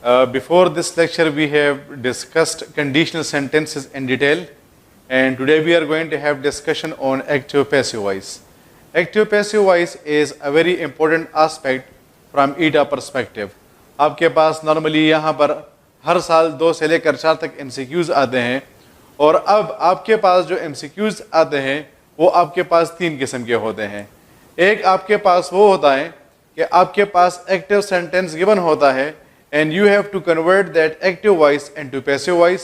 Before this lecture, we have discussed conditional sentences in detail, and today we are going to have discussion on active-passive voice. Active-passive voice is a very important aspect from ETA perspective. आपके पास normally यहाँ पर हर साल 2 से लेकर 4 तक MCQs आते हैं, और अब आपके पास जो MCQs आते हैं वो आपके पास 3 किस्म के होते हैं. एक आपके पास वो होता है कि आपके पास एक्टिव सेंटेंस गिवन होता है and you have to convert that active voice into passive voice.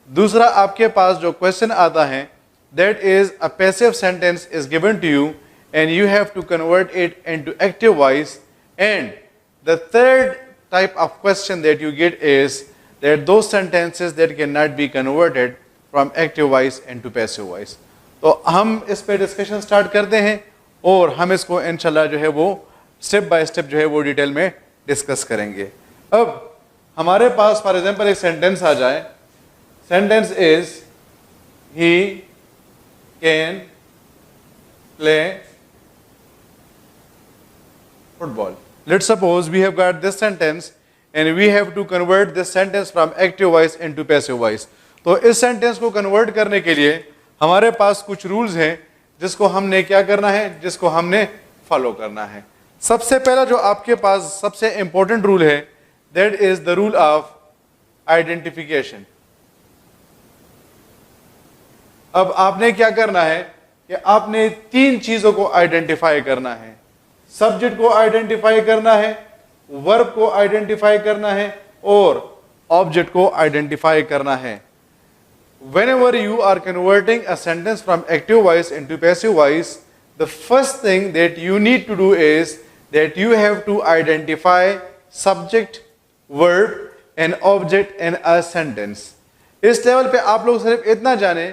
दूसरा आपके पास जो क्वेश्चन आता है, that is a passive sentence is given to you and you have to convert it into active voice. And the third type of question that you get is that those sentences that cannot be converted from active voice into passive voice. तो हम इस पे discussion start करते हैं और हम इसको इंशाल्लाह जो है वो स्टेप बाय स्टेप जो है वो डिटेल में डिस्कस करेंगे. अब हमारे पास फॉर एग्जांपल एक सेंटेंस आ जाए. Sentence is he can play football. Let's suppose we have got this sentence and we have to convert this sentence from active voice into passive voice. तो इस सेंटेंस को कन्वर्ट करने के लिए हमारे पास कुछ रूल्स हैं जिसको हमने क्या करना है, जिसको हमने फॉलो करना है. सबसे पहला जो आपके पास सबसे इंपॉर्टेंट रूल है, that is the rule of identification. अब आपने क्या करना है कि आपने 3 चीजों को आइडेंटिफाई करना है. सब्जेक्ट को आइडेंटिफाई करना है, वर्ब को आइडेंटिफाई करना है और ऑब्जेक्ट को आइडेंटिफाई करना है. Whenever you are converting a sentence from active voice into passive voice, the first thing that you need to do is that you have to identify subject, verb and object in a sentence. इस level पे आप लोग सिर्फ इतना जाने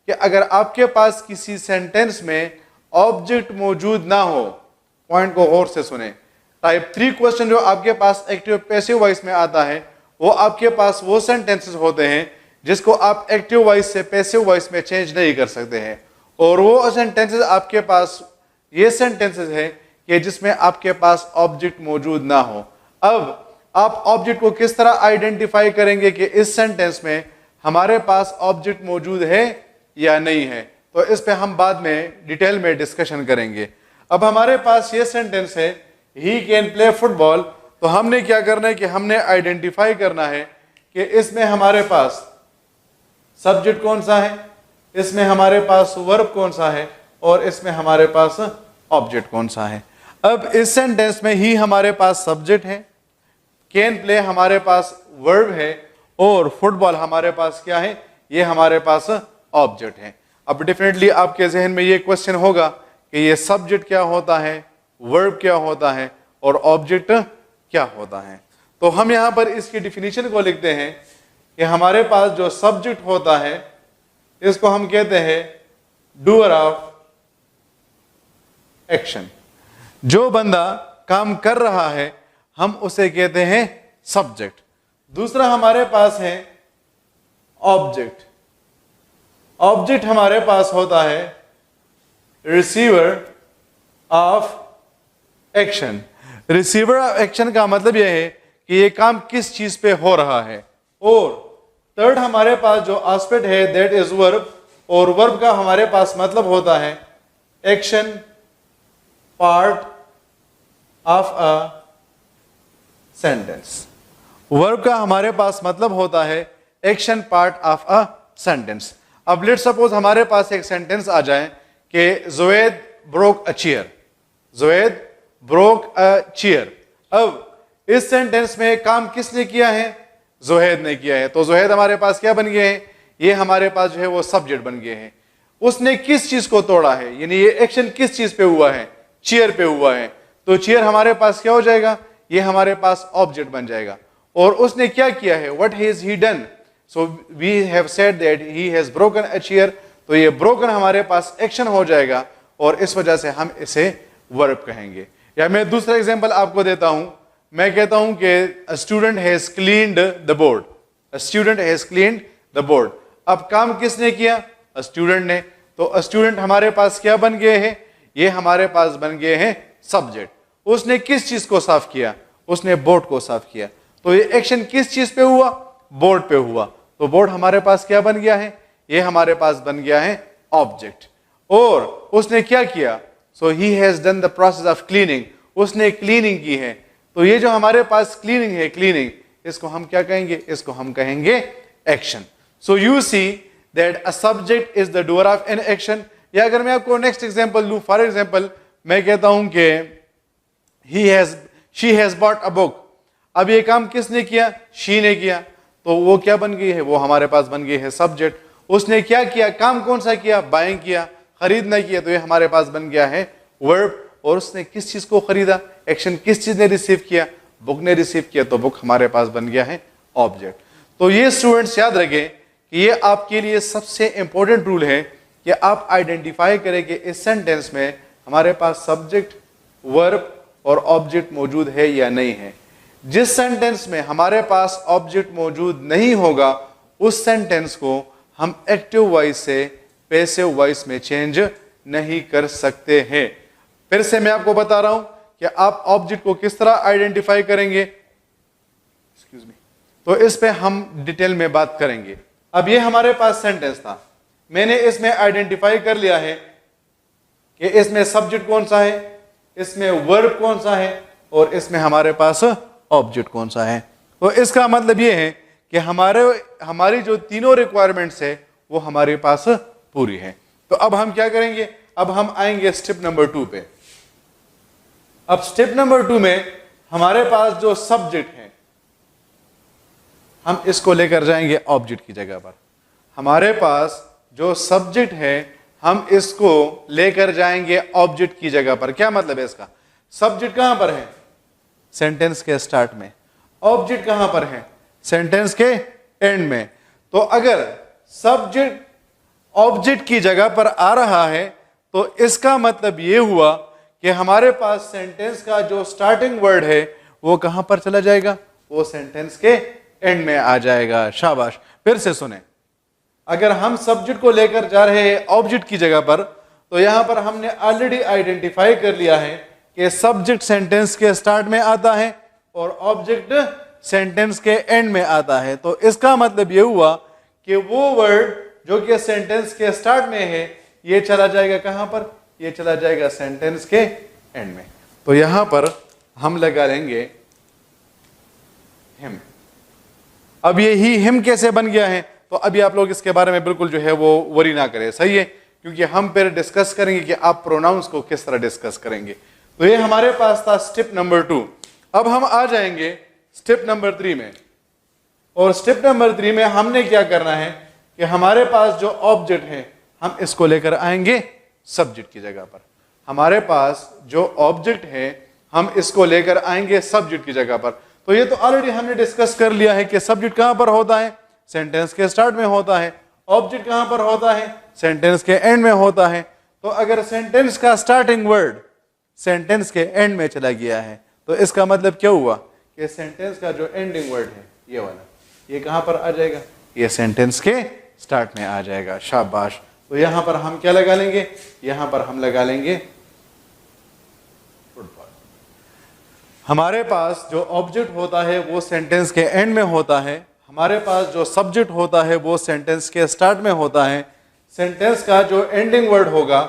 कि अगर आपके पास किसी सेंटेंस में ऑब्जेक्ट मौजूद ना हो, पॉइंट को गौर से सुने. टाइप 3 क्वेश्चन जो आपके पास एक्टिव पैसिव वॉइस में आता है, वो आपके पास वो सेंटेंसेस होते हैं जिसको आप एक्टिव वॉइस से पैसिव वॉइस में चेंज नहीं कर सकते हैं. और वो सेंटेंसेस आपके पास ये सेंटेंसेस हैं कि जिसमें आपके पास ऑब्जेक्ट मौजूद ना हो. अब आप ऑब्जेक्ट को किस तरह आइडेंटिफाई करेंगे कि इस सेंटेंस में हमारे पास ऑब्जेक्ट मौजूद है या नहीं है, तो इस पे हम बाद में डिटेल में डिस्कशन करेंगे. अब हमारे पास ये सेंटेंस है ही कैन प्ले फुटबॉल. तो हमने क्या करना है कि हमने आइडेंटिफाई करना है कि इसमें हमारे पास सब्जेक्ट कौन सा है, इसमें हमारे पास वर्ब कौन सा है और इसमें हमारे पास ऑब्जेक्ट कौन सा है. अब इस सेंटेंस में ही हमारे पास सब्जेक्ट है, कैन प्ले हमारे पास वर्ब है और फुटबॉल हमारे पास क्या है, ये हमारे पास ऑब्जेक्ट है. अब डेफिनेटली आपके जहन में ये क्वेश्चन होगा कि ये सब्जेक्ट क्या होता है, वर्ब क्या होता है और ऑब्जेक्ट क्या होता है. तो हम यहाँ पर इसकी डिफिनीशन को लिखते हैं कि हमारे पास जो सब्जेक्ट होता है इसको हम कहते हैं डूअर ऑफ एक्शन. जो बंदा काम कर रहा है हम उसे कहते हैं सब्जेक्ट. दूसरा हमारे पास है ऑब्जेक्ट. ऑब्जेक्ट हमारे पास होता है receiver of action. Receiver of action का मतलब यह है कि ये काम किस चीज पे हो रहा है. और थर्ड हमारे पास जो एस्पेक्ट है दैट इज वर्ब. और वर्ब का हमारे पास मतलब होता है action part of a sentence. Verb का हमारे पास मतलब होता है action part of a sentence. अब लेट्स सपोज हमारे पास एक सेंटेंस आ जाए कि ज़ुवैद ब्रोक अ चेयर. ज़ुवैद ब्रोक अ चेयर. अब इस सेंटेंस में काम किसने किया है, ज़ुवैद ने किया है. तो ज़ुवैद हमारे पास क्या बन गए हैं, ये हमारे पास जो है वो सब्जेक्ट बन गए हैं. उसने किस चीज को तोड़ा है, यानी ये एक्शन किस चीज पे हुआ है, चेयर पे हुआ है. तो चेयर हमारे पास क्या हो जाएगा, ये हमारे पास ऑब्जेक्ट बन जाएगा. और उसने क्या किया है, what has he done. So we have said that he has broken a chair. तो ये ब्रोकन हमारे पास एक्शन हो जाएगा और इस वजह से हम इसे वर्ब कहेंगे. या मैं दूसरा एग्जांपल आपको देता हूं. मैं कहता हूं कि a student has cleaned the board. A student has cleaned the board. अब काम किसने किया, अ स्टूडेंट ने. तो अ स्टूडेंट हमारे पास क्या बन गए हैं, ये हमारे पास बन गए हैं सब्जेक्ट. उसने किस चीज को साफ किया, उसने बोर्ड को साफ किया. तो ये एक्शन किस चीज पे हुआ? बोर्ड पे हुआ। तो बोर्ड हमारे पास क्या बन गया है? ये हमारे पास बन गया है ऑब्जेक्ट। और उसने क्या किया? So he has done the process of cleaning, उसने क्लीनिंग की है। तो ये जो हमारे पास क्लीनिंग है, क्लीनिंग, इसको हम क्या कहेंगे? इसको हम कहेंगे action. So you see that a subject is the doer of an action. या अगर मैं आपको नेक्स्ट एग्जांपल लूं, फॉर एग्जांपल मैं कहता हूं कि she has bought a book. अब ये काम किसने किया? शी ने किया। तो वो क्या बन गई है? वो हमारे पास बन गई है सब्जेक्ट। उसने क्या किया? काम कौन सा किया? बाइंग किया, खरीदना किया। तो ये हमारे पास बन गया है वर्ब। और उसने किस चीज को खरीदा? एक्शन किस चीज ने रिसीव किया? बुक ने रिसीव किया। तो बुक हमारे पास बन गया है ऑब्जेक्ट। तो ये स्टूडेंट्स याद रखें कि ये आपके लिए सबसे इंपॉर्टेंट रूल है कि आप आइडेंटिफाई करें कि इस सेंटेंस में हमारे पास सब्जेक्ट, वर्ब और ऑब्जेक्ट मौजूद है या नहीं है। जिस सेंटेंस में हमारे पास ऑब्जेक्ट मौजूद नहीं होगा उस सेंटेंस को हम एक्टिव वॉइस से पैसिव वॉइस में चेंज नहीं कर सकते हैं। फिर से मैं आपको बता रहा हूं कि आप ऑब्जेक्ट को किस तरह आइडेंटिफाई करेंगे, एक्सक्यूज मी, तो इस पे हम डिटेल में बात करेंगे। अब ये हमारे पास सेंटेंस था, मैंने इसमें आइडेंटिफाई कर लिया है कि इसमें सब्जेक्ट कौन सा है, इसमें वर्ब कौन सा है और इसमें हमारे पास ऑब्जेक्ट कौन सा है। तो इसका मतलब ये है कि हमारी जो तीनों रिक्वायरमेंट्स है वो हमारे पास पूरी है। तो अब हम क्या करेंगे? अब हम आएंगे स्टेप नंबर 2 पे। अब स्टेप नंबर 2 में हमारे पास जो सब्जेक्ट है हम इसको लेकर जाएंगे ऑब्जेक्ट की जगह पर। हमारे पास जो सब्जेक्ट है हम इसको लेकर जाएंगे ऑब्जेक्ट की जगह पर। क्या मतलब है इसका? सब्जेक्ट कहां पर है? सेंटेंस के स्टार्ट में। ऑब्जेक्ट कहां पर है? सेंटेंस के एंड में। तो अगर सब्जेक्ट ऑब्जेक्ट की जगह पर आ रहा है तो इसका मतलब यह हुआ कि हमारे पास सेंटेंस का जो स्टार्टिंग वर्ड है वो कहां पर चला जाएगा? वो सेंटेंस के एंड में आ जाएगा। शाबाश। फिर से सुने, अगर हम सब्जेक्ट को लेकर जा रहे हैं ऑब्जेक्ट की जगह पर तो यहां पर हमने ऑलरेडी आइडेंटिफाई कर लिया है कि सब्जेक्ट सेंटेंस के स्टार्ट में आता है और ऑब्जेक्ट सेंटेंस के एंड में आता है। तो इसका मतलब यह हुआ कि वो वर्ड जो कि सेंटेंस के स्टार्ट में है ये चला जाएगा कहां पर? ये चला जाएगा सेंटेंस के एंड में। तो यहां पर हम लगा लेंगे हिम। अब ये ही हिम कैसे बन गया है? तो अभी आप लोग इसके बारे में बिल्कुल जो है वो वरी ना करें, सही है, क्योंकि हम फिर डिस्कस करेंगे कि आप प्रोनाउंस को किस तरह डिस्कस करेंगे। तो ये हमारे पास था स्टेप नंबर 2। अब हम आ जाएंगे स्टेप नंबर 3 में। और स्टेप नंबर 3 में हमने क्या करना है कि हमारे पास जो ऑब्जेक्ट है हम इसको लेकर आएंगे सब्जेक्ट की जगह पर। हमारे पास जो ऑब्जेक्ट है हम इसको लेकर आएंगे सब्जेक्ट की जगह पर। तो ये तो ऑलरेडी हमने डिस्कस कर लिया है कि सब्जेक्ट कहां पर होता है? सेंटेंस के स्टार्ट में होता है। ऑब्जेक्ट कहां पर होता है? सेंटेंस के एंड में होता है। तो अगर सेंटेंस का स्टार्टिंग वर्ड सेंटेंस के एंड में चला गया है तो इसका मतलब क्या हुआ कि सेंटेंस का जो एंडिंग वर्ड है ये वाला, ये कहां पर आ जाएगा? ये सेंटेंस के स्टार्ट में आ जाएगा। शाबाश। तो यहां पर हम क्या लगा लेंगे? यहां पर हम लगा लेंगे फुटबॉल। हमारे पास जो ऑब्जेक्ट होता है वो सेंटेंस के एंड में होता है। हमारे पास जो सब्जेक्ट होता है वो सेंटेंस के स्टार्ट में होता है। सेंटेंस का जो एंडिंग वर्ड होगा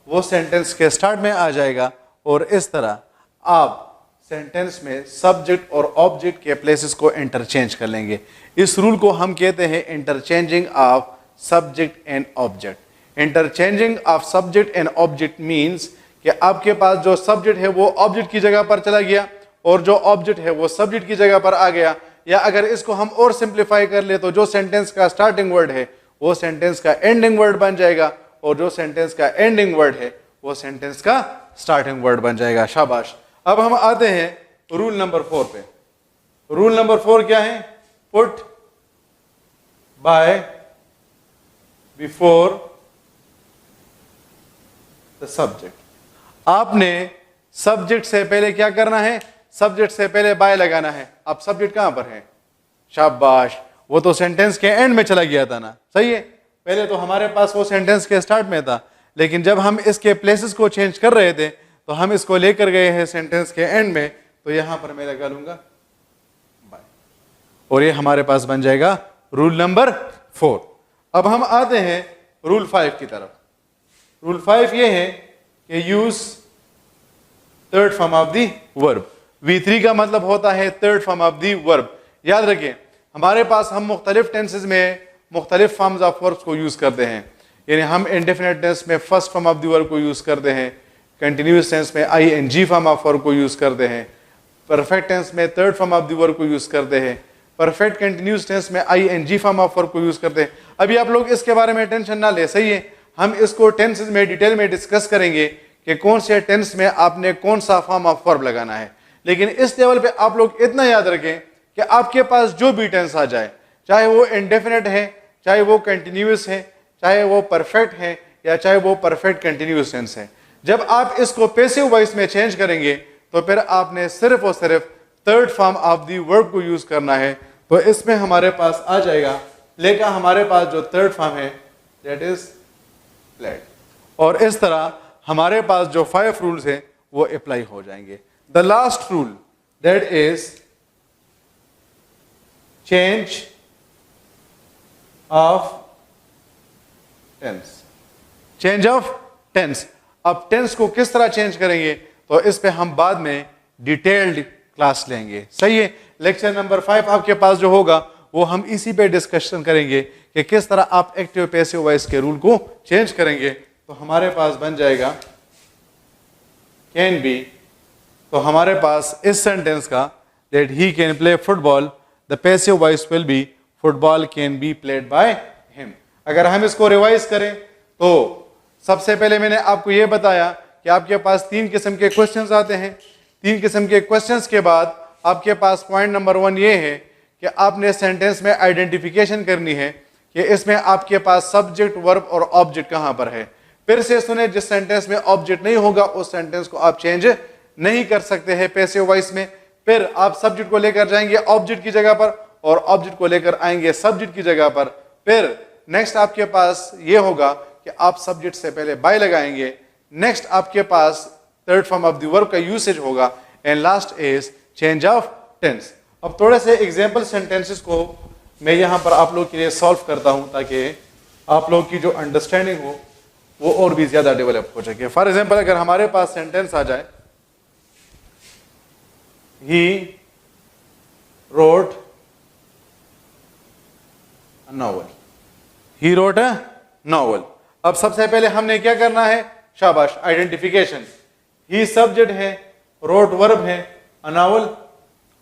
वो सेंटेंस के स्टार्ट में आ जाएगा। और इस तरह आप सेंटेंस में सब्जेक्ट और ऑब्जेक्ट के प्लेसेस को इंटरचेंज कर लेंगे। इस रूल को हम कहते हैं interchanging of subject and object. Interchanging of subject and object means कि आपके पास जो सब्जेक्ट है वो ऑब्जेक्ट की जगह पर चला गया और जो ऑब्जेक्ट है वो सब्जेक्ट की जगह पर आ गया। या अगर इसको हम और सिंप्लीफाई कर ले तो जो सेंटेंस का स्टार्टिंग वर्ड है वो सेंटेंस का एंडिंग वर्ड बन जाएगा और जो सेंटेंस का एंडिंग वर्ड है वो सेंटेंस का स्टार्टिंग वर्ड बन जाएगा। शाबाश। अब हम आते हैं रूल नंबर 4 पे। रूल नंबर 4 क्या है? Put buy before the subject. आपने सब्जेक्ट से पहले क्या करना है? सब्जेक्ट से पहले बाय लगाना है। अब सब्जेक्ट कहां पर है? शाबाश। वो तो सेंटेंस के एंड में चला गया था ना, सही है। पहले तो हमारे पास वो सेंटेंस के स्टार्ट में था, लेकिन जब हम इसके प्लेसेस को चेंज कर रहे थे तो हम इसको लेकर गए हैं सेंटेंस के एंड में। तो यहां पर मैं लगा लूंगा बाय। और ये हमारे पास बन जाएगा रूल नंबर 4। अब हम आते हैं रूल 5 की तरफ। रूल 5 ये है कि use third form of the verb. V3 का मतलब होता है third form of the verb. याद रखें, हमारे पास हम मुख्तलिफ टेंसेज में मुख्तलिफ फॉर्म्स ऑफ वर्ब्स को यूज करते हैं। यानी हम इंडेफिनिट टेंस में first form of the verb को यूज करते हैं, कंटिन्यूस टेंस में ING फॉर्म ऑफ वर्ब को यूज करते हैं, परफेक्ट टेंस में third form of the verb को यूज करते हैं, परफेक्ट कंटिन्यूस टेंस में ING फॉर्म ऑफ वर्ब को यूज करते हैं। अभी आप लोग इसके बारे में टेंशन ना ले, सही है, हम इसको टेंसेज में डिटेल में डिस्कस करेंगे कि कौन से टेंस में आपने कौन सा फॉर्म ऑफ वर्ब लगाना है। लेकिन इस लेवल पे आप लोग इतना याद रखें कि आपके पास जो भी टेंस आ जाए, चाहे वो इंडेफिनिट है, चाहे वो कंटिन्यूस है, चाहे वो परफेक्ट है, या चाहे वो परफेक्ट कंटिन्यूस टेंस है, जब आप इसको पैसिव वॉइस में चेंज करेंगे तो फिर आपने सिर्फ और सिर्फ third form of the verb को यूज करना है। तो इसमें हमारे पास आ जाएगा, लेकिन हमारे पास जो थर्ड फॉर्म है दैट इज प्लेड। और इस तरह हमारे पास जो 5 रूल्स हैं वो अप्लाई हो जाएंगे। The last rule that is change of tense. Change of tense. अब टेंस को किस तरह चेंज करेंगे तो इस पे हम बाद में डिटेल्ड क्लास लेंगे, सही है। लेक्चर नंबर 5 आपके पास जो होगा वो हम इसी पे डिस्कशन करेंगे कि किस तरह आप एक्टिव पैसिव वॉइस के रूल को चेंज करेंगे। तो हमारे पास बन जाएगा कैन बी। तो हमारे पास इस सेंटेंस का that he can play football, the passive voice will be football can be played by him. अगर हम इसको रिवाइज करें तो सबसे पहले मैंने आपको यह बताया कि आपके पास 3 किस्म के क्वेश्चंस आते हैं। 3 किस्म के क्वेश्चंस के बाद आपके पास पॉइंट नंबर 1 ये है कि आपने सेंटेंस में आइडेंटिफिकेशन करनी है कि इसमें आपके पास सब्जेक्ट, वर्ब और ऑब्जेक्ट कहां पर है। फिर से सुने, जिस सेंटेंस में ऑब्जेक्ट नहीं होगा उस सेंटेंस को आप चेंज नहीं कर सकते हैं पैसिव वॉइस में। फिर आप सब्जेक्ट को लेकर जाएंगे ऑब्जेक्ट की जगह पर और ऑब्जेक्ट को लेकर आएंगे सब्जेक्ट की जगह पर। फिर नेक्स्ट आपके पास ये होगा कि आप सब्जेक्ट से पहले बाय लगाएंगे। नेक्स्ट आपके पास third form of the verb का यूसेज होगा and last is change of tense. अब थोड़े से एग्जांपल सेंटेंसेस को मैं यहां पर आप लोग के लिए सॉल्व करता हूं ताकि आप लोग की जो अंडरस्टैंडिंग हो वो और भी ज्यादा डेवलप हो सके। फॉर एग्जांपल अगर हमारे पास सेंटेंस आ जाए ही wrote a novel, he wrote a novel. अब सबसे पहले हमने क्या करना है, शाबाश, आइडेंटिफिकेशन। ही सब्जेक्ट है, रोट वर्ब है, अ नॉवल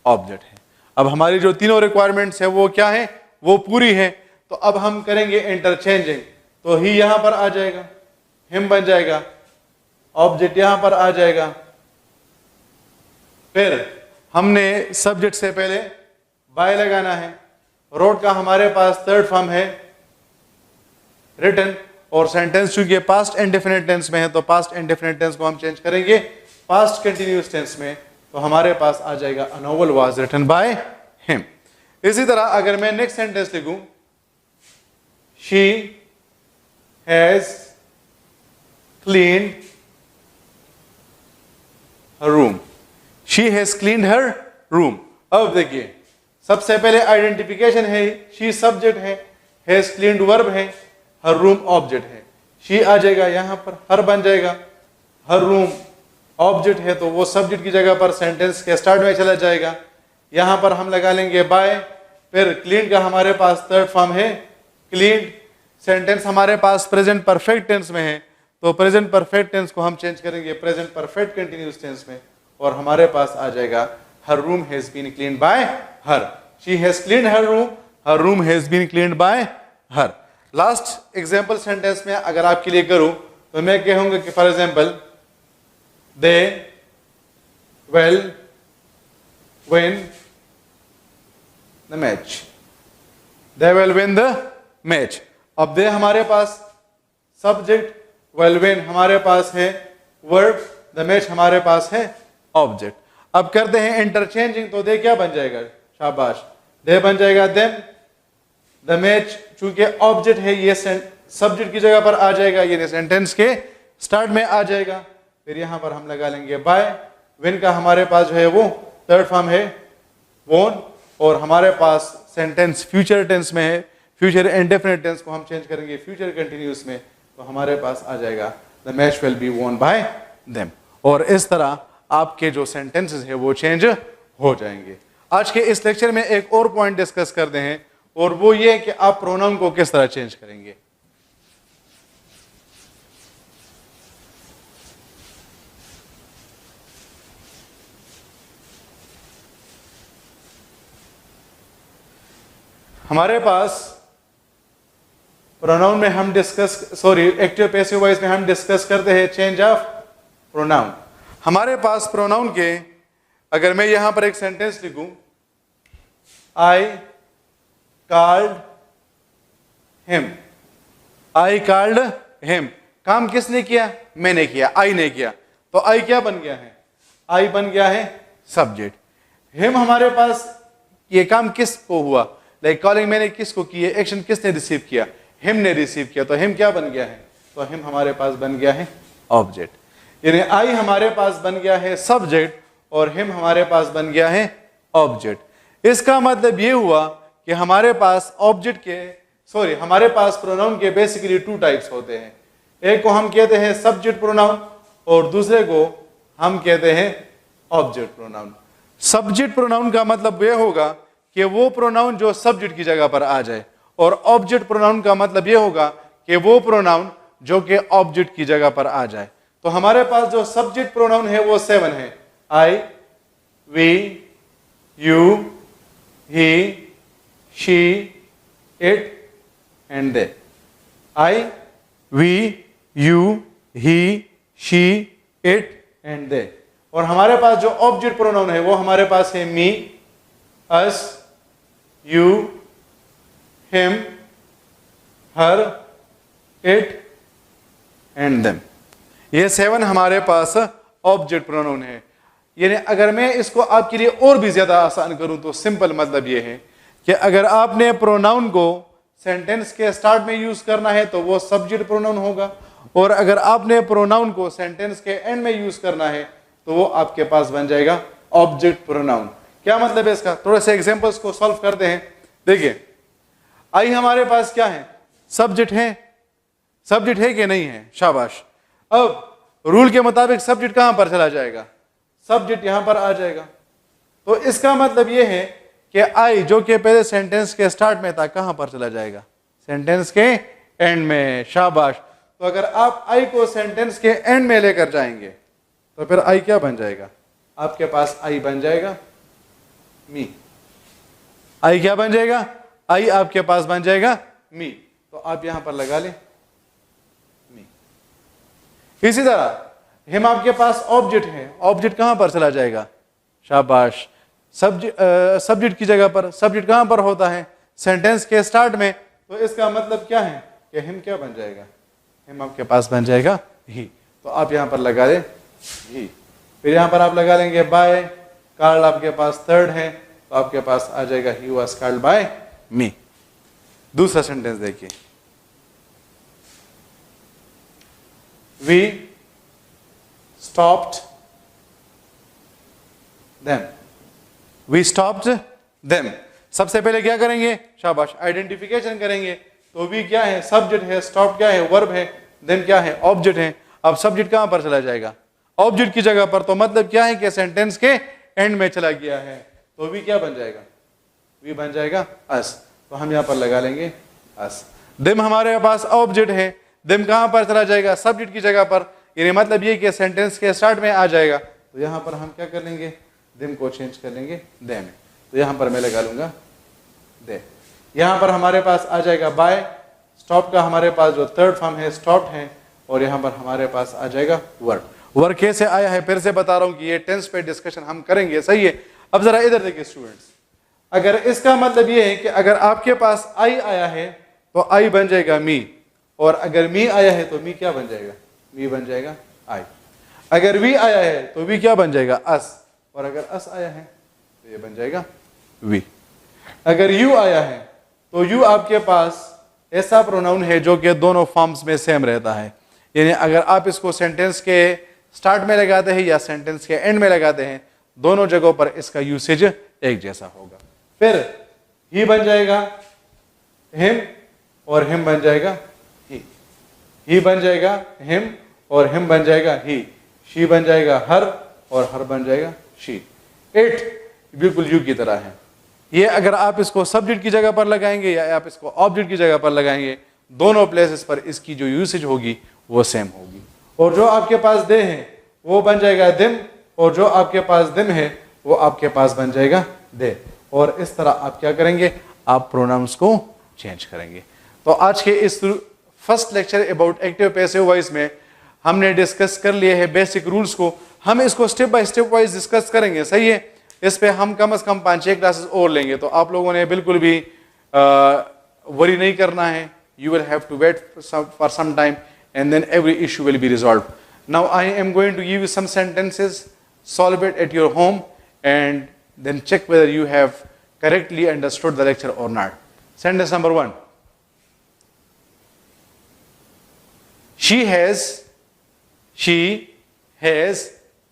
ऑब्जेक्ट है। अब हमारी जो तीनों रिक्वायरमेंट्स है वो क्या है, वो पूरी है। तो अब हम करेंगे इंटरचेंजिंग। तो ही यहां पर आ जाएगा, हिम बन जाएगा, ऑब्जेक्ट यहां पर आ जाएगा। फिर हमने सब्जेक्ट से पहले बाय लगाना है। रोट का हमारे पास थर्ड फॉर्म है रिटन, और सेंटेंस चूंकि पास्ट इंडेफिनिट टेंस में है तो पास्ट इंडेफिनिट टेंस को हम चेंज करेंगे पास्ट कंटिन्यूअस टेंस में। तो हमारे पास आ जाएगा a novel was written by him. इसी तरह अगर मैं नेक्स्ट सेंटेंस लिखूं, she has cleaned her room, she has cleaned her room. अब देखिए सबसे पहले आइडेंटिफिकेशन है, शी सब्जेक्ट है, हैज क्लीन्ड वर्ब है, हर रूम ऑब्जेक्ट है। शी आ जाएगा यहां पर, हर बन जाएगा, हर रूम ऑब्जेक्ट है तो वो सब्जेक्ट की जगह पर सेंटेंस के स्टार्ट में चला जाएगा। यहां पर हम लगा लेंगे बाय। फिर क्लीन का हमारे पास थर्ड फॉर्म है क्लीन। सेंटेंस हमारे पास प्रेजेंट परफेक्ट टेंस में है तो प्रेजेंट परफेक्ट टेंस को हम चेंज करेंगे प्रेजेंट परफेक्ट कंटिन्यूअस टेंस में, और हमारे पास आ जाएगा her room has been cleaned by her. She has cleaned her room, her room has been cleaned by her. Last example sentence में अगर आपके लिए करूं तो मैं कहूंगा कि for example they will win the match, they will win the match. अब दे हमारे पास सब्जेक्ट, विल विन हमारे पास है वर्ब, द मैच हमारे पास है ऑब्जेक्ट। अब करते हैं इंटरचेंजिंग। तो दे क्या बन जाएगा, शाबाश, दे बन जाएगा देम। द मैच चूंकि ऑब्जेक्ट है ये सब्जेक्ट की जगह पर आ जाएगा, ये सेंटेंस के स्टार्ट में आ जाएगा। फिर यहां पर हम लगा लेंगे बाय। विन का हमारे पास जो है वो थर्ड फॉर्म है वोन, और हमारे पास सेंटेंस फ्यूचर टेंस में है, फ्यूचर इंडेफिनिट टेंस को हम चेंज करेंगे फ्यूचर कंटिन्यूस में, तो हमारे पास आ जाएगा the match will be won by them. और इस तरह आपके जो सेंटेंसेस है वो चेंज हो जाएंगे। आज के इस लेक्चर में एक और पॉइंट डिस्कस करते हैं, और वो ये कि आप प्रोनाउन को किस तरह चेंज करेंगे। हमारे पास प्रोनाउन में हम एक्टिव पैसिव वॉइस में हम डिस्कस करते हैं चेंज ऑफ प्रोनाउन। हमारे पास प्रोनाउन के, अगर मैं यहां पर एक सेंटेंस लिखूं, I called him, I called him, काम किसने किया? मैंने किया, आई ने किया, तो आई क्या बन गया है? आई बन गया है सब्जेक्ट। हिम हमारे पास ये काम किसको हुआ? लाइक कॉलिंग मैंने किसको की है? एक्शन किसने रिसीव किया? हिम ने रिसीव किया, तो हिम क्या बन गया है? तो हिम हमारे पास बन गया है ऑब्जेक्ट। यानी आई हमारे पास बन गया है सब्जेक्ट और हिम हमारे पास बन गया है ऑब्जेक्ट। इसका मतलब ये हुआ कि हमारे पास हमारे पास प्रोनाउन के बेसिकली टू टाइप्स होते हैं। एक को हम कहते हैं सब्जेक्ट प्रोनाउन और दूसरे को हम कहते हैं ऑब्जेक्ट प्रोनाउन। सब्जेक्ट प्रोनाउन का मतलब यह होगा कि वो प्रोनाउन जो सब्जेक्ट की जगह पर आ जाए, और ऑब्जेक्ट प्रोनाउन का मतलब यह होगा कि वो प्रोनाउन जो कि ऑब्जेक्ट की जगह पर आ जाए। तो हमारे पास जो सब्जेक्ट प्रोनाउन है वो 7 है। I, we, you, he, she, it and they. I, we, you, he, she, it and they. और हमारे पास जो ऑब्जेक्ट प्रोनाउन है वो हमारे पास है me, us, you, him, her, it and them. ये 7 हमारे पास ऑब्जेक्ट प्रोनाउन है। यानी अगर मैं इसको आपके लिए और भी ज्यादा आसान करूं तो सिंपल मतलब ये है कि अगर आपने प्रोनाउन को सेंटेंस के स्टार्ट में यूज करना है तो वो सब्जेक्ट प्रोनाउन होगा, और अगर आपने प्रोनाउन को सेंटेंस के एंड में यूज करना है तो वो आपके पास बन जाएगा ऑब्जेक्ट प्रोनाउन। क्या मतलब है इसका? थोड़े से एग्जांपल्स को सॉल्व करते हैं। देखिए, आई हमारे पास क्या है? सब्जेक्ट है। सब्जेक्ट है कि नहीं है? शाबाश। अब रूल के मुताबिक सब्जेक्ट कहां पर चला जाएगा? सब्जेक्ट यहां पर आ जाएगा। तो इसका मतलब यह है कि आई जो कि पहले सेंटेंस के स्टार्ट में था कहां पर चला जाएगा? सेंटेंस के एंड में। शाबाश। तो अगर आप आई को सेंटेंस के एंड में लेकर जाएंगे तो फिर आई क्या बन जाएगा? आपके पास आई बन जाएगा मी। आई क्या बन जाएगा? आई आपके पास बन जाएगा मी। तो आप यहां पर लगा लें मी। इसी तरह हिम आपके पास ऑब्जेक्ट है। ऑब्जेक्ट कहां पर चला जाएगा? शाबाश। सब्जेक्ट की जगह पर। सब्जेक्ट कहां पर होता है? सेंटेंस के स्टार्ट में। तो इसका मतलब क्या है कि हिम क्या बन जाएगा? हिम आपके पास बन जाएगा ही। तो आप यहां पर लगा दें ही। फिर यहां पर आप लगा लेंगे बाय। कॉल्ड आपके पास थर्ड है, तो आपके पास आ जाएगा he was called by me. दूसरा सेंटेंस देखिए, we stopped them. We stopped them. सबसे पहले क्या करेंगे? शाबाश, आइडेंटिफिकेशन करेंगे। तो वी क्या है? सब्जेक्ट है। स्टॉप क्या है? वर्ब है। देम क्या है? ऑब्जेक्ट है। अब सब्जेक्ट कहां पर चला जाएगा? ऑब्जेक्ट की जगह पर। तो मतलब क्या है कि सेंटेंस के एंड में चला गया है। तो वी क्या बन जाएगा? वी बन जाएगा अस। तो हम यहां पर लगा लेंगे अस। देम हमारे पास ऑब्जेक्ट है। देम कहां पर चला जाएगा? सब्जेक्ट की जगह पर। यानी मतलब ये कि सेंटेंस के स्टार्ट में आ जाएगा। तो यहां पर हम क्या कर लेंगे? देम को चेंज कर लेंगे दे में। तो यहां पर मैं लगा लूंगा दे। यहां पर हमारे पास आ जाएगा बाय। स्टॉप का हमारे पास जो थर्ड फॉर्म है स्टॉप्ड है, और यहां पर हमारे पास आ जाएगा वर्ड। वर्ड कैसे आया है फिर से बता रहा हूं कि ये टेंस पे डिस्कशन हम करेंगे, सही है। अब जरा इधर देखिए स्टूडेंट्स, अगर इसका मतलब ये है कि अगर आपके पास आई आया है तो आई बन जाएगा मी, और अगर मी आया है तो मी क्या बन जाएगा? मी बन जाएगा आई। अगर वी आया है तो वी क्या बन जाएगा? अस। और अगर अस आया है तो ये बन जाएगा वी। अगर यू आया है तो यू आपके पास ऐसा प्रोनाउन है जो कि दोनों फॉर्म्स में सेम रहता है। यानी अगर आप इसको सेंटेंस के स्टार्ट में लगाते हैं या सेंटेंस के एंड में लगाते हैं, दोनों जगहों पर इसका यूसेज एक जैसा होगा। फिर ही बन जाएगा हिम और हिम बन जाएगा ही बन जाएगा हिम और हिम बन जाएगा ही, शी बन जाएगा हर और हर बन जाएगा शी। इट बिल्कुल यू की तरह है। ये अगर आप इसको सब्जेक्ट की जगह पर लगाएंगे या आप इसको ऑब्जेक्ट की जगह पर लगाएंगे, दोनों प्लेसेस पर इसकी जो यूसेज होगी वो सेम होगी। और जो आपके पास दे है वो बन जाएगा दिम, और जो आपके पास दिम है वो आपके पास बन जाएगा दे। और इस तरह आप क्या करेंगे, आप प्रोनाउंस को चेंज करेंगे। तो आज के इस first lecture about active passive voice में हमने डिस्कस कर लिए हैं बेसिक रूल्स को। हम इसको step by step wise discuss करेंगे, सही है। इस पे हम कम से कम 5-6 क्लासेस और लेंगे, तो आप लोगों ने बिल्कुल भी वरी नहीं करना है। You will have to wait for some time and then every issue will be resolved. Now I am going to give you some sentences, solve it at your home and then check whether you have correctly understood the lecture or not. Sentence number 1. She has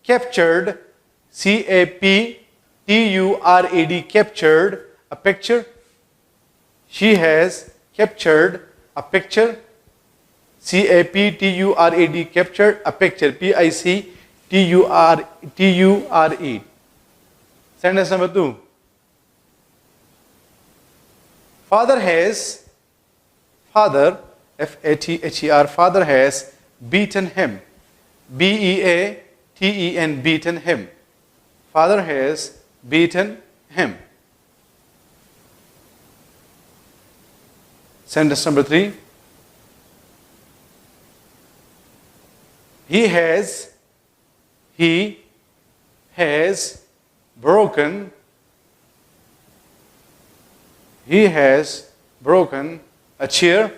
captured, C-A-P-T-U-R-E-D, captured a picture. She has captured a picture. C-A-P-T-U-R-E-D, captured a picture. P-I-C-T-U-R-E. Sentence number 2. Father, F-A-T-H-E-R, father has beaten him. B-E-A-T-E-N, beaten him. Father has beaten him. Sentence number 3. He has broken a chair.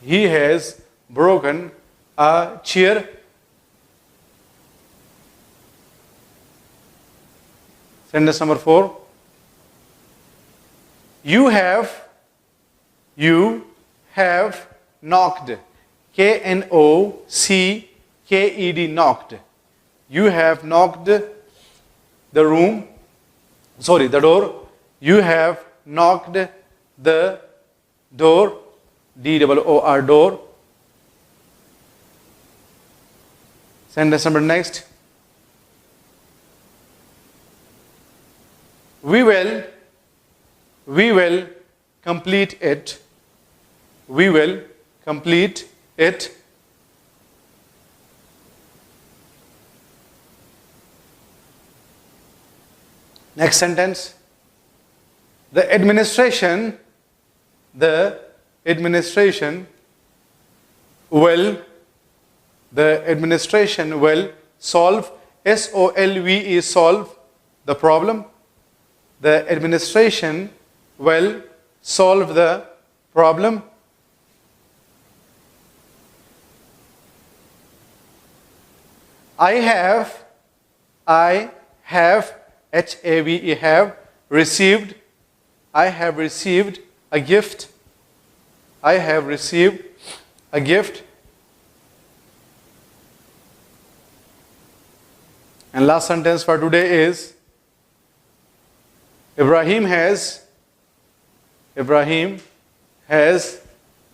He has broken a chair. Sentence number 4. You have knocked. K-N-O-C-K-E-D, knocked. You have knocked the door. You have knocked the door. D-O-O-R, door. Sentence number next. We will complete it. We will complete it. Next sentence. The administration will solve, S-O-L-V-E, solve the problem. The administration will solve the problem. I have H-A-V-E, have received. I have received a gift. I have received a gift. And last sentence for today is Ibrahim has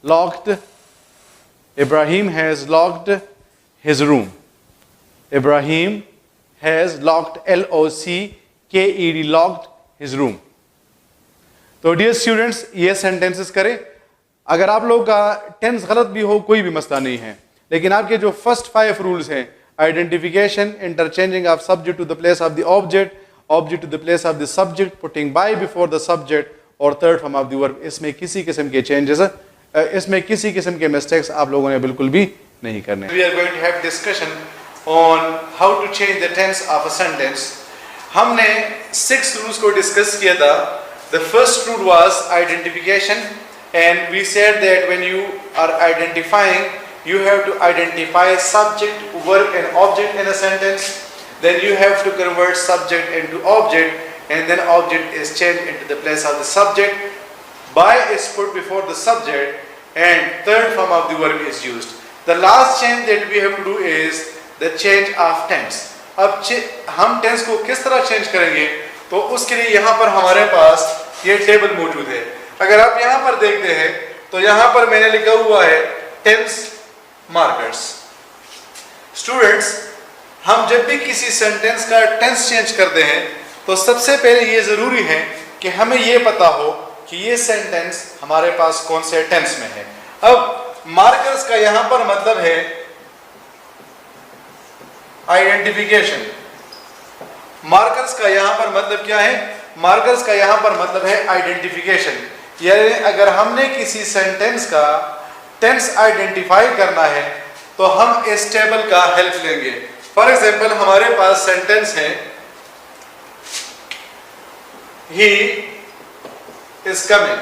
locked his room. Ibrahim has locked, L-O-C-K-E-D, locked his room. तो dear students, ये sentences करें। अगर आप लोगों का tense गलत भी हो कोई भी मसला नहीं है, लेकिन आपके जो फर्स्ट 5 रूल्स हैं, identification, interchanging of subject to the place of the object, object to the place of the subject, putting by before the subject, और third form of the verb, इसमें किसी किस्म के चेंजेस, इसमें किसी किस्म के मिस्टेक्स आप लोगों ने बिल्कुल भी नहीं करने। We are going to have discussion on how to change the tense of a sentence. हमने 6 rules को डिस्कस किया था। The first rule was identification, and we said that when you are identifying, you have to identify subject, verb and object in a sentence. Then you have to convert subject into object, and then object is changed into the place of the subject. By is put before the subject, and third form of the verb is used. The last change that we have to do is the change of tense. अब हम tense को किस तरह change करेंगे, तो उसके लिए यहाँ पर हमारे पास ये टेबल मौजूद है। अगर आप यहाँ पर देखते हैं तो यहाँ पर मैंने लिखा हुआ है टेंस मार्कर्स। स्टूडेंट्स, हम जब भी किसी सेंटेंस का टेंस चेंज करते हैं तो सबसे पहले ये जरूरी है कि हमें ये पता हो कि ये सेंटेंस हमारे पास कौन से टेंस में है। अब मार्कर्स का यहां पर मतलब है आइडेंटिफिकेशन। मार्कर्स का यहां पर मतलब क्या है? मार्कर्स का यहां पर मतलब है आइडेंटिफिकेशन। यानी अगर हमने किसी सेंटेंस का टेंस आइडेंटिफाई करना है तो हम इस टेबल का हेल्प लेंगे। फॉर एग्जाम्पल, हमारे पास सेंटेंस है ही इज कमिंग।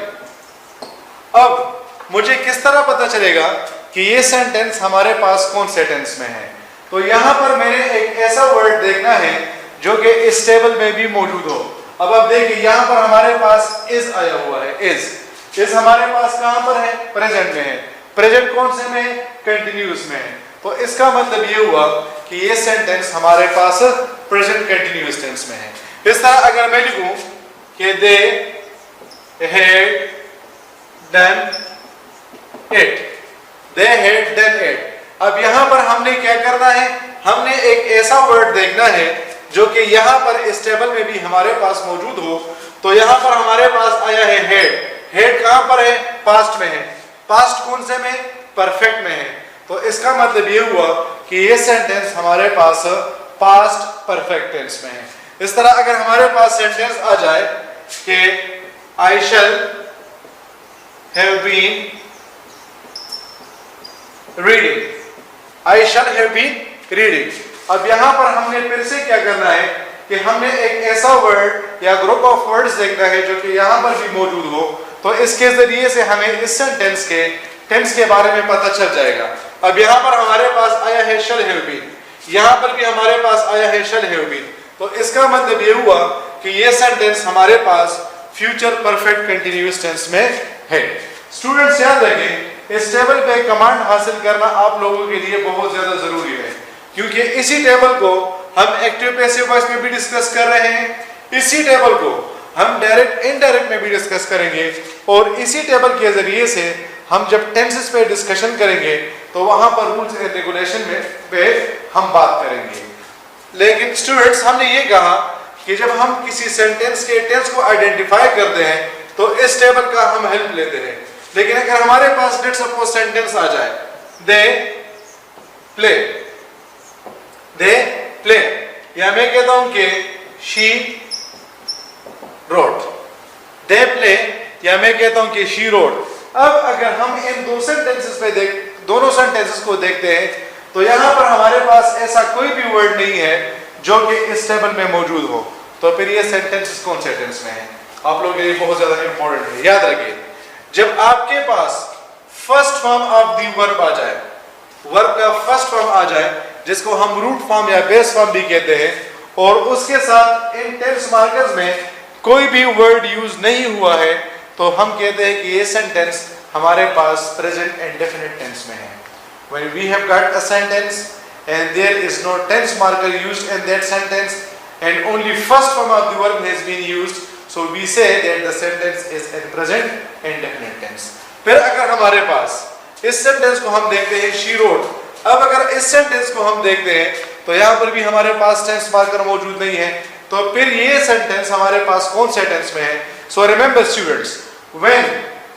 अब मुझे किस तरह पता चलेगा कि ये सेंटेंस हमारे पास कौन से टेंस में है? तो यहां पर मैंने एक ऐसा वर्ड देखना है जो कि इस टेबल में भी मौजूद हो। अब आप देखिए यहां पर हमारे पास इज आया हुआ है। इज हमारे पास कहां पर है? प्रेजेंट में है। प्रेजेंट कौन से में है? कंटिन्यूअस में है। तो इसका मतलब ये हुआ कि ये सेंटेंस हमारे पास प्रेजेंट कंटिन्यूअस टेंस में है। इस तरह अगर मैं लिखूं कि they had done it, they had done it. अब यहां पर हमने क्या करना है? हमने एक ऐसा वर्ड देखना है जो कि यहां पर इस टेबल में भी हमारे पास मौजूद हो। तो यहां पर हमारे पास आया है हेड। हेड कहां पर है? पास्ट में है। पास्ट कौन से में? परफेक्ट में है। तो इसका मतलब ये हुआ कि ये सेंटेंस हमारे पास पास्ट परफेक्ट टेंस में है। इस तरह अगर हमारे पास सेंटेंस आ जाए कि I shall have been reading, I shall have been reading. अब यहां पर हमने फिर से क्या करना है कि हमने एक ऐसा वर्ड या ग्रुप ऑफ वर्ड्स देखना है जो कि यहां पर भी मौजूद हो। तो इसके जरिए से हमें इस सेंटेंस के टेंस के बारे में पता चल जाएगा। अब यहां पर हमारे पास आया है शैल हैव बीन, यहां पर भी हमारे पास आया है शैल हैव बीन। तो इसका मतलब ये हुआ कि ये सेंटेंस हमारे पास फ्यूचर परफेक्ट कंटिन्यूअस टेंस में है। स्टूडेंट्स याद रखें, इस टेबल पे कमांड हासिल करना आप लोगों के लिए बहुत ज्यादा जरूरी है, क्योंकि इसी टेबल को हम एक्टिव पैसिव वॉइस में भी डिस्कस कर रहे हैं, इसी टेबल को हम डायरेक्ट इनडायरेक्ट में भी डिस्कस करेंगे, और इसी टेबल के जरिए से हम जब टेंसेस पे डिस्कशन करेंगे तो वहां पर रूल्स एंड रेगुलेशन में पे हम बात करेंगे। लेकिन स्टूडेंट्स, हमने ये कहा कि जब हम किसी सेंटेंस के टेंस को आइडेंटिफाई करते हैं तो इस टेबल का हम हेल्प लेते हैं। लेकिन अगर हमारे पास लेट्स सपोज सेंटेंस आ जाए दे प्ले, दे प्ले, या मैं कहता हूं कि शी रोड, दे प्ले, या मैं कहता हूं कि शी रोड। अब अगर हम इन दोनों सेंटेंसेस को देखते हैं तो यहां पर हमारे पास ऐसा कोई भी वर्ड नहीं है जो कि इस टेबल में मौजूद हो। तो फिर ये सेंटेंसेस कौन से टेंस में है? आप लोगों के लिए बहुत ज्यादा इंपॉर्टेंट है। याद रखिए, जब आपके पास first form of the verb आ जाए, वर्ब का फर्स्ट फॉर्म आ जाए जिसको हम रूट फॉर्म या बेस फॉर्म भी कहते हैं, और उसके साथ इन टेंस मार्कर्स में कोई भी वर्ड यूज नहीं हुआ है, तो हम कहते हैं कि ये सेंटेंस हमारे पास प्रेजेंट इंडेफिनिट टेंस में है। When we have got a sentence and there is no tense marker used in that sentence and only first form of the verb has been used, so we say that the sentence is in present indefinite tense. फिर अगर हमारे पास इस sentence को हम देखते हैं she wrote, अब अगर इस सेंटेंस को हम देखते हैं तो यहाँ पर भी हमारे पास टेंस मार्कर मौजूद नहीं है, तो फिर ये सेंटेंस हमारे पास कौन से टेंस में है? So remember students, when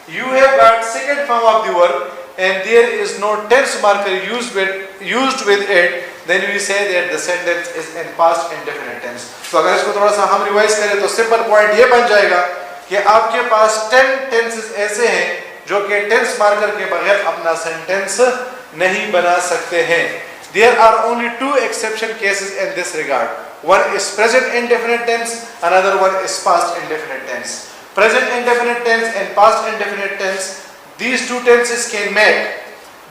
you have got second form of the verb and there is no tense marker used with it, then we say that the sentence is in past indefinite tense. तो अगर इसको थोड़ा सा हम revise करें तो simple point ये बन जाएगा कि आपके पास 10 टेंसेस ऐसे हैं जो कि टेंस मार्कर के बगैर अपना सेंटेंस नहीं बना सकते हैं। There are only 2 exception cases in this regard. One is present indefinite tense, another one is past indefinite tense. Present indefinite tense and past indefinite tense, these two tenses can make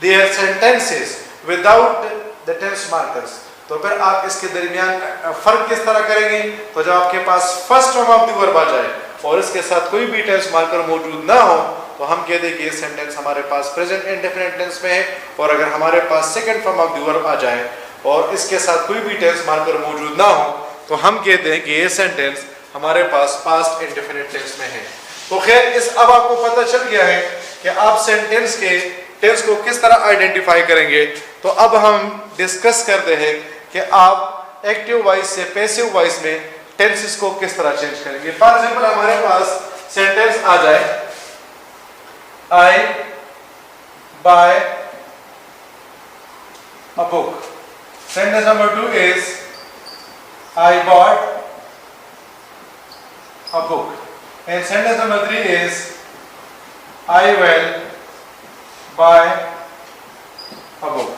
their sentences without the tense markers. तो फिर आप इसके दरमियान फर्क किस तरह करेंगे? तो जब आपके पास first form of the verb आ जाए और इसके साथ कोई भी टेंस मार्कर मौजूद ना हो, तो हम कहते हैं कि ये सेंटेंस हमारे पास प्रेजेंट इंडेफिनिट टेंस में है। और अगर हमारे पास second form of the verb आ जाए और इसके साथ कोई भी टेंस मार्कर मौजूद ना हो, तो हम कहते हैं कि ये सेंटेंस हमारे पास पास्ट इंडेफिनिट टेंस में है। तो खैर इस अब आपको पता चल गया है कि आप सेंटेंस के टेंस को किस तरह आइडेंटिफाई करेंगे। तो अब हम डिस्कस करते हैं कि आप एक्टिव वॉइस से पैसिव वॉइस में टेंसेस को किस तरह चेंज करेंगे। फॉर एग्जांपल हमारे पास सेंटेंस आ जाए I buy a book. Sentence number 2 is I bought a book, and sentence number 3 is I will buy a book.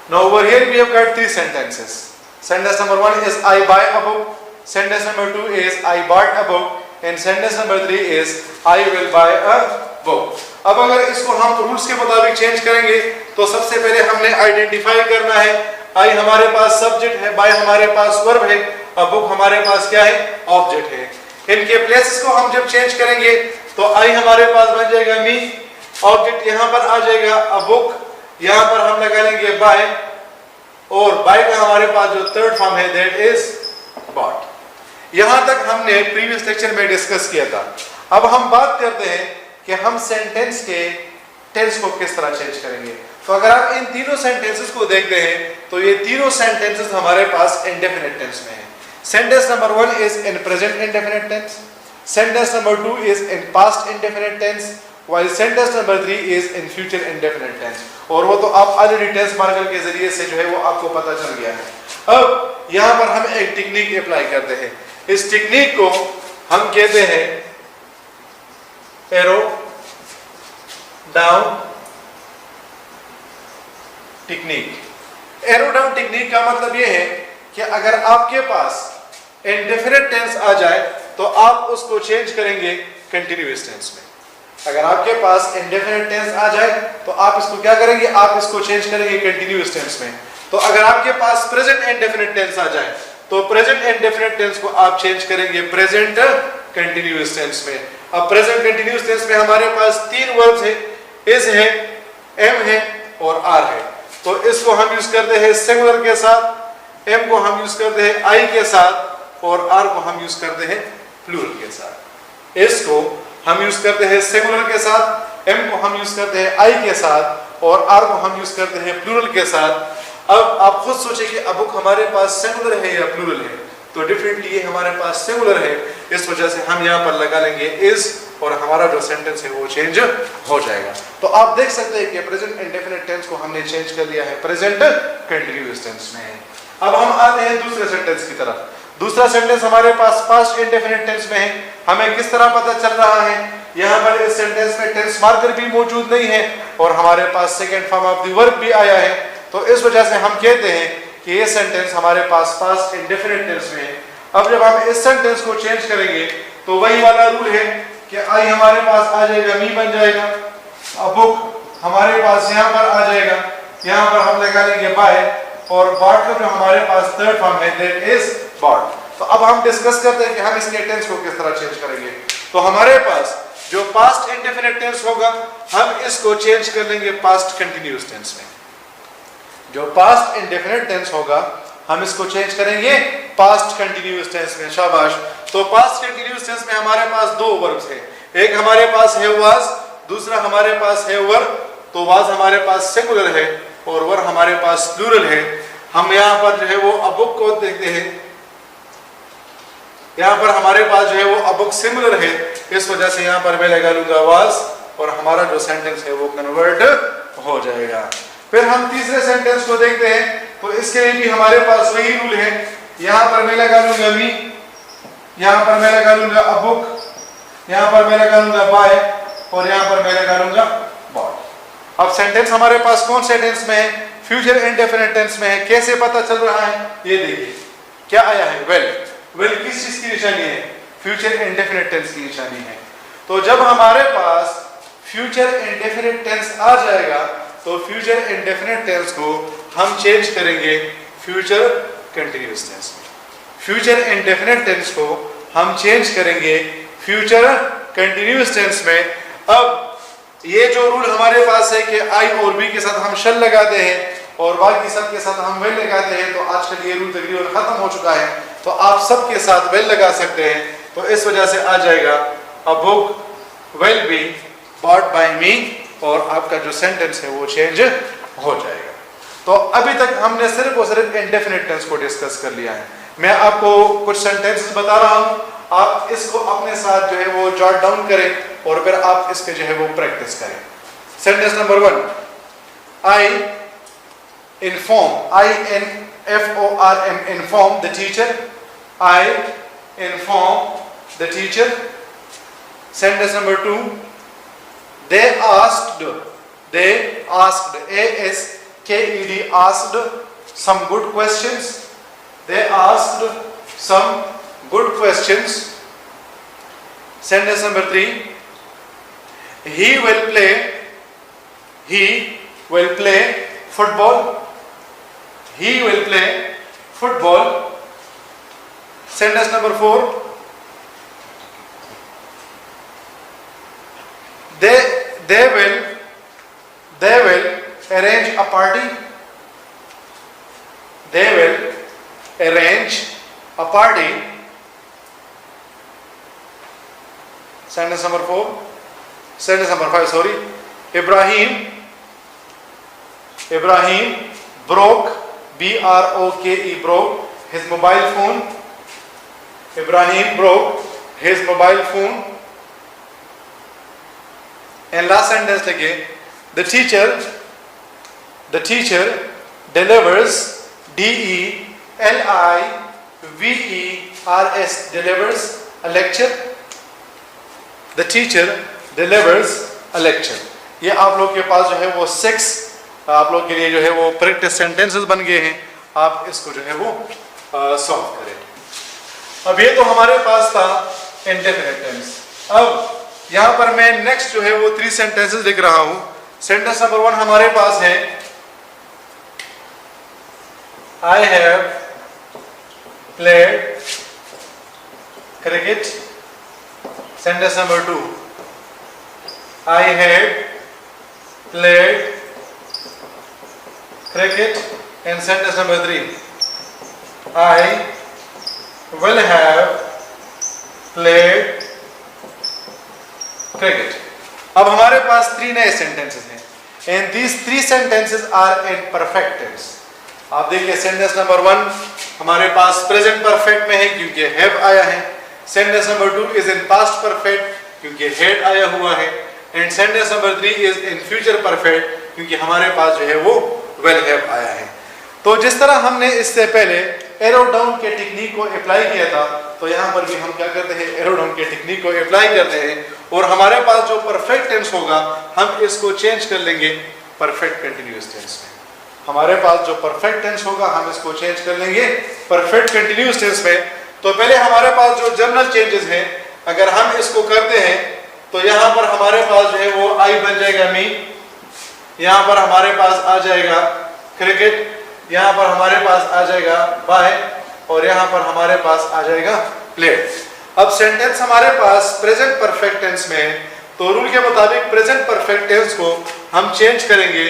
Now over here we have got 3 sentences. Sentence number 1 is I buy a book, sentence number 2 is I bought a book, and sentence number 3 is I will buy a book. अब अगर इसको हम rules के मुताबिक change करेंगे तो सबसे पहले हमने आइडेंटिफाई करना है। आई हमारे पास सब्जेक्ट है, बाय हमारे पास वर्ब है, a book हमारे पास क्या है, ऑब्जेक्ट है। इनके प्लेसेस को हम जब चेंज करेंगे तो आई हमारे पास बन जाएगा मी, ऑब्जेक्ट यहां पर आ जाएगा अ बुक, यहां पर हम लगा लेंगे बाय, और बाय का हमारे पास जो थर्ड फॉर्म है दैट इज बॉट। यहां तक हमने प्रीवियस लेक्चर में डिस्कस किया था। अब हम बात करते हैं कि हम सेंटेंस के टेंस को किस तरह चेंज करेंगे। तो अगर आप इन तीनों सेंटेंसेस को देखते हैं तो ये तीनों सेंटेंसेस हमारे पास इंडेफिनिट टेंस में है। Sentence number 1 is in present indefinite tense. Sentence number 2 is in past indefinite tense. While sentence number 3 is in future indefinite tense. और वो तो आप ऑलरेडी टेंस मार्कर के जरिए से जो है वो आपको पता चल गया है। अब यहाँ पर हम एक टेक्निक अप्लाई करते हैं। इस टेक्निक को हम कहते हैं arrow down technique. Arrow down technique का मतलब ये है कि अगर आपके पास इंडेफिनिट टेंस आ जाए तो आप उसको चेंज करेंगे कंटिन्यूअस टेंस में। अगर आपके पास इंडेफिनिट टेंस आ जाए तो आप इसको क्या करेंगे, आप इसको चेंज करेंगे कंटिन्यूअस टेंस में। तो अगर आपके पास प्रेजेंट इंडेफिनिट टेंस आ जाए तो प्रेजेंट इंडेफिनिट टेंस को आप चेंज करेंगे प्रेजेंट कंटिन्यूअस टेंस में। अब प्रेजेंट कंटिन्यूअस टेंस में हमारे पास 3 वर्ब्स है, इज है, एम है और आर है। तो इसको हम यूज करते हैं सिंगुलर के साथ, एम को हम यूज करते हैं आई के साथ और आर को हम यूज करते हैं प्लूरल के साथ। इसको हम यूज करते हैं सिंगुलर के साथ, एम को हम यूज करते हैं आई के साथ और आर को हम यूज करते हैं प्लूरल के साथ। अब आप खुद सोचें कि अ बुक हमारे पास सिंगुलर है या प्लूरल है। तो डिफरेंटली ये हमारे पास सिंगुलर है, इस वजह से हम यहाँ पर लगा लेंगे इज और हमारा जो सेंटेंस है वो चेंज हो जाएगा। तो आप देख सकते हैं कि प्रेजेंट इंडेफिनिट टेंस को हमने चेंज कर लिया है प्रेजेंट कंटिन्यूअस टेंस में। अब हम आते हैं दूसरे सेंटेंस की तरफ। दूसरा सेंटेंस हमारे पास पास्ट इंडेफिनिट टेंस में है। हमें किस तरह पता चल रहा है, यहाँ पर इस सेंटेंस में टेंस मार्कर भी मौजूद नहीं है और हमारे पास second form of the verb भी आया है। तो इस वजह से हम कहते हैं कि ये सेंटेंस हमारे पास पास्ट इंडेफिनिट टेंस में है। अब जब हम इस सेंटेंस को चेंज करेंगे तो वही वाला रूल है कि आई हमारे पास आ जाएगा मी बन जाएगा, अ बुक हमारे पास यहाँ पर आ जाएगा, यहाँ पर हम लगा लेंगे बाय और बॉट का जो हमारे पास थर्ड फॉर्म है दैट इज बॉट। तो अब हम डिस्कस करते हैं कि हम इसके टेंस को किस तरह चेंज करेंगे। तो हमारे पास जो पास्ट इंडेफिनिट टेंस होगा हम इसको चेंज कर लेंगे पास्ट कंटिन्यूअस टेंस में। जो पास्ट इंडेफिनिट टेंस होगा हम इसको चेंज करेंगे पास्ट कंटिन्यूअस टेंस में। शाबाश। तो पास्ट कंटिन्यूअस टेंस में हमारे पास 2 वर्ब्स हैं, एक हमारे पास है वाज, दूसरा हमारे पास है वर। तो वाज हमारे पास सिंगुलर है और वर हमारे पास प्लूरल है। हम यहाँ पर जो है वो अ बुक को देखते हैं, यहाँ पर हमारे पास जो है वो अ बुक सिंगुलर है, इस वजह से यहाँ पर मैं लगा लूंगा वाज और हमारा जो सेंटेंस है वो कन्वर्ट हो जाएगा। फिर हम तीसरे सेंटेंस को देखते हैं तो इसके लिए भी हमारे पास वही रूल है। यहाँ पर मैं लगा लूंगा मी, यहाँ पर मैं लगा लूंगा अ बुक, यहाँ पर मैं लगा लूंगा बाय और यहाँ पर मैं लगा लूंगा बॉट। अब सेंटेंस हमारे पास कौन से टेंस में है, फ्यूचर इंडेफिनिट टेंस में है। कैसे पता चल रहा है, ये देखिए क्या आया है, वेल। वेल किस चीज की निशानी है, फ्यूचर इंडेफिनिट टेंस की निशानी है। तो जब हमारे पास फ्यूचर इंडेफिनिट टेंस आ जाएगा तो फ्यूचर इंडेफिनिट टेंस को हम चेंज करेंगे फ्यूचर कंटिन्यूअस टेंस में। फ्यूचर इंडेफिनिट टेंस को हम चेंज करेंगे फ्यूचर कंटिन्यूअस टेंस में। अब ये जो रूल हमारे पास है कि आई और बी के साथ हम शल लगाते हैं और बाकी सब के साथ हम वेल लगाते हैं, तो आजकल ये रूल तकरीबन खत्म हो चुका है। तो आप सब के साथ वेल लगा सकते हैं। तो इस वजह से आ जाएगा a book will be bought by me, और आपका जो सेंटेंस है वो चेंज हो जाएगा। तो अभी तक हमने सिर्फ और सिर्फ इंडेफिनिट टेंस को डिस्कस कर लिया है। मैं आपको कुछ सेंटेंसेस बता रहा हूं, आप इसको अपने साथ जो है वो जॉट डाउन करें और फिर आप इसके जो है वो प्रैक्टिस करें। Sentence number 1, I inform, INFORM, inform the teacher, I inform the teacher. Sentence number 2, they asked, ASKED, asked some good questions, they asked some good questions। Sentence number 3, he will play football, he will play football। Sentence number 4, they will arrange a party, they will arrange a party। Sentence number 4, sentence number 5, sorry, Ibrahim broke, BROKE, broke his mobile phone, Ibrahim broke his mobile phone। And last sentence again, the teacher delivers, DELIVERS, delivers a lecture, the teacher delivers a lecture। ये आप लोग के पास जो है वो 6 आप लोग के लिए जो है वो प्रैक्टिस सेंटेंसेस बन गए हैं, आप इसको जो है वो सॉल्व करें। अब ये तो हमारे पास था इंडेफिनिट टेंस। अब यहां पर मैं नेक्स्ट जो है वो 3 सेंटेंसेस लिख रहा हूं। सेंटेंस नंबर 1 हमारे पास है, I have played cricket. Sentence number 2, I have played cricket. And sentence number 3, I will have played cricket. अब हमारे पास 3 नए सेंटेंसेस हैं, and these 3 sentences are in perfect tense. आप देखिए सेंटेंस नंबर 1 हमारे पास प्रेजेंट परफेक्ट में है क्योंकि हैव आया है। Sentence number 2 is in past perfect क्योंकि हैड आया हुआ है। And sentence number 3 is in future perfect क्योंकि हमारे पास जो है वो विल हैव आया है। तो जिस तरह हमने इससे पहले एरो डाउन के टेक्निक को अप्लाई किया था, तो यहाँ पर भी हम क्या करते हैं, एरो डाउन के टेक्निक को अप्लाई करते हैं, और हमारे पास जो परफेक्ट टेंस होगा हम इसको चेंज कर लेंगे परफेक्ट कंटिन्यूअस टेंस में। हमारे पास जो परफेक्ट टेंस होगा हम इसको चेंज कर लेंगे परफेक्ट कंटिन्यूअस टेंस में। तो पहले हमारे पास जो जनरल चेंजेस हैं, अगर हम इसको करते हैं तो यहाँ पर हमारे पास जो है वो आई बन जाएगा मी, यहाँ पर हमारे पास आ जाएगा क्रिकेट, यहाँ पर हमारे पास आ जाएगा बाय, और यहाँ पर हमारे पास आ जाएगा प्लेड। अब सेंटेंस हमारे पास प्रेजेंट परफेक्ट टेंस में है, तो रूल के मुताबिक प्रेजेंट परफेक्ट टेंस को हम चेंज करेंगे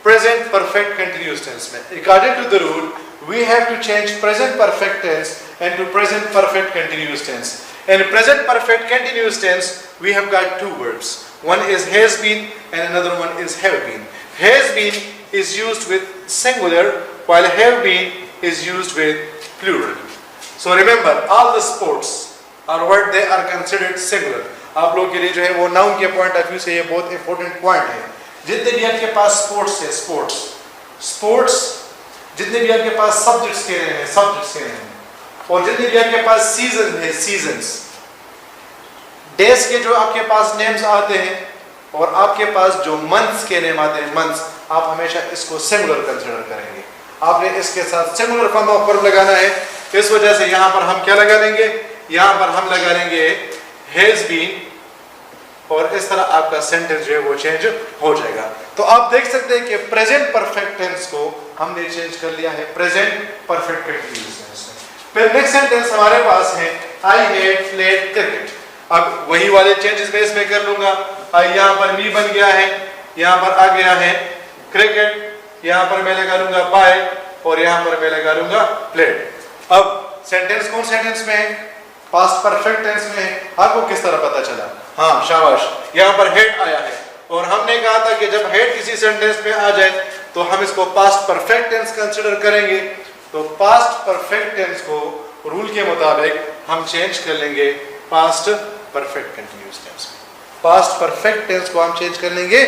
प्रेजेंट परफेक्ट कंटिन्यूअस टेंस में। According to the rule we have to change present perfect tense and to present perfect continuous tense. In present perfect continuous tense we have got 2 verbs. One is has been and another one is have been. Has been is used with singular while have been is used with plural. So remember all the sports are what they are considered singular. आप लोग के लिए जो है वो noun के point of view से ये बहुत इंपॉर्टेंट पॉइंट है। जितने भी आपके पास स्पोर्ट्स है, स्पोर्ट्स जितने भी आपके पास सब्जेक्ट्स के हैं, और जितने भी आपके पास सीजन है, सीजन्स, डेज के जो आपके पास नेम्स आते हैं और आपके पास जो मंथ्स के नेम आते हैं, मंथ्स, आप हमेशा इसको सिंगुलर कंसीडर करेंगे। आपने इसके साथ सिंगुलर फॉर्म ऑफ वर्ब लगाना है। इस वजह से यहाँ पर हम क्या लगा लेंगे, यहाँ पर हम लगा लेंगे हैज बीन, और इस तरह आपका सेंटेंस जो है वो चेंज हो जाएगा। तो आप देख सकते हैं कि प्रेजेंट परफेक्ट टेंस को हमने चेंज कर लिया है प्रेजेंट परफेक्ट कंटीन्यूअस टेंस में। फिर नेक्स्ट सेंटेंस हमारे पास है आई हैव प्लेड क्रिकेट। अब वही वाले चेंजेस मैं इसमें कर लूंगा। यहाँ पर मी बन गया है, यहाँ पर आ गया है क्रिकेट, यहाँ पर मैं लगा लूंगा बाय, और यहाँ पर मैं लगा लूंगा प्लेड। अब सेंटेंस कौन सेंटेंस में है, पास्ट परफेक्ट टेंस में है। आपको किस तरह पता चला? हाँ शाबाश, यहाँ पर हेड आया है और हमने कहा था कि जब हेड किसी सेंटेंस में आ जाए तो हम इसको पास्ट परफेक्ट टेंस कंसिडर करेंगे। तो पास्ट परफेक्ट टेंस को रूल के मुताबिक हम चेंज कर लेंगे पास्ट परफेक्ट कंटिन्यूअस टेंस में। पास्ट परफेक्ट टेंस को हम चेंज कर लेंगे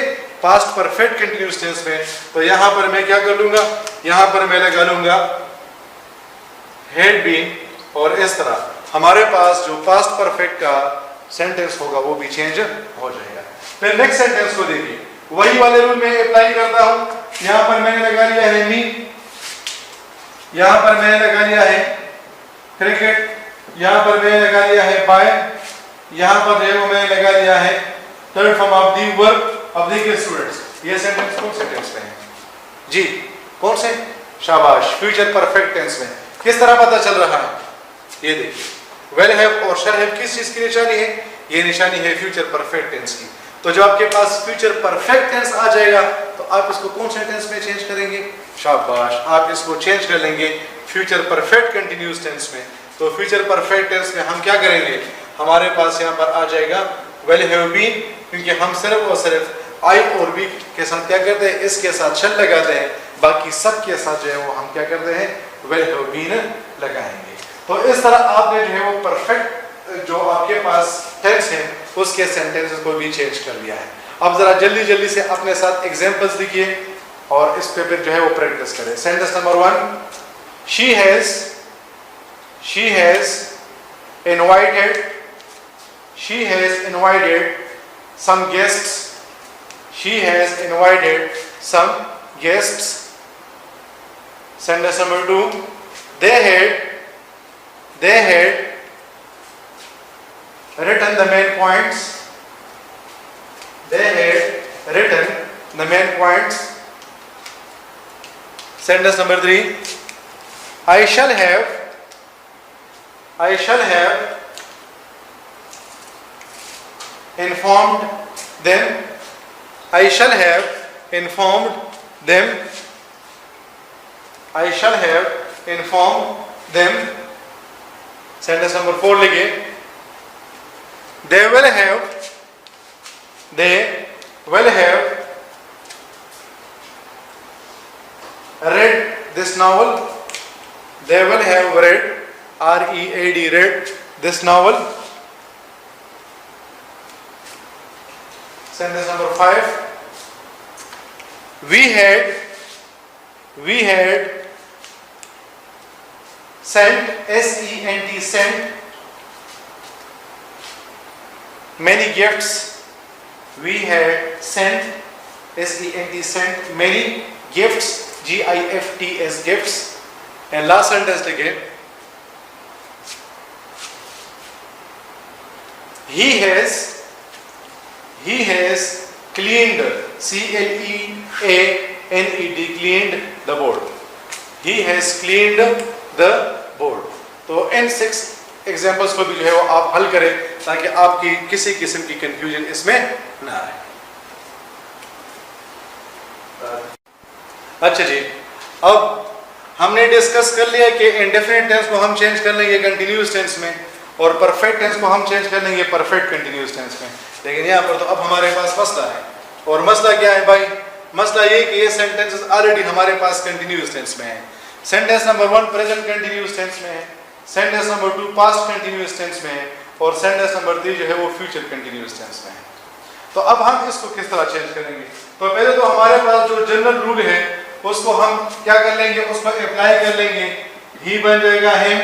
पास्ट परफेक्ट कंटिन्यूअस टेंस में। तो यहां पर मैं क्या कर लूंगा, यहां पर मैं लगा लूंगा हैड बीन और इस तरह हमारे पास जो पास्ट परफेक्ट का सेंटेंस होगा वो भी चेंज हो जाएगा। फिर नेक्स्ट सेंटेंस को देखिए, वही वाले रूल में अप्लाई करता हूं। यहां पर मैंने लगा लिया है मी, यहां पर मैंने लगा लिया है क्रिकेट, यहां पर मैंने लगा लिया है बाय, यहां पर जो मैंने लगा लिया है third form of the verb. अब देखिए स्टूडेंट्स, ये सेंटेंस कौन से टेंस में है जी? कौन से? शाबाश, फ्यूचर परफेक्ट टेंस में। किस तरह पता चल रहा है? ये देखिए, वेल हैव और शैल हैव किस चीज की निशानी है? ये निशानी है फ्यूचर परफेक्ट टेंस की। तो जब आपके पास फ्यूचर परफेक्ट टेंस आ जाएगा तो आप इसको कौन से टेंस में चेंज करेंगे? शाबाश, आप इसको चेंज कर लेंगे फ्यूचर परफेक्ट कंटिन्यूअस टेंस में। तो फ्यूचर परफेक्ट टेंस में हम क्या करेंगे, हमारे पास यहाँ पर आ जाएगा वेल हैव बीन, क्योंकि हम सिर्फ और सिर्फ आई और बी के साथ क्या करते हैं, इसके साथ शल लगाते हैं, बाकी सब के साथ जो है वो हम क्या करते हैं, वेल हैव बीन लगाएंगे। तो इस तरह आपने जो है वो परफेक्ट जो आपके पास टेंस है उसके सेंटेंसेस को भी चेंज कर लिया है। अब जरा जल्दी जल्दी से अपने साथ एग्जांपल्स लिखिए और इस पे फिर जो है वो प्रैक्टिस करें। Sentence number 1, she has invited some guests. She has invited some guests. Sentence number 2, they had written the main points. They had written the main points. Sentence number 3, I shall have informed them. I shall have informed them. I shall have informed them. Sentence number 4 लिखिए, they will have read this novel. They will have read, R-E-A-D, read this novel. Sentence number 5, we had sent, S-E-N-T, sent many gifts. We had sent, S-E-N-T, sent many gifts, G-I-F-T-S, gifts. And last sentence again, he has cleaned, C-L-E-A-N-E-D, cleaned the board. He has cleaned the board. तो इन 6 examples को भी जो है वो आप हल करें ताकि आपकी किसी किस्म की कंफ्यूजन इसमें ना आए। अच्छा जी, अब हमने डिस्कस कर लिया कि इंडेफिनिट टेंस को हम चेंज कर लेंगे कंटिन्यूअस टेंस में और परफेक्ट टेंस को हम चेंज कर लेंगे परफेक्ट कंटिन्यूअस टेंस में। लेकिन यहाँ पर तो अब हमारे पास मसला है, और मसला क्या है भाई? मसला ये कि ये सेंटेंसेस ऑलरेडी हमारे पास कंटिन्यूअस टेंस में है। Sentence number 1 present continuous tense में है, sentence number 2 past continuous tense में है और सेंटेंस नंबर 3 जो है वो फ्यूचर कंटिन्यूअस टेंस में है। तो अब हम इसको किस तरह चेंज करेंगे? तो पहले तो हमारे पास जो जनरल रूल है उसको हम क्या कर लेंगे, उसको अप्लाई कर लेंगे। ही बन जाएगा हिम,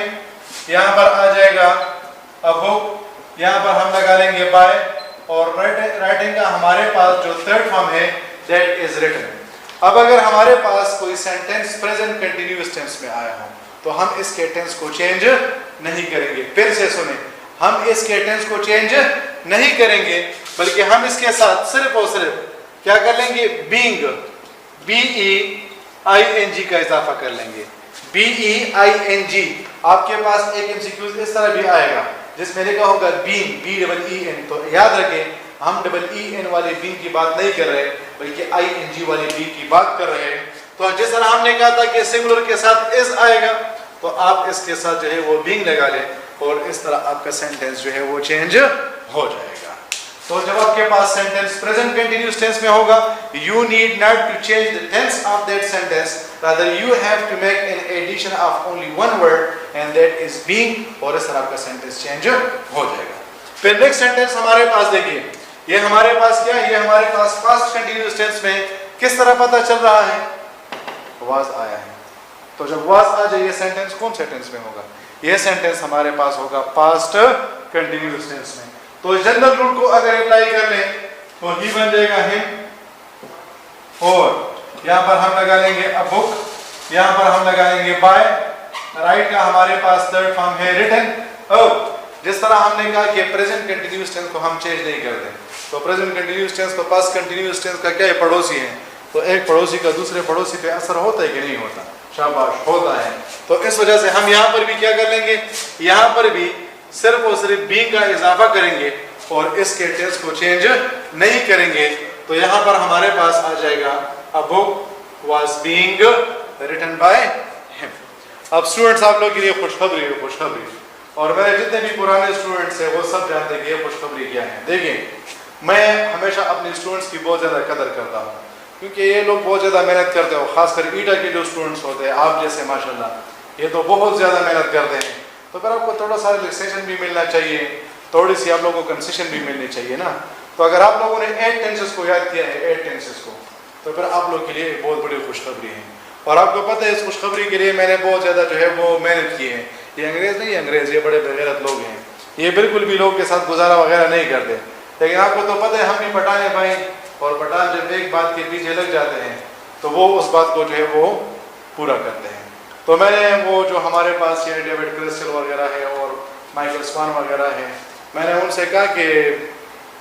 यहाँ पर आ जाएगा अ बुक, यहाँ पर हम लगा लेंगे बाय, और राइटिंग का हमारे पास जो थर्ड फॉर्म है दैट इज रिटन। अब अगर हमारे पास कोई सेंटेंस प्रेजेंट कंटिन्यूअस टेंस में आया हो तो हम इसके टेंस को चेंज नहीं करेंगे। फिर से सुने, हम इसके टेंस को चेंज नहीं करेंगे बल्कि हम इसके साथ सिर्फ और सिर्फ क्या कर लेंगे, बीइंग, B-E-I-N-G का इजाफा कर लेंगे। B-E-I-N-G। आपके पास एक MCQ इस तरह भी आएगा जिसमें लिखा होगा बीइंग, B-E-E-N। तो याद रखें, हम E-E-N वाले बीइंग की बात नहीं कर रहे बल्कि I-N-G वाले बीइंग की बात कर रहे हैं। तो जिस तरह हमने कहा था कि सिंगुलर के साथ इस आएगा तो आप इसके साथ जो है वो बीइंग लगा लें और इस तरह आपका सेंटेंस जो है वो चेंज हो जाएगा। तो जब आपके पास सेंटेंस प्रेजेंट कंटिन्यूअस टेंस में होगा, you need not to change the tense of that sentence, rather you have to make an addition of only one word and that is being, और इस तरह आपका सेंटेंस चेंज हो जाएगा। फिर next sentence हमारे पास देखिए, ये हमारे पास क्या है, ये हमारे पास पास्ट कंटिन्यूअस टेंस में किस तरह पता चल रहा है, वाज आया है। तो जब वाज आ जाए, ये सेंटेंस कौन से टेंस में होगा, ये सेंटेंस हमारे पास होगा पास्ट कंटिन्यूअस टेंस में। तो जनरल रूल को अगर अप्लाई कर लें तो ही बन जाएगा हिम, और यहां पर हम लगा लेंगे अ बुक, यहां पर हम लगा लेंगे बाय, राइट का हमारे पास थर्ड फॉर्म है रिटन। अब जिस तरह हमने कहा कि प्रेजेंट कंटिन्यूअस टेंस को हम चेंज नहीं करते, तो प्रेजेंट कंटिन्यूअस टेंस तो पास्ट कंटिन्यूअस टेंस का क्या है, पड़ोसी है, तो एक पड़ोसी का दूसरे पड़ोसी पे असर होता है कि नहीं होता, शाबाश होता है। तो इस वजह से हम यहाँ पर भी क्या कर लेंगे, यहाँ पर भी सिर्फ और सिर्फ बीइंग का इजाफा करेंगे और इसके टेंस को चेंज नहीं करेंगे। तो यहाँ पर हमारे पास आ जाएगा a book was being written by him. अब स्टूडेंट्स आप लोग के लिए खुशखबरी है, खुशखबरी, और मेरे जितने भी पुराने स्टूडेंट्स हैं वो सब जानते हैं कि ये खुशखबरी क्या है। देखिए, मैं हमेशा अपने स्टूडेंट्स की बहुत ज़्यादा कदर करता हूँ, क्योंकि ये लोग बहुत ज़्यादा मेहनत करते हैं, खासकर ईटा के जो स्टूडेंट्स होते हैं आप जैसे माशाल्लाह, ये तो बहुत ज़्यादा मेहनत करते हैं। तो फिर आपको थोड़ा सा रिलैक्सेशन भी मिलना चाहिए, थोड़ी सी आप लोगों को कंसेशन भी मिलनी चाहिए ना। तो अगर आप लोगों ने 8 टेंसेस को याद किया है, 8 टेंसेस को, तो फिर आप लोग के लिए एक बहुत बड़ी खुशखबरी है। और आपको पता है इस खुशखबरी के लिए मैंने बहुत ज़्यादा जो है वो मेहनत की है। ये अंग्रेज़ नहीं, अंग्रेज़ ये बड़े बेगैरत लोग हैं, ये बिल्कुल भी लोग के साथ गुजारा वगैरह नहीं करते। लेकिन आपको तो पता है हम भी पठान है भाई, और पठान जब एक बात के पीछे लग जाते हैं तो वो उस बात को जो है वो पूरा करते हैं। तो मैंने वो जो हमारे पास ये डेविड क्रिस्टल वगैरह है और माइकल स्वान वगैरह है, मैंने उनसे कहा कि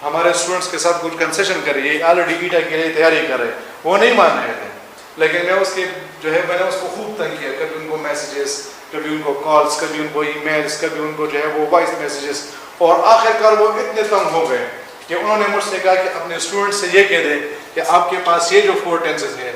हमारे स्टूडेंट्स के साथ कुछ कंसेशन करिए, ऑलरेडी ईटा के लिए तैयारी कर रहे, वो नहीं मान रहे थे। लेकिन मैं उसके जो है मैंने उसको खूब तंग किया, कभी उनको मैसेजेस, कभी उनको कॉल्स, कभी उनको ईमेल्स, कभी उनको जो है वो वॉइस मैसेजेस, और आखिरकार वो इतने तंग हो गए कि उन्होंने मुझसे कहा कि अपने स्टूडेंट्स से ये कह दें कि आपके पास ये जो 4 टेंसेस है,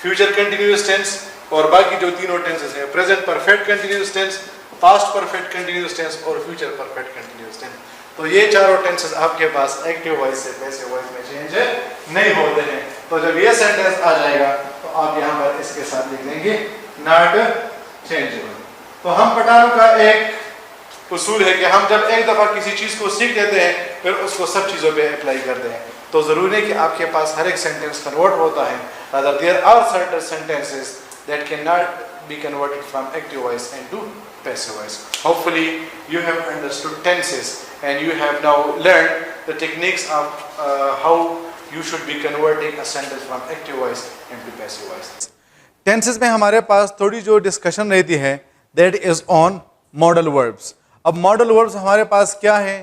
फ्यूचर कंटिन्यूअस टेंस और बाकी जो तीनों टेंसेस हैं, present perfect continuous tense, past perfect continuous tense और फ्यूचर परफेक्ट कंटिन्यूअस टेंस, तो ये चारों टेंसेस आपके पास एक्टिव वॉइस से पैसिव वॉइस में चेंज नहीं होते हैं। तो जब ये सेंटेंस आ जाएगा तो आप यहाँ पर इसके साथ लिख देंगे नॉट चेंजेबल। तो हम पठानों का एक उसूल है कि हम जब एक दफ़ा किसी चीज़ को सीख लेते हैं फिर उसको सब चीज़ों पे अप्लाई करते हैं। तो ज़रूरी है कि आपके पास हर एक सेंटेंस कन्वर्ट होता है, rather there are certain sentences that cannot be converted from active voice into passive voice. Hopefully you have understood tenses and you have now learned the techniques of how you should be converting a sentence from active voice into passive voice. Tenses में हमारे पास थोड़ी जो discussion रहती है that is on modal verbs. अब modal verbs हमारे पास क्या है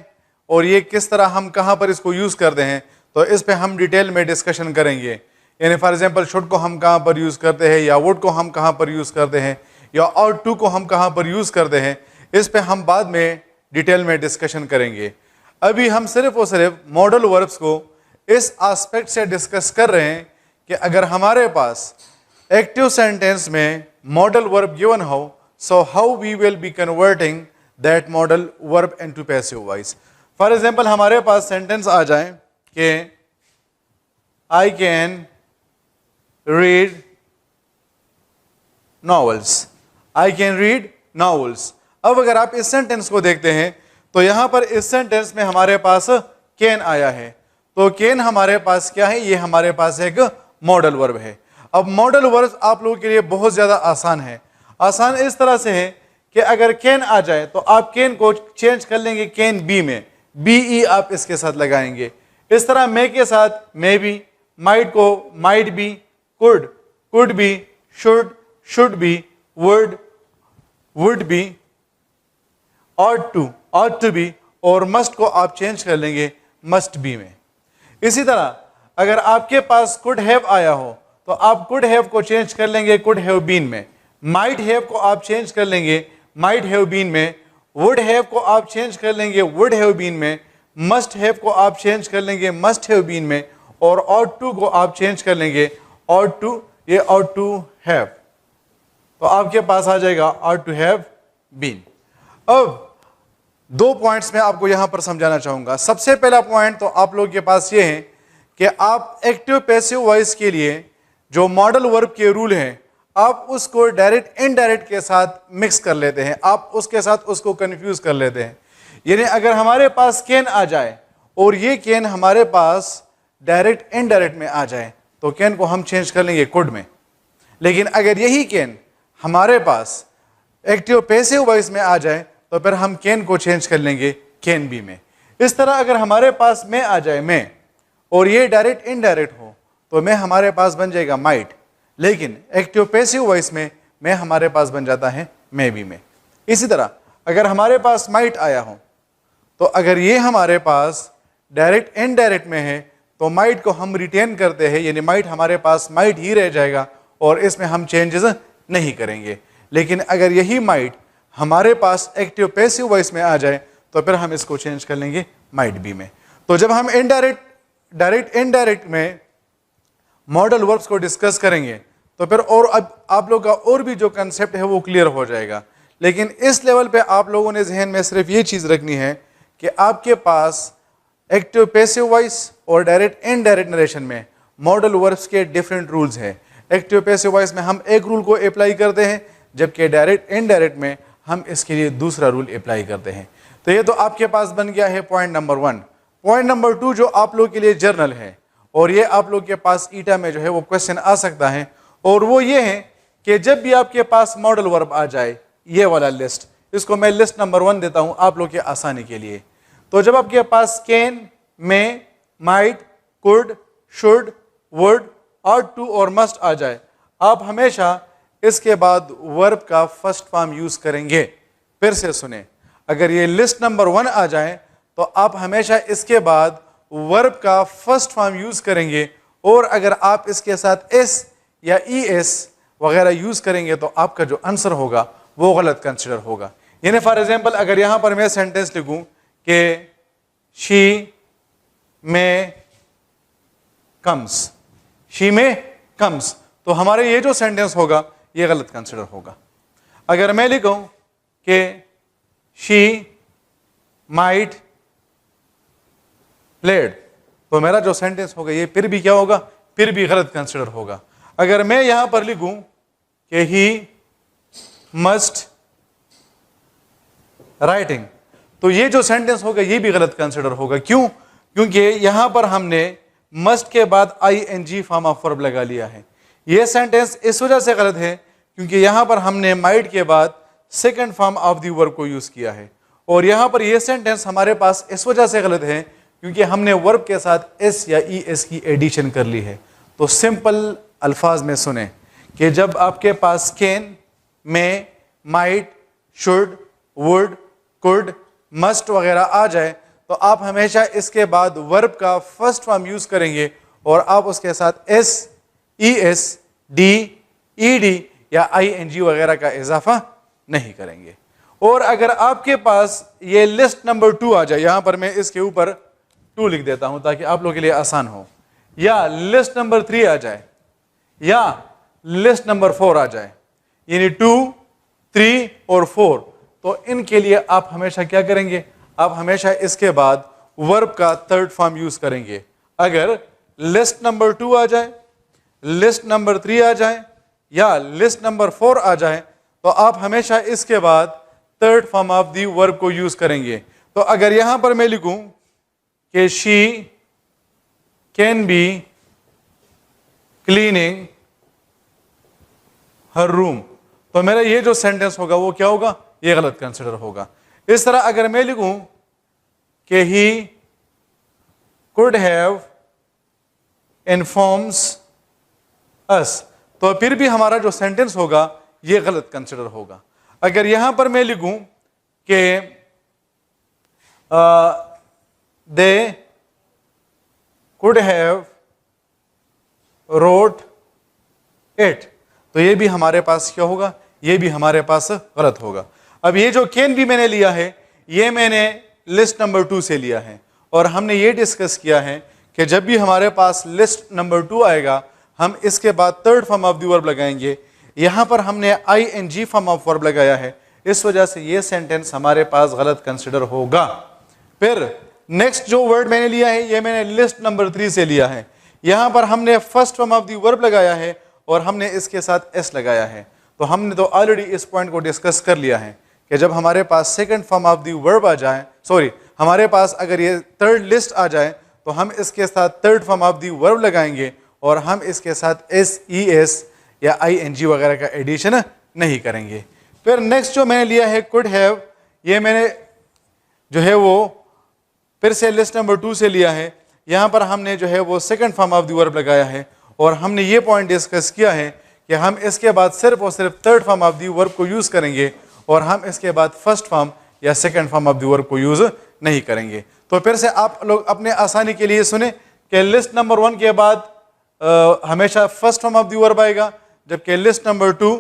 और ये किस तरह हम कहाँ पर इसको यूज़ करते हैं, तो इस पे हम डिटेल में डिस्कशन करेंगे। यानी फॉर एग्जांपल शुड को हम कहाँ पर यूज़ करते हैं, या वुड को हम कहाँ पर यूज़ करते हैं, या और टू को हम कहाँ पर यूज़ करते हैं, इस पे हम बाद में डिटेल में डिस्कशन करेंगे। अभी हम सिर्फ और सिर्फ मॉडल वर्ब्स को इस एस्पेक्ट से डिस्कस कर रहे हैं कि अगर हमारे पास एक्टिव सेंटेंस में मॉडल वर्ब गिवन हो, so how we will be converting that modal verb into passive voice. For example हमारे पास सेंटेंस आ जाए कि I can read novels, I can read novels. अब अगर आप इस सेंटेंस को देखते हैं तो यहां पर इस सेंटेंस में हमारे पास कैन आया है, तो कैन हमारे पास क्या है, ये हमारे पास एक मॉडल वर्ब है। अब मॉडल वर्ब आप लोगों के लिए बहुत ज्यादा आसान है। आसान इस तरह से है कि अगर कैन आ जाए तो आप कैन को चेंज कर लेंगे कैन बी में, बी ई आप इसके साथ लगाएंगे। इस तरह मे के साथ मे बी, माइट को might be, could be, should be, would be, ought to be, और मस्ट को आप चेंज कर लेंगे मस्ट बी में। इसी तरह अगर आपके पास कुड हैव आया हो तो आप कुड हैव को चेंज कर लेंगे कुड हैव बीन में, माइट हैव को आप चेंज कर लेंगे माइट हैव बीन में, वुड हैव को आप चेंज कर लेंगे वुड हैव बीन में, मस्ट हैव को आप चेंज कर लेंगे मस्ट हैव बीन में, और ought to को आप चेंज कर लेंगे ought to, ये ought to have, तो आपके पास आ जाएगा ought to have been। अब दो पॉइंट्स में आपको यहां पर समझाना चाहूंगा। सबसे पहला पॉइंट तो आप लोगों के पास ये है कि आप एक्टिव पैसिव वॉइस के लिए जो मॉडल वर्ब के रूल हैं आप उसको डायरेक्ट इनडायरेक्ट के साथ मिक्स कर लेते हैं, आप उसके साथ उसको कंफ्यूज कर लेते हैं। यानी अगर हमारे पास कैन आ जाए और ये कैन हमारे पास डायरेक्ट इनडायरेक्ट में आ जाए तो कैन को हम चेंज कर लेंगे कुड में, लेकिन अगर यही कैन हमारे पास एक्टिव पैसिव वॉइस में आ जाए तो फिर हम कैन को चेंज कर लेंगे कैन बी में। इस तरह अगर हमारे पास में आ जाए में और ये डायरेक्ट इनडायरेक्ट हो तो में हमारे पास बन जाएगा माइट, लेकिन एक्टिव पैसिव वॉइस में हमारे पास बन जाता है मे बी में। इसी तरह अगर हमारे पास माइट आया हो तो अगर ये हमारे पास डायरेक्ट इनडायरेक्ट में है तो माइट को हम रिटेन करते हैं, यानी माइट हमारे पास माइट ही रह जाएगा और इसमें हम चेंजेस नहीं करेंगे। लेकिन अगर यही माइट हमारे पास एक्टिव पैसिव वॉइस में आ जाए तो फिर हम इसको चेंज कर लेंगे माइट बी में। तो जब हम डायरेक्ट इनडायरेक्ट में मॉडल वर्ब्स को डिस्कस करेंगे तो फिर और अब आप लोग का और भी जो कंसेप्ट है वो क्लियर हो जाएगा। लेकिन इस लेवल पे आप लोगों ने जहन में सिर्फ ये चीज़ रखनी है कि आपके पास एक्टिव पैसिव वॉइस और डायरेक्ट इनडायरेक्ट नरेशन में मॉडल वर्ब्स के डिफरेंट रूल्स हैं। एक्टिव पैसिव वॉइस में हम एक रूल को अप्लाई करते हैं, जबकि डायरेक्ट इनडायरेक्ट में हम इसके लिए दूसरा रूल अप्लाई करते हैं। तो ये तो आपके पास बन गया है पॉइंट नंबर 1। पॉइंट नंबर 2 जो आप लोग के लिए जर्नल है और ये आप लोग के पास ईटा में जो है वो क्वेश्चन आ सकता है, और वो ये है कि जब भी आपके पास मॉडल वर्ब आ जाए, ये वाला लिस्ट, इसको मैं लिस्ट नंबर 1 देता हूं आप लोग के आसानी के लिए। तो जब आपके पास can, may, might, could, should, would, ought to और मस्ट आ जाए, आप हमेशा इसके बाद वर्ब का फर्स्ट फॉर्म यूज करेंगे। फिर से सुने, अगर ये लिस्ट नंबर 1 आ जाए तो आप हमेशा इसके बाद वर्ब का फर्स्ट फॉर्म यूज करेंगे, और अगर आप इसके साथ एस या ई एस वगैरह यूज करेंगे तो आपका जो आंसर होगा वो गलत कंसिडर होगा। यानी फॉर एग्जांपल अगर यहां पर मैं सेंटेंस लिखूं कि शी में कम्स, शी में कम्स, तो हमारे ये जो सेंटेंस होगा ये गलत कंसिडर होगा। अगर मैं लिखूं कि शी माइट प्लेड, तो मेरा जो सेंटेंस होगा ये फिर भी क्या होगा, फिर भी गलत कंसिडर होगा। अगर मैं यहां पर लिखूं कि ही मस्ट राइटिंग, तो ये जो सेंटेंस होगा ये भी गलत कंसिडर होगा। क्यों? क्योंकि यहां पर हमने मस्ट के बाद ing फॉर्म ऑफ वर्ब लगा लिया है। ये सेंटेंस इस वजह से गलत है क्योंकि यहां पर हमने माइट के बाद second form of the verb को यूज किया है, और यहां पर यह सेंटेंस हमारे पास इस वजह से गलत है क्योंकि हमने वर्ब के साथ एस या ई एस की एडिशन कर ली है। तो सिंपल अल्फाज में सुने कि जब आपके पास can, may, might, should, would, could, must वगैरह आ जाए तो आप हमेशा इसके बाद वर्ब का फर्स्ट फॉर्म यूज करेंगे और आप उसके साथ S, E S, D, E D या आई एन जी वगैरह का इजाफा नहीं करेंगे। और अगर आपके पास ये लिस्ट नंबर 2 आ जाए, यहां पर मैं इसके ऊपर 2 लिख देता हूं ताकि आप लोगों के लिए आसान हो, या लिस्ट नंबर 3 आ जाए या लिस्ट नंबर 4 आ जाए, यानी 2, 3 और 4, तो इनके लिए आप हमेशा क्या करेंगे, आप हमेशा इसके बाद वर्ब का थर्ड फॉर्म यूज करेंगे। अगर लिस्ट नंबर 2 आ जाए, लिस्ट नंबर 3 आ जाए या लिस्ट नंबर 4 आ जाए तो आप हमेशा इसके बाद third form of the verb को यूज करेंगे। तो अगर यहां पर मैं लिखूं कि she can be cleaning her room, तो मेरा ये जो सेंटेंस होगा वो क्या होगा, ये गलत कंसिडर होगा। इस तरह अगर मैं लिखूं कि ही कुड हैव इन्फॉर्म्स अस, तो फिर भी हमारा जो सेंटेंस होगा ये गलत कंसिडर होगा। अगर यहां पर मैं लिखूं कि they could have wrote it, तो ये भी हमारे पास क्या होगा, ये भी हमारे पास गलत होगा। अब ये जो कैन भी मैंने लिया है ये मैंने लिस्ट नंबर 2 से लिया है, और हमने ये डिस्कस किया है कि जब भी हमारे पास लिस्ट नंबर 2 आएगा हम इसके बाद third form of the verb लगाएंगे। यहां पर हमने ing फॉर्म ऑफ वर्ब लगाया है, इस वजह से ये सेंटेंस हमारे पास गलत कंसिडर होगा। फिर नेक्स्ट जो वर्ड मैंने लिया है ये मैंने लिस्ट नंबर 3 से लिया है। यहां पर हमने first form of the verb लगाया है और हमने इसके साथ एस लगाया है। तो हमने तो ऑलरेडी इस पॉइंट को डिस्कस कर लिया है कि जब हमारे पास second form of the verb आ जाए, सॉरी हमारे पास अगर ये थर्ड लिस्ट आ जाए तो हम इसके साथ third form of the verb लगाएंगे और हम इसके साथ एस ई एस या आई एन जी वगैरह का एडिशन नहीं करेंगे। फिर नेक्स्ट जो मैंने लिया है कुड हैव, ये मैंने जो है वो फिर से लिस्ट नंबर 2 से लिया है। यहाँ पर हमने जो है वो second form of the verb लगाया है और हमने ये पॉइंट डिस्कस किया है कि हम इसके बाद सिर्फ और सिर्फ third form of the verb को यूज़ करेंगे और हम इसके बाद फर्स्ट फॉर्म या second form of the verb को यूज़ नहीं करेंगे। तो फिर से आप लोग अपने आसानी के लिए सुने कि लिस्ट नंबर 1 के बाद हमेशा first form of the verb आएगा, जबकि लिस्ट नंबर 2,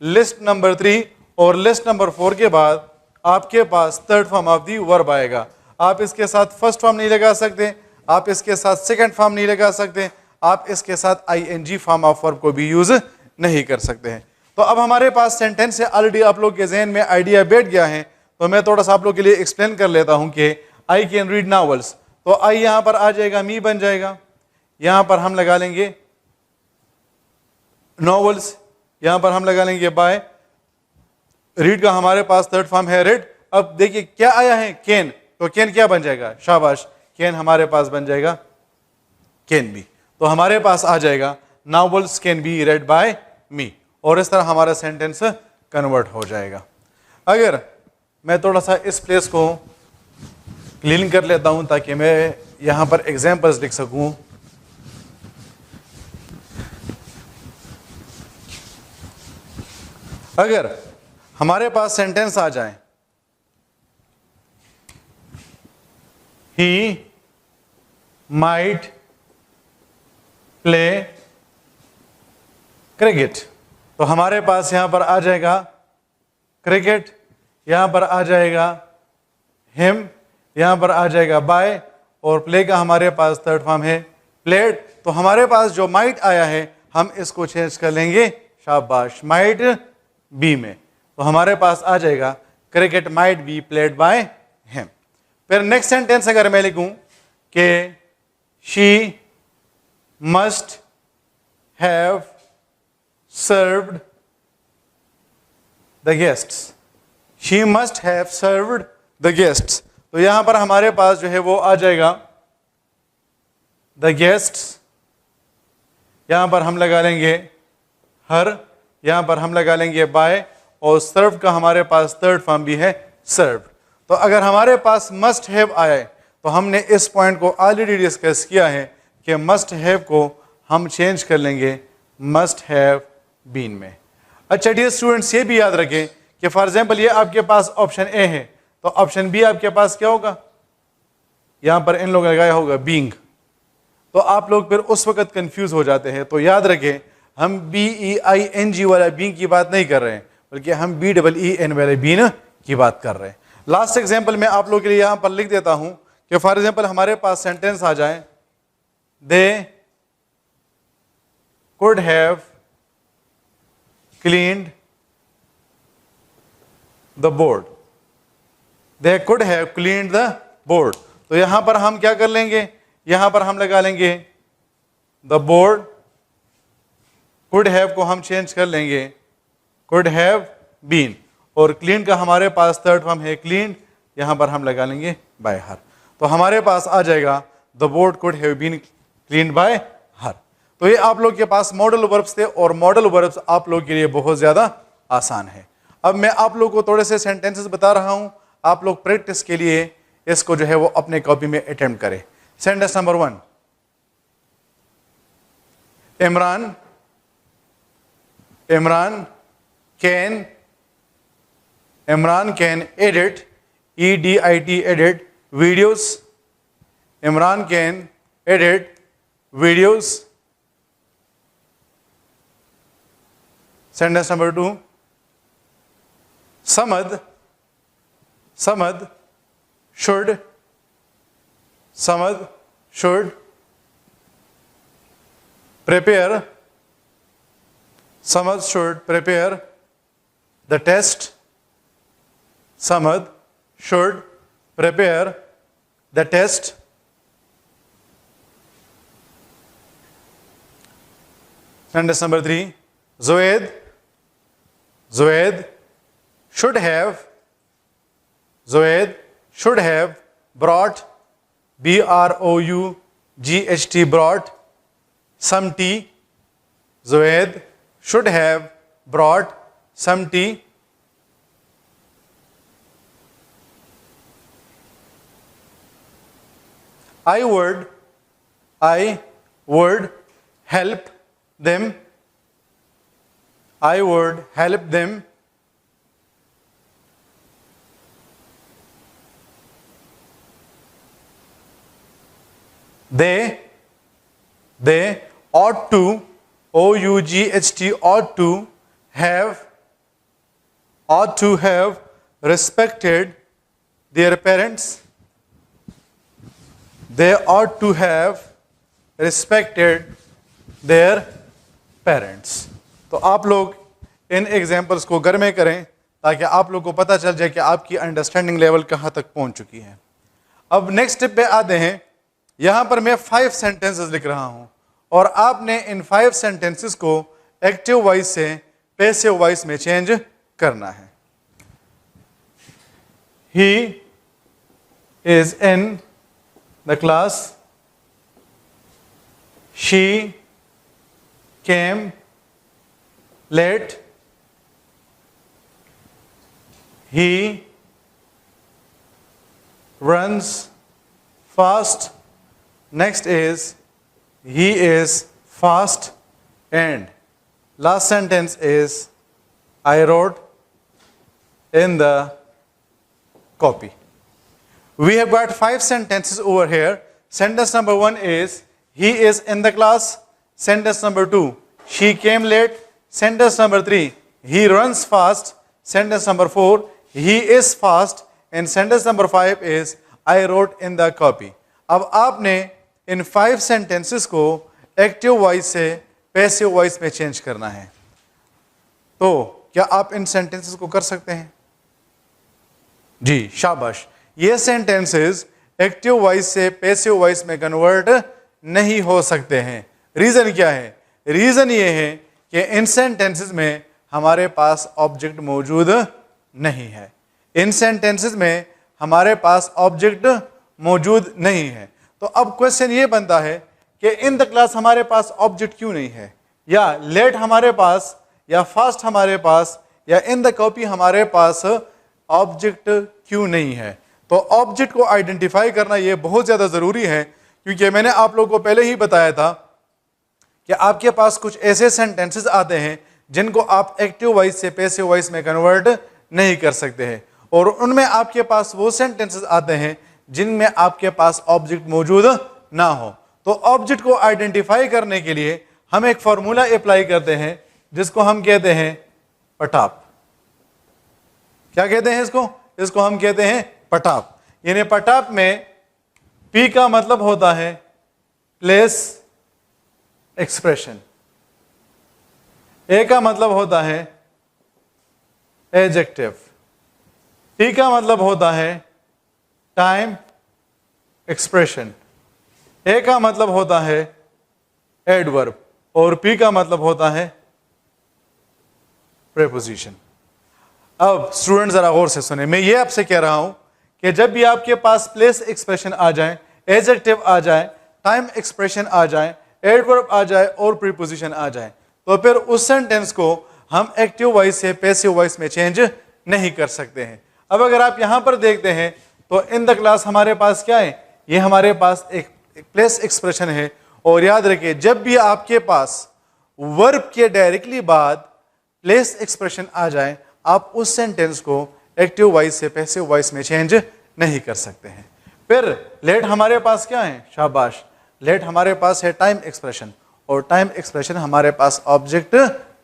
लिस्ट नंबर 3 और लिस्ट नंबर 4 के बाद आपके पास third form of the verb आएगा। आप इसके साथ फर्स्ट फॉर्म नहीं लगा सकते, आप इसके साथ सेकंड फॉर्म नहीं लगा सकते, आप इसके साथ आईएनजी फॉर्म ऑफ वर्ब को भी यूज नहीं कर सकते हैं। तो अब हमारे पास सेंटेंस है, ऑलरेडी आप लोग के जहन में आइडिया बैठ गया है, तो मैं थोड़ा सा आप लोग के लिए एक्सप्लेन कर लेता हूं कि आई कैन रीड नॉवेल्स। तो आई यहां पर आ जाएगा, मी बन जाएगा, यहां पर हम लगा लेंगे नॉवेल्स, यहां पर हम लगा लेंगे बाय, रीड का हमारे पास थर्ड फॉर्म है रेड। अब देखिए क्या आया है, कैन, तो कैन क्या बन जाएगा, शाबाश, कैन हमारे पास बन जाएगा कैन बी। तो हमारे पास आ जाएगा novels can be read by me, और इस तरह हमारा सेंटेंस कन्वर्ट हो जाएगा। अगर मैं थोड़ा सा इस प्लेस को क्लीन कर लेता हूं ताकि मैं यहां पर एग्जांपल्स लिख सकूं। अगर हमारे पास सेंटेंस आ जाए, he might play cricket, तो हमारे पास यहां पर आ जाएगा क्रिकेट, यहां पर आ जाएगा him, यहां पर आ जाएगा बाय, और प्ले का हमारे पास थर्ड फॉर्म है प्लेड। तो हमारे पास जो माइट आया है हम इसको चेंज कर लेंगे, शाबाश, माइट बी में, तो हमारे पास आ जाएगा cricket might be played by him. फिर नेक्स्ट सेंटेंस अगर मैं लिखूं कि she must have served the guests, she must have served the guests, तो यहां पर हमारे पास जो है वो आ जाएगा द गेस्ट्स, यहां पर हम लगा लेंगे हर, यहां पर हम लगा लेंगे बाय, और सर्व का हमारे पास थर्ड फॉर्म भी है सर्व। तो अगर हमारे पास मस्ट हैव आए तो हमने इस पॉइंट को ऑलरेडी डिस्कस किया है कि मस्ट हैव को हम चेंज कर लेंगे मस्ट हैव बीन में। अच्छा डियर स्टूडेंट्स, ये भी याद रखें कि फॉर एग्जांपल ये आपके पास ऑप्शन ए है, तो ऑप्शन बी आपके पास क्या होगा, यहां पर इन लोगों ने लगाया होगा बीइंग, तो आप लोग फिर उस वक्त कंफ्यूज हो जाते हैं। तो याद रखें हम BEING वाला बीइंग की बात नहीं कर रहे हैं, बल्कि हम BEEN वाले बीन की बात कर रहे हैं। लास्ट एग्जांपल मैं आप लोगों के लिए यहां पर लिख देता हूं कि फॉर एग्जांपल हमारे पास सेंटेंस आ जाए, they could have cleaned the board, they could have cleaned the board, तो यहां पर हम क्या कर लेंगे, यहां पर हम लगा लेंगे द बोर्ड, कुड हैव को हम चेंज कर लेंगे कुड हैव बीन, और क्लीन का हमारे पास थर्ड फॉर्म है क्लीन, यहां पर हम लगा लेंगे बाय हर, तो हमारे पास आ जाएगा the board could have been cleaned by her. तो ये आप लोग के पास मॉडल वर्ब्स थे, और मॉडल वर्ब्स आप लोग के लिए बहुत ज्यादा आसान है। अब मैं आप लोग को थोड़े से सेंटेंसेस बता रहा हूं, आप लोग प्रैक्टिस के लिए इसको जो है वो अपने कॉपी में अटेम्प्ट करें। Sentence number 1, Imran can edit, EDIT edit videos, Imran can edit videos। Sentence number 2, Samad should prepare, Samad should prepare the test Samad should prepare the test. Sentence number 3. Zoed should have brought, B-R-O-U-G-H-T, brought some tea. Zoed should have brought some tea. I would help them. I would help them. They ought to, O-U-G-H-T, ought to have respected their parents. They ought to have respected their parents. तो आप लोग इन examples को घर में करें ताकि आप लोग को पता चल जाए कि आपकी अंडरस्टैंडिंग लेवल कहाँ तक पहुँच चुकी है। अब नेक्स्ट स्टेप पे आते हैं। यहाँ पर मैं 5 सेंटेंसेस लिख रहा हूँ और आपने इन 5 सेंटेंसेस को एक्टिव वॉइस से पैसिव वॉइस में चेंज करना है। He is in the class. She came late. He runs fast. Next is he is fast. And last sentence is I wrote in the copy. We have got 5 sentences over here. Sentence number 1 is he is in the class. Sentence number 2, she came late. Sentence number 3, he runs fast. Sentence number 4, he is fast. And sentence number 5 is I wrote in the copy. अब आपने इन 5 sentences को active voice से passive voice में change करना है। तो क्या आप इन sentences को कर सकते हैं? जी, शाबाश। ये सेंटेंसेस एक्टिव वॉइस से पैसिव वॉइस में कन्वर्ट नहीं हो सकते हैं। रीजन क्या है? रीजन ये है कि इन सेंटेंसेस में हमारे पास ऑब्जेक्ट मौजूद नहीं है। इन सेंटेंसेस में हमारे पास ऑब्जेक्ट मौजूद नहीं है। तो अब क्वेश्चन ये बनता है कि इन द क्लास हमारे पास ऑब्जेक्ट क्यों नहीं है, या लेट हमारे पास, या फास्ट हमारे पास, या इन द कॉपी हमारे पास ऑब्जेक्ट क्यों नहीं है। तो ऑब्जेक्ट को आइडेंटिफाई करना ये बहुत ज़्यादा ज़रूरी है, क्योंकि मैंने आप लोगों को पहले ही बताया था कि आपके पास कुछ ऐसे सेंटेंसेस आते हैं जिनको आप एक्टिव वॉइस से पैसिव वॉइस में कन्वर्ट नहीं कर सकते हैं, और उनमें आपके पास वो सेंटेंसेस आते हैं जिनमें आपके पास ऑब्जेक्ट मौजूद ना हो। तो ऑब्जेक्ट को आइडेंटिफाई करने के लिए हम एक फॉर्मूला अप्लाई करते हैं जिसको हम कहते हैं पटाप। क्या कहते हैं इसको? इसको हम कहते हैं पटाप। यानी पटाप में पी का मतलब होता है प्लेस एक्सप्रेशन, ए का मतलब होता है एडजेक्टिव, टी का मतलब होता है टाइम एक्सप्रेशन, ए का मतलब होता है एडवर्ब, और पी का मतलब होता है प्रीपोजिशन। अब स्टूडेंट जरा गौर से सुने, मैं ये आपसे कह रहा हूं कि जब भी आपके पास प्लेस एक्सप्रेशन आ जाए, एडजेक्टिव आ जाए, टाइम एक्सप्रेशन आ जाए, एडवर्ब आ जाए और प्रीपोजिशन आ जाए, तो फिर उस सेंटेंस को हम एक्टिव वॉइस से पैसिव वॉइस में चेंज नहीं कर सकते हैं। अब अगर आप यहां पर देखते हैं तो इन द क्लास हमारे पास क्या है? ये हमारे पास एक प्लेस एक्सप्रेशन है, और याद रखिए जब भी आपके पास वर्ब के डायरेक्टली बाद प्लेस एक्सप्रेशन आ जाए, आप उस सेंटेंस को एक्टिव वॉइस से पैसिव वॉइस में चेंज नहीं कर सकते हैं। फिर लेट हमारे पास क्या है? शाबाश, लेट हमारे पास है टाइम एक्सप्रेशन, और टाइम एक्सप्रेशन हमारे पास ऑब्जेक्ट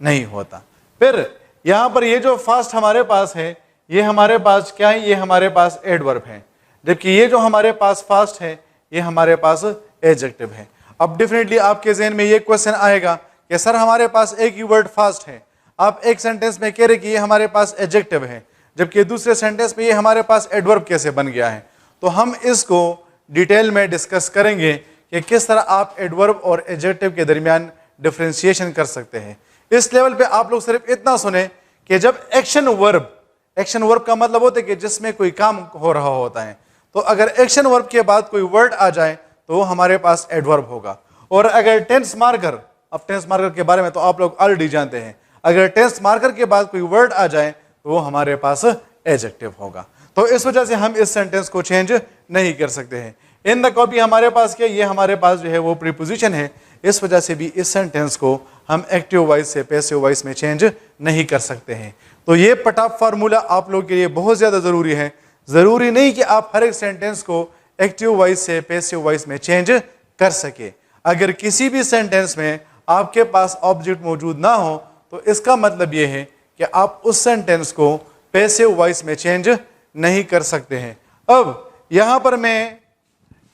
नहीं होता। फिर यहां पर ये जो फास्ट हमारे पास है, ये हमारे पास क्या है? ये हमारे पास एडवर्ब है, जबकि ये जो हमारे पास फास्ट है ये हमारे पास एडजेक्टिव है। अब डेफिनेटली आपके ज़हन में ये क्वेश्चन आएगा कि सर हमारे पास एक ही वर्ड फास्ट है, आप एक सेंटेंस में कह रहे कि ये हमारे पास एडजेक्टिव है, जबकि दूसरे सेंटेंस में ये हमारे पास एडवर्ब कैसे बन गया है। तो हम इसको डिटेल में डिस्कस करेंगे कि किस तरह आप एडवर्ब और एडजेक्टिव के दरमियान डिफरेंशिएशन कर सकते हैं। इस लेवल पे आप लोग सिर्फ इतना सुने कि जब एक्शन वर्ब का मतलब होता है कि जिसमें कोई काम हो रहा होता है, तो अगर एक्शन वर्ब के बाद कोई वर्ड आ जाए तो वो हमारे पास एडवर्ब होगा। और अगर टेंस मार्कर, अब टेंस मार्कर के बारे में तो आप लोग ऑलरेडी जानते हैं, अगर टेंस मार्कर के बाद कोई वर्ड आ जाए तो वो हमारे पास एडजेक्टिव होगा। तो इस वजह से हम इस सेंटेंस को चेंज नहीं कर सकते हैं। इन द कॉपी हमारे पास क्या, ये हमारे पास जो है वो प्रीपोजिशन है, इस वजह से भी इस सेंटेंस को हम एक्टिव वॉइस से पैसिव वॉइस में चेंज नहीं कर सकते हैं। तो ये पटाप फार्मूला आप लोग के लिए बहुत ज़्यादा ज़रूरी है। ज़रूरी नहीं कि आप हर एक सेंटेंस को एक्टिव वॉइस से पैसिव वॉइस में चेंज कर सके। अगर किसी भी सेंटेंस में आपके पास ऑब्जेक्ट मौजूद ना हो तो इसका मतलब ये है कि आप उस सेंटेंस को पैसिव वॉइस में चेंज नहीं कर सकते हैं। अब यहाँ पर मैं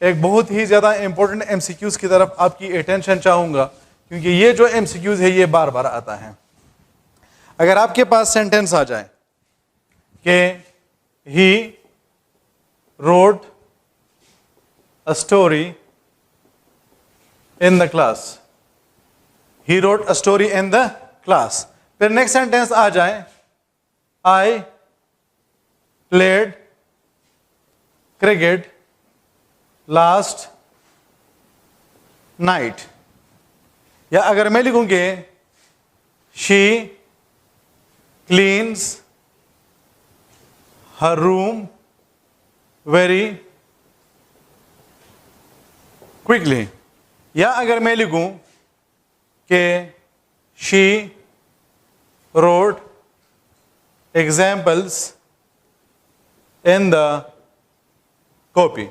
एक बहुत ही ज़्यादा इंपॉर्टेंट एमसीक्यूज़ की तरफ आपकी अटेंशन चाहूँगा, क्योंकि ये जो एमसीक्यूज़ है ये बार बार आता है। अगर आपके पास सेंटेंस आ जाए कि he wrote a story in the class, he wrote a story in the class, फिर नेक्स्ट सेंटेंस आ जाए I played cricket last night, या अगर मैं लिखूंगे she cleans her room very quickly, या अगर मैं लिखूं कि she wrote examples in the copy,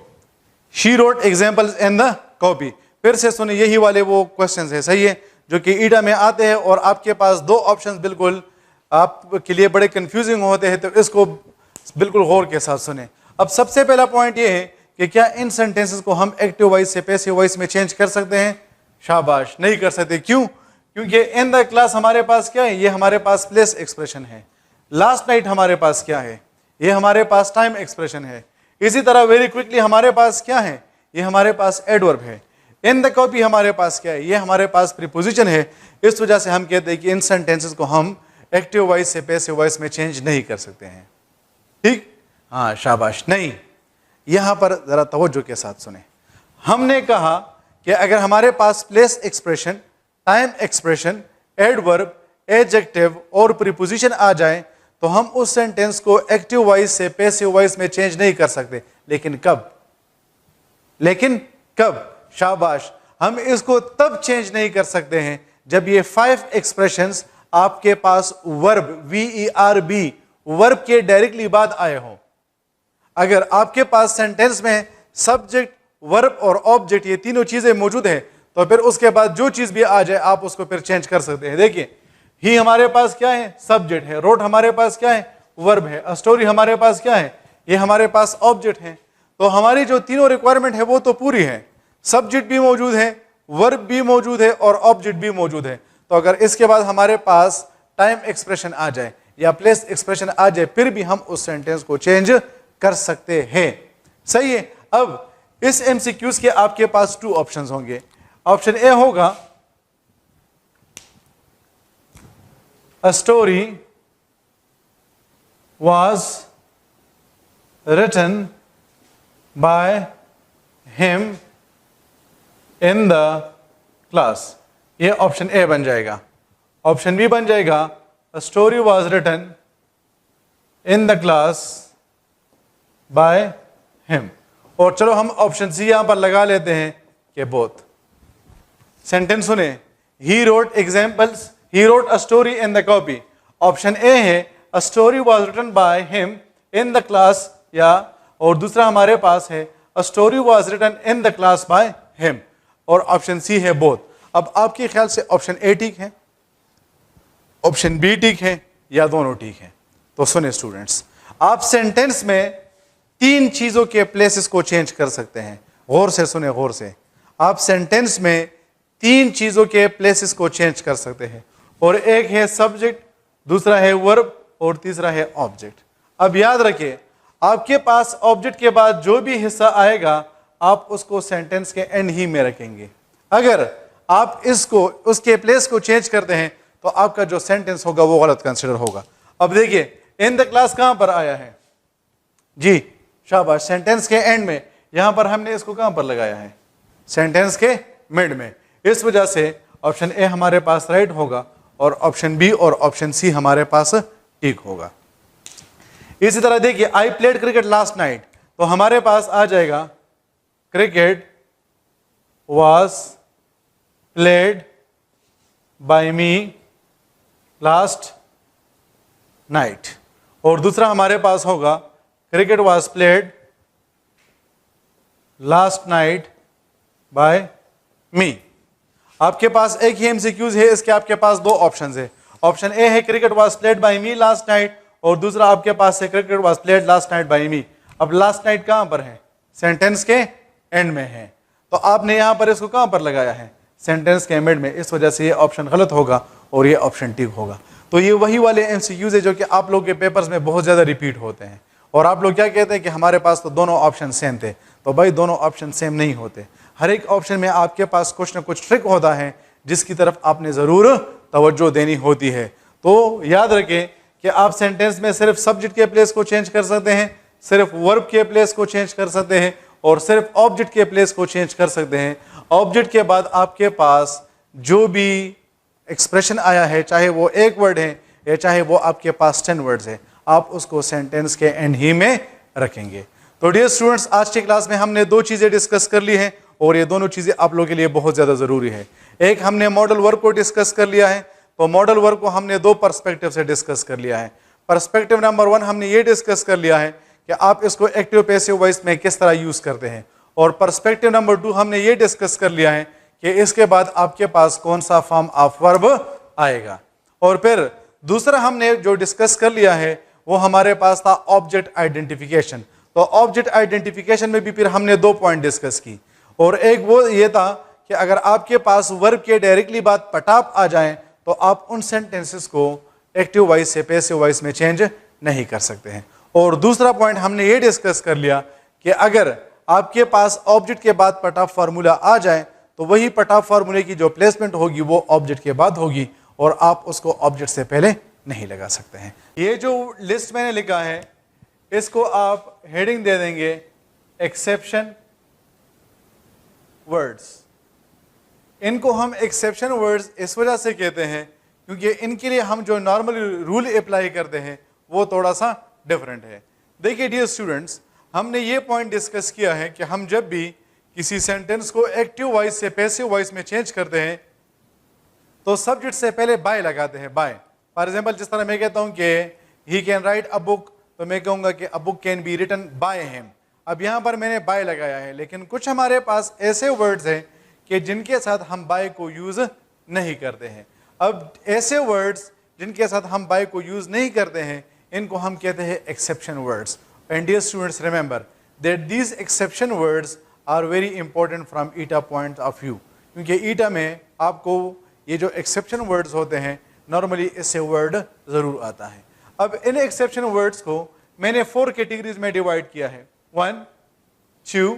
she wrote examples in the copy. फिर से सुनिए, यही वाले वो क्वेश्चंस है, सही है, जो कि ईडा में आते हैं और आपके पास दो ऑप्शंस बिल्कुल आपके लिए बड़े कंफ्यूजिंग होते हैं, तो इसको बिल्कुल गौर के साथ सुने। अब सबसे पहला पॉइंट ये है कि क्या इन सेंटेंसेस को हम एक्टिव वॉइस से पैसिव वॉइस में चेंज कर सकते हैं? शाबाश, नहीं कर सकते। क्यों? क्योंकि इन द क्लास हमारे पास क्या है, ये हमारे पास प्लेस एक्सप्रेशन है। लास्ट नाइट हमारे पास क्या है, ये हमारे पास टाइम एक्सप्रेशन है। इसी तरह वेरी क्विकली हमारे पास क्या है, ये हमारे पास एडवर्ब है। इन द कॉपी हमारे पास क्या है, ये हमारे पास प्रीपोजिशन है। इस वजह से हम कहते हैं कि इन सेंटेंसेस को हम एक्टिव वॉइस से पैसिव वॉइस में चेंज नहीं कर सकते हैं। ठीक, हाँ शाबाश। नहीं, यहां पर जरा तवज्जो के साथ सुने। हमने कहा कि अगर हमारे पास place expression, time expression, adverb, adjective और प्रीपोजिशन आ जाए तो हम उस सेंटेंस को एक्टिव वॉइस से पैसिव वॉइस में चेंज नहीं कर सकते। लेकिन कब? लेकिन कब? शाबाश, हम इसको तब चेंज नहीं कर सकते हैं जब ये 5 एक्सप्रेशंस आपके पास वर्ब, VERB, वर्ब के डायरेक्टली बाद आए हों। अगर आपके पास सेंटेंस में सब्जेक्ट, वर्ब और ऑब्जेक्ट ये तीनों चीजें मौजूद हैं तो फिर उसके बाद जो चीज भी आ जाए आप उसको फिर चेंज कर सकते हैं। देखिए, ही हमारे पास क्या है, सब्जेक्ट है। रोट हमारे पास क्या है, वर्ब है। स्टोरी हमारे पास क्या है, ये हमारे पास ऑब्जेक्ट है। तो हमारी जो तीनों रिक्वायरमेंट है वो तो पूरी है। सब्जेक्ट भी मौजूद है, वर्ब भी मौजूद है और ऑब्जेक्ट भी मौजूद है। तो अगर इसके बाद हमारे पास टाइम एक्सप्रेशन आ जाए या प्लेस एक्सप्रेशन आ जाए फिर भी हम उस सेंटेंस को चेंज कर सकते हैं। सही है। अब इस एमसीक्यूज के आपके पास 2 ऑप्शंस होंगे। ऑप्शन ए होगा a story was written by him in the class, ये ऑप्शन ए बन जाएगा। ऑप्शन बी बन जाएगा a story was written in the class by him। और चलो हम ऑप्शन सी यहां पर लगा लेते हैं कि बोथ। सेंटेंस सुने, he wrote examples, he wrote a story in the copy। Option A है a story was written by him in the class, या और दूसरा हमारे पास है a story was written in the class by him, और option C है both. अब आपके ख्याल से ऑप्शन ए ठीक है, ऑप्शन बी ठीक है, या दोनों ठीक है? तो सुने स्टूडेंट्स, आप सेंटेंस में 3 चीजों के प्लेसेस को चेंज कर सकते हैं। गौर से सुने, गौर से। आप सेंटेंस में 3 चीजों के प्लेसेस को चेंज कर सकते हैं, और एक है सब्जेक्ट, दूसरा है वर्ब और तीसरा है ऑब्जेक्ट। अब याद रखिए, आपके पास ऑब्जेक्ट के बाद जो भी हिस्सा आएगा आप उसको सेंटेंस के एंड ही में रखेंगे। अगर आप इसको उसके प्लेस को चेंज करते हैं तो आपका जो सेंटेंस होगा वो गलत कंसिडर होगा। अब देखिए इन द क्लास कहां पर आया है जी, शाबाश, सेंटेंस के एंड में। यहां पर हमने इसको कहां पर लगाया है, सेंटेंस के मिड में। इस वजह से ऑप्शन ए हमारे पास राइट होगा और ऑप्शन बी और ऑप्शन सी हमारे पास ठीक होगा। इसी तरह देखिए I played cricket last night, तो हमारे पास आ जाएगा cricket was played by me last night, और दूसरा हमारे पास होगा cricket was played last night by me. आपके पास एक ही एमसीक्यूज है, इसके आपके पास दो ऑप्शंस है। ऑप्शन ए है cricket was played by me last night, और दूसरा आपके पास है cricket was played last night by me. अब लास्ट नाइट कहां पर है, सेंटेंस के एंड में है, तो आपने यहां पर इसको कहां पर लगाया है, सेंटेंस के मिड में। इस वजह से ये ऑप्शन गलत होगा और ये ऑप्शन ठीक होगा। तो ये वही वाले एमसीक्यूज है जो कि आप लोग के पेपर्स में बहुत ज्यादा रिपीट होते हैं, और आप लोग क्या कहते हैं कि हमारे पास तो दोनों ऑप्शन सेम थे। तो भाई दोनों ऑप्शन सेम नहीं होते, हर एक ऑप्शन में आपके पास कुछ ना कुछ ट्रिक होता है जिसकी तरफ आपने जरूर तवज्जो देनी होती है। तो याद रखें कि आप सेंटेंस में सिर्फ सब्जेक्ट के प्लेस को चेंज कर सकते हैं, सिर्फ वर्ब के प्लेस को चेंज कर सकते हैं, और सिर्फ ऑब्जेक्ट के प्लेस को चेंज कर सकते हैं। ऑब्जेक्ट के बाद आपके पास जो भी एक्सप्रेशन आया है, चाहे वो एक वर्ड है या चाहे वो आपके पास 10 वर्ड्स है, आप उसको सेंटेंस के एंड ही में रखेंगे। तो डियर स्टूडेंट्स, आज की क्लास में हमने दो चीजें डिस्कस कर ली हैं, और ये दोनों चीजें आप लोगों के लिए बहुत ज्यादा जरूरी है। एक हमने मॉडल वर्क को डिस्कस कर लिया है, तो मॉडल वर्क को हमने दो पर्सपेक्टिव से डिस्कस कर लिया है। पर्सपेक्टिव नंबर 1 हमने ये डिस्कस कर लिया है कि आप इसको एक्टिव पैसिव वॉइस में किस तरह यूज करते हैं, और पर्सपेक्टिव नंबर 2 हमने ये डिस्कस कर लिया है कि इसके बाद आपके पास कौन सा फॉर्म ऑफ वर्ब आएगा। और फिर दूसरा हमने जो डिस्कस कर लिया है वो हमारे पास था ऑब्जेक्ट आइडेंटिफिकेशन। तो ऑब्जेक्ट आइडेंटिफिकेशन में भी फिर हमने 2 पॉइंट डिस्कस की, और एक वो ये था कि अगर आपके पास वर्ब के डायरेक्टली बाद पटाप आ जाए तो आप उन सेंटेंसेस को एक्टिव वॉइस से पैसिव वॉइस में चेंज नहीं कर सकते हैं। और दूसरा पॉइंट हमने ये डिस्कस कर लिया कि अगर आपके पास ऑब्जेक्ट के बाद पटाप फार्मूला आ जाए तो वही पटाप फार्मूले की जो प्लेसमेंट होगी वो ऑब्जेक्ट के बाद होगी, और आप उसको ऑब्जेक्ट से पहले नहीं लगा सकते हैं। ये जो लिस्ट मैंने लिखा है इसको आप हेडिंग दे देंगे एक्सेप्शन वर्ड्स। इनको हम एक्सेप्शन वर्ड्स इस वजह से कहते हैं क्योंकि इनके लिए हम जो नॉर्मल रूल अप्लाई करते हैं वो थोड़ा सा डिफरेंट है। देखिए डियर स्टूडेंट्स, हमने ये पॉइंट डिस्कस किया है कि हम जब भी किसी सेंटेंस को एक्टिव वॉइस से पैसिव वॉइस में चेंज करते हैं तो सब्जेक्ट से पहले बाय लगाते हैं। बाय, फॉर एग्जाम्पल जिस तरह मैं कहता हूं कि he can write a book, तो मैं कहूंगा कि a book can be written by him. अब यहां पर मैंने बाय लगाया है, लेकिन कुछ हमारे पास ऐसे वर्ड्स हैं कि जिनके साथ हम बाय को यूज नहीं करते हैं। अब ऐसे वर्ड्स जिनके साथ हम बाय को यूज नहीं करते हैं इनको हम कहते हैं exception words. And dear students, remember that these exception words are very important from ETEA point of view, क्योंकि ईटा में आपको ये जो एक्सेप्शन वर्ड्स होते हैं नॉर्मली इससे वर्ड जरूर आता है। अब इन एक्सेप्शन वर्ड्स को मैंने 4 कैटेगरीज में डिवाइड किया है, 1, 2,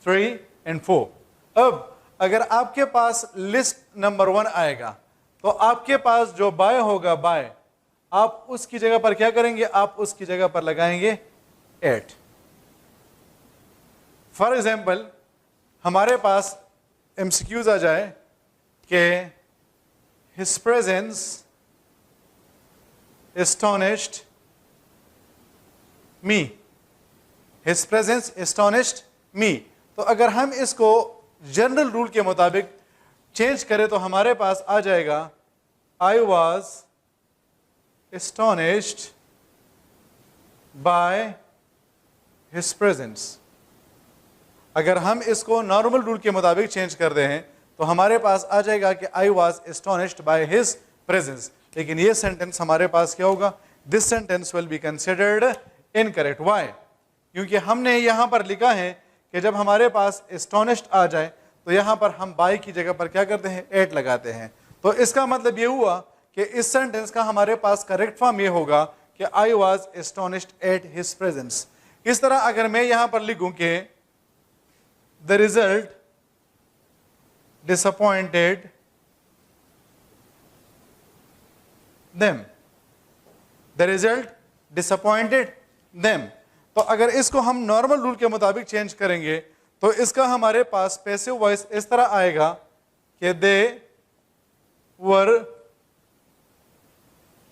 3 एंड 4। अब अगर आपके पास लिस्ट नंबर 1 आएगा तो आपके पास जो बाय होगा, बाय, आप उसकी जगह पर क्या करेंगे, आप उसकी जगह पर लगाएंगे 8। फॉर एग्जाम्पल हमारे पास एमसीक्यूज आ जाए कि हिज प्रेजेंस एस्टोनिश्ड मी, हिज प्रेजेंस एस्टोनिश्ड मी। तो अगर हम इसको जनरल रूल के मुताबिक चेंज करें तो हमारे पास आ जाएगा I was astonished by his presence. अगर हम इसको नॉर्मल रूल के मुताबिक चेंज कर दे हैं तो हमारे पास आ जाएगा कि I was astonished by his presence. लेकिन ये सेंटेंस हमारे पास क्या होगा, this sentence will be considered incorrect. Why? क्योंकि हमने यहां पर लिखा है कि जब हमारे पास एस्टोनिश्ड आ जाए तो यहां पर हम बाय की जगह पर क्या करते हैं, 8 लगाते हैं। तो इसका मतलब ये हुआ कि इस सेंटेंस का हमारे पास करेक्ट फॉर्म ये होगा कि I was astonished at his presence. इस तरह अगर मैं यहां पर लिखूं कि the result disappointed them, the result disappointed them, तो अगर इसको हम नॉर्मल रूल के मुताबिक चेंज करेंगे तो इसका हमारे पास पैसिव वॉइस इस तरह आएगा कि they were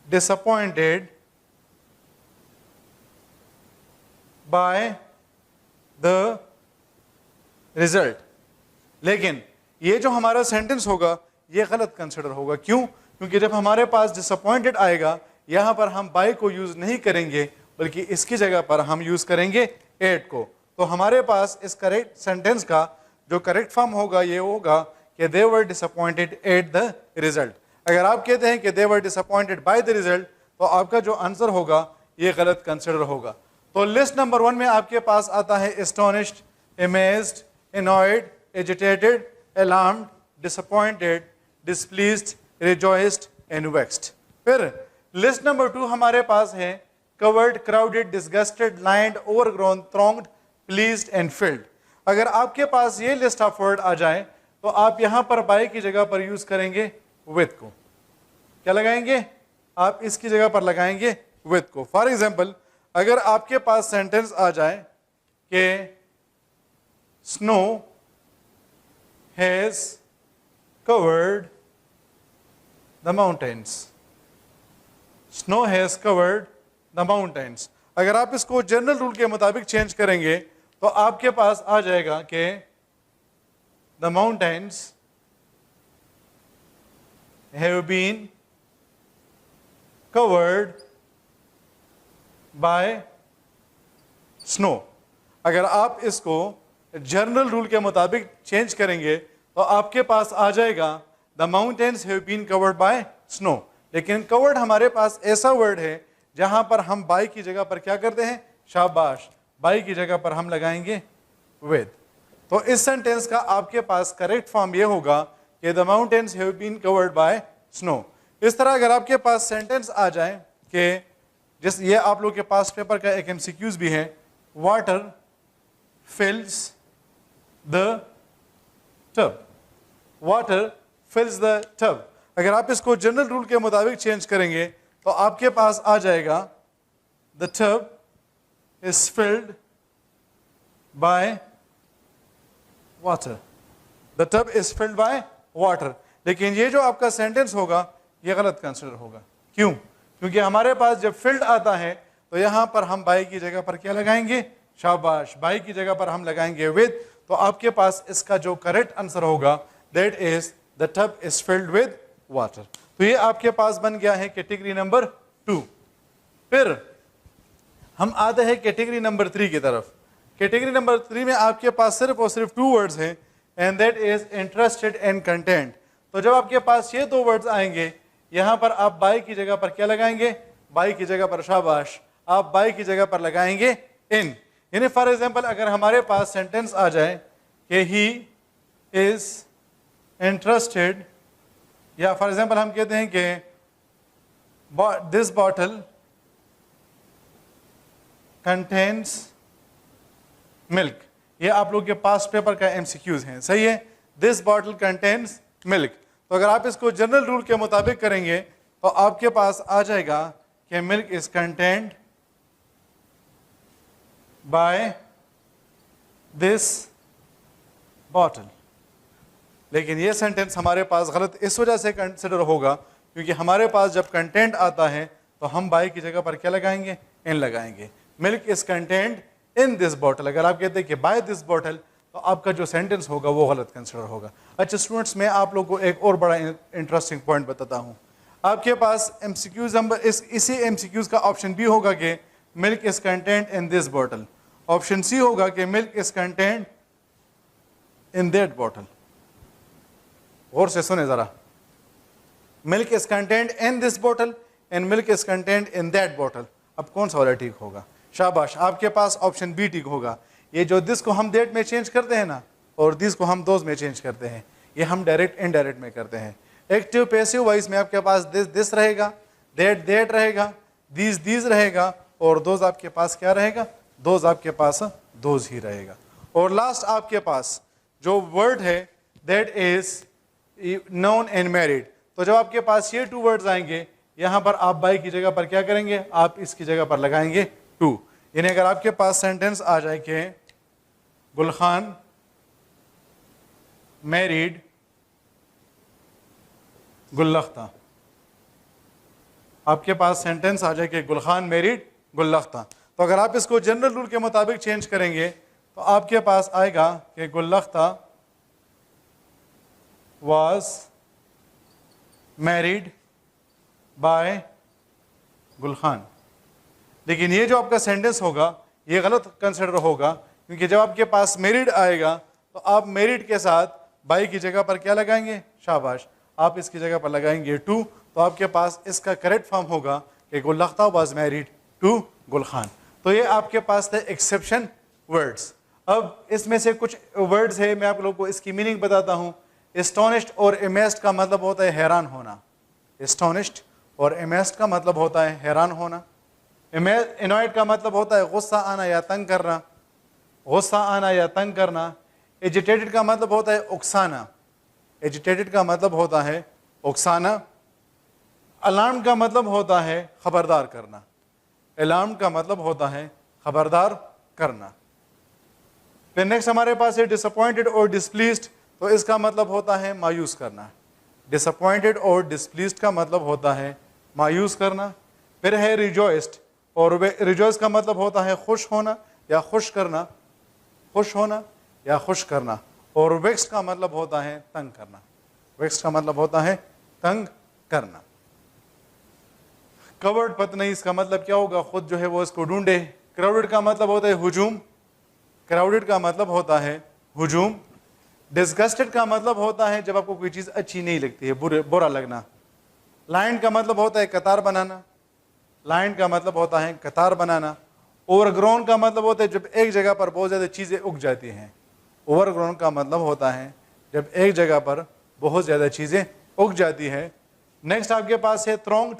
disappointed by the result. लेकिन ये जो हमारा सेंटेंस होगा ये गलत कंसिडर होगा। क्यों? क्योंकि जब हमारे पास डिसअपॉइंटेड आएगा यहां पर हम बाय को यूज नहीं करेंगे बल्कि इसकी जगह पर हम यूज करेंगे एट को। तो हमारे पास इस करेक्ट सेंटेंस का जो करेक्ट फॉर्म होगा ये होगा कि they were disappointed at the result. अगर आप कहते हैं कि they were disappointed by the result तो आपका जो आंसर होगा ये गलत कंसिडर होगा। तो लिस्ट नंबर 1 में आपके पास आता है astonished, amazed, annoyed, agitated, alarmed, disappointed, displeased, rejoiced and vexed। फिर लिस्ट नंबर 2 हमारे पास है covered, crowded, disgusted, lined, overgrown, thronged, pleased and filled। अगर आपके पास ये लिस्ट ऑफ वर्ड आ जाए तो आप यहां पर बाय की जगह पर यूज करेंगे with को। क्या लगाएंगे? आप इसकी जगह पर लगाएंगे with को। फॉर एग्जाम्पल अगर आपके पास सेंटेंस आ जाए कि snow has covered the mountains, snow has covered the mountains। अगर आप इसको जनरल रूल के मुताबिक चेंज करेंगे तो आपके पास आ जाएगा कि the mountains have been covered by snow। अगर आप इसको जनरल रूल के मुताबिक चेंज करेंगे तो आपके पास आ जाएगा the mountains have been covered by snow. लेकिन कवर्ड हमारे पास ऐसा वर्ड है जहां पर हम बाय की जगह पर क्या करते हैं? शाबाश, बाय की जगह पर हम लगाएंगे विद। तो इस सेंटेंस का आपके पास करेक्ट फॉर्म ये होगा कि the mountains have been covered by snow. इस तरह अगर आपके पास सेंटेंस आ जाए कि जिस ये आप लोग के पास पेपर का एक एमसीक्यूज भी है, water फिल्स the tub, water फिल्स the tub. अगर आप इसको जनरल रूल के मुताबिक चेंज करेंगे तो आपके पास आ जाएगा the tub is filled by water, the tub is filled by water. लेकिन ये जो आपका सेंटेंस होगा ये गलत कंसिडर होगा। क्यों? क्योंकि हमारे पास जब फिल्ड आता है तो यहां पर हम बाय की जगह पर क्या लगाएंगे? शाबाश, बाय की जगह पर हम लगाएंगे विद। तो आपके पास इसका जो करेक्ट आंसर होगा that is the tub is filled with water. तो ये आपके पास बन गया है कैटेगरी नंबर 2। फिर हम आते हैं कैटेगरी नंबर 3 की तरफ। कैटेगरी नंबर 3 में आपके पास सिर्फ और सिर्फ 2 वर्ड्स हैं and that is interested and content. तो जब आपके पास ये 2 वर्ड्स आएंगे यहां पर आप बाय की जगह पर क्या लगाएंगे? बाय की जगह पर शाबाश, आप बाय की जगह पर लगाएंगे इन। यानी फॉर एग्जाम्पल अगर हमारे पास सेंटेंस आ जाए कि ही इज इंटरेस्टेड, या फॉर एग्जाम्पल हम कहते हैं कि दिस बॉटल कंटेन्स मिल्क। ये आप लोग के पास पेपर का एमसीक्यूज हैं, सही है? This bottle contains milk. तो अगर आप इसको जनरल रूल के मुताबिक करेंगे तो आपके पास आ जाएगा कि milk is contained by this bottle. लेकिन ये सेंटेंस हमारे पास गलत इस वजह से कंसिडर होगा क्योंकि हमारे पास जब कंटेंट आता है तो हम बाय की जगह पर क्या लगाएंगे? इन लगाएंगे। Milk is content in this bottle. अगर आप कहते हैं कि बाय दिस बॉटल तो आपका जो सेंटेंस होगा वो गलत कंसिडर होगा। अच्छा स्टूडेंट्स, मैं आप लोगों को एक और बड़ा इंटरेस्टिंग पॉइंट बताता हूँ। आपके पास एमसीक्यूज नंबर इसी एमसीक्यूज का ऑप्शन बी होगा कि milk is content in this bottle. Option C होगा कि milk is content in that bottle. और से सुने जरा, milk is content in this bottle and milk is content in that bottle. अब कौन सा वाला ठीक होगा? शाबाश, आपके पास ऑप्शन बी ठीक होगा। ये जो दिस को हम दैट में चेंज करते हैं ना, और दिस को हम दोज में चेंज करते हैं, ये हम डायरेक्ट इनडायरेक्ट में करते हैं। एक्टिव पैसिव वॉइस में आपके पास दिस रहेगा, दैट रहेगा, दीज रहेगा, और दोज आपके पास क्या रहेगा, दोज आपके पास दोज ही रहेगा। और लास्ट आपके पास जो वर्ड है that is non and married. तो जब आपके पास ये 2 वर्ड्स आएंगे, यहां पर आप बाई की जगह पर क्या करेंगे, आप इसकी जगह पर लगाएंगे टू। यानी अगर आपके पास सेंटेंस आ जाए कि गुलखान मैरिड गुल्लख्ता, आपके पास सेंटेंस आ जाए कि गुलखान मैरिड गुल्लख्ता, तो अगर आप इसको जनरल रूल के मुताबिक चेंज करेंगे तो आपके पास आएगा कि गुल्लख्ता was married by गुलखान। लेकिन ये जो आपका सेंटेंस होगा ये गलत कंसिडर होगा, क्योंकि जब आपके पास मेरिड आएगा तो आप मेरिड के साथ बाई की जगह पर क्या लगाएंगे, शाबाश, आप इसकी जगह पर लगाएंगे टू। तो आपके पास इसका करेक्ट फॉर्म होगा कि गुल्लख्ता वाज मैरिड टू गुलखान। तो ये आपके पास थे एक्सेप्शन वर्ड्स। अब इसमें से कुछ वर्ड्स है, मैं आप लोगों को इसकी मीनिंग बताता हूँ। एस्टोनिश्ड और अमेज्ड का मतलब होता है हैरान होना। एस्टोनिश्ड और अमेज्ड का मतलब होता है हैरान होना। एनॉयड का मतलब होता है गुस्सा आना या तंग करना, गुस्सा आना या तंग करना। एजिटेटेड का मतलब होता है उकसाना, एजिटेटेड का मतलब होता है उकसाना। अलार्म का मतलब होता है खबरदार करना, अलार्म का मतलब होता है खबरदार करना। फिर नेक्स्ट हमारे पास है डिसअपॉइंटेड और डिसप्लीज्ड, तो इसका मतलब होता है मायूस करना। डिसअपॉइंटेड और डिसप्लीज्ड का मतलब होता है मायूस करना। फिर है रिजॉइस्ड, और रिजॉइस का मतलब होता है खुश होना या खुश करना, खुश होना या खुश करना। और वेक्स्ड का मतलब होता है तंग करना, वेक्स्ड का मतलब होता है तंग करना। कवर्ड पता नहीं इसका मतलब क्या होगा, खुद जो है वो इसको ढूंढे। क्राउडेड का मतलब होता है हुजूम, क्राउडेड का मतलब होता है हुजूम। डिस्गस्टेड का मतलब होता है जब आपको कोई चीज़ अच्छी नहीं लगती है, बुरा लगना। लाइन का मतलब होता है कतार बनाना, लाइन का मतलब होता है कतार बनाना। ओवरग्रोन का मतलब होता है जब एक जगह पर बहुत ज़्यादा चीज़ें उग जाती हैं, ओवरग्रोन का मतलब होता है जब एक जगह पर बहुत ज़्यादा चीज़ें उग जाती है। नेक्स्ट आपके पास है थ्रोंग्ड,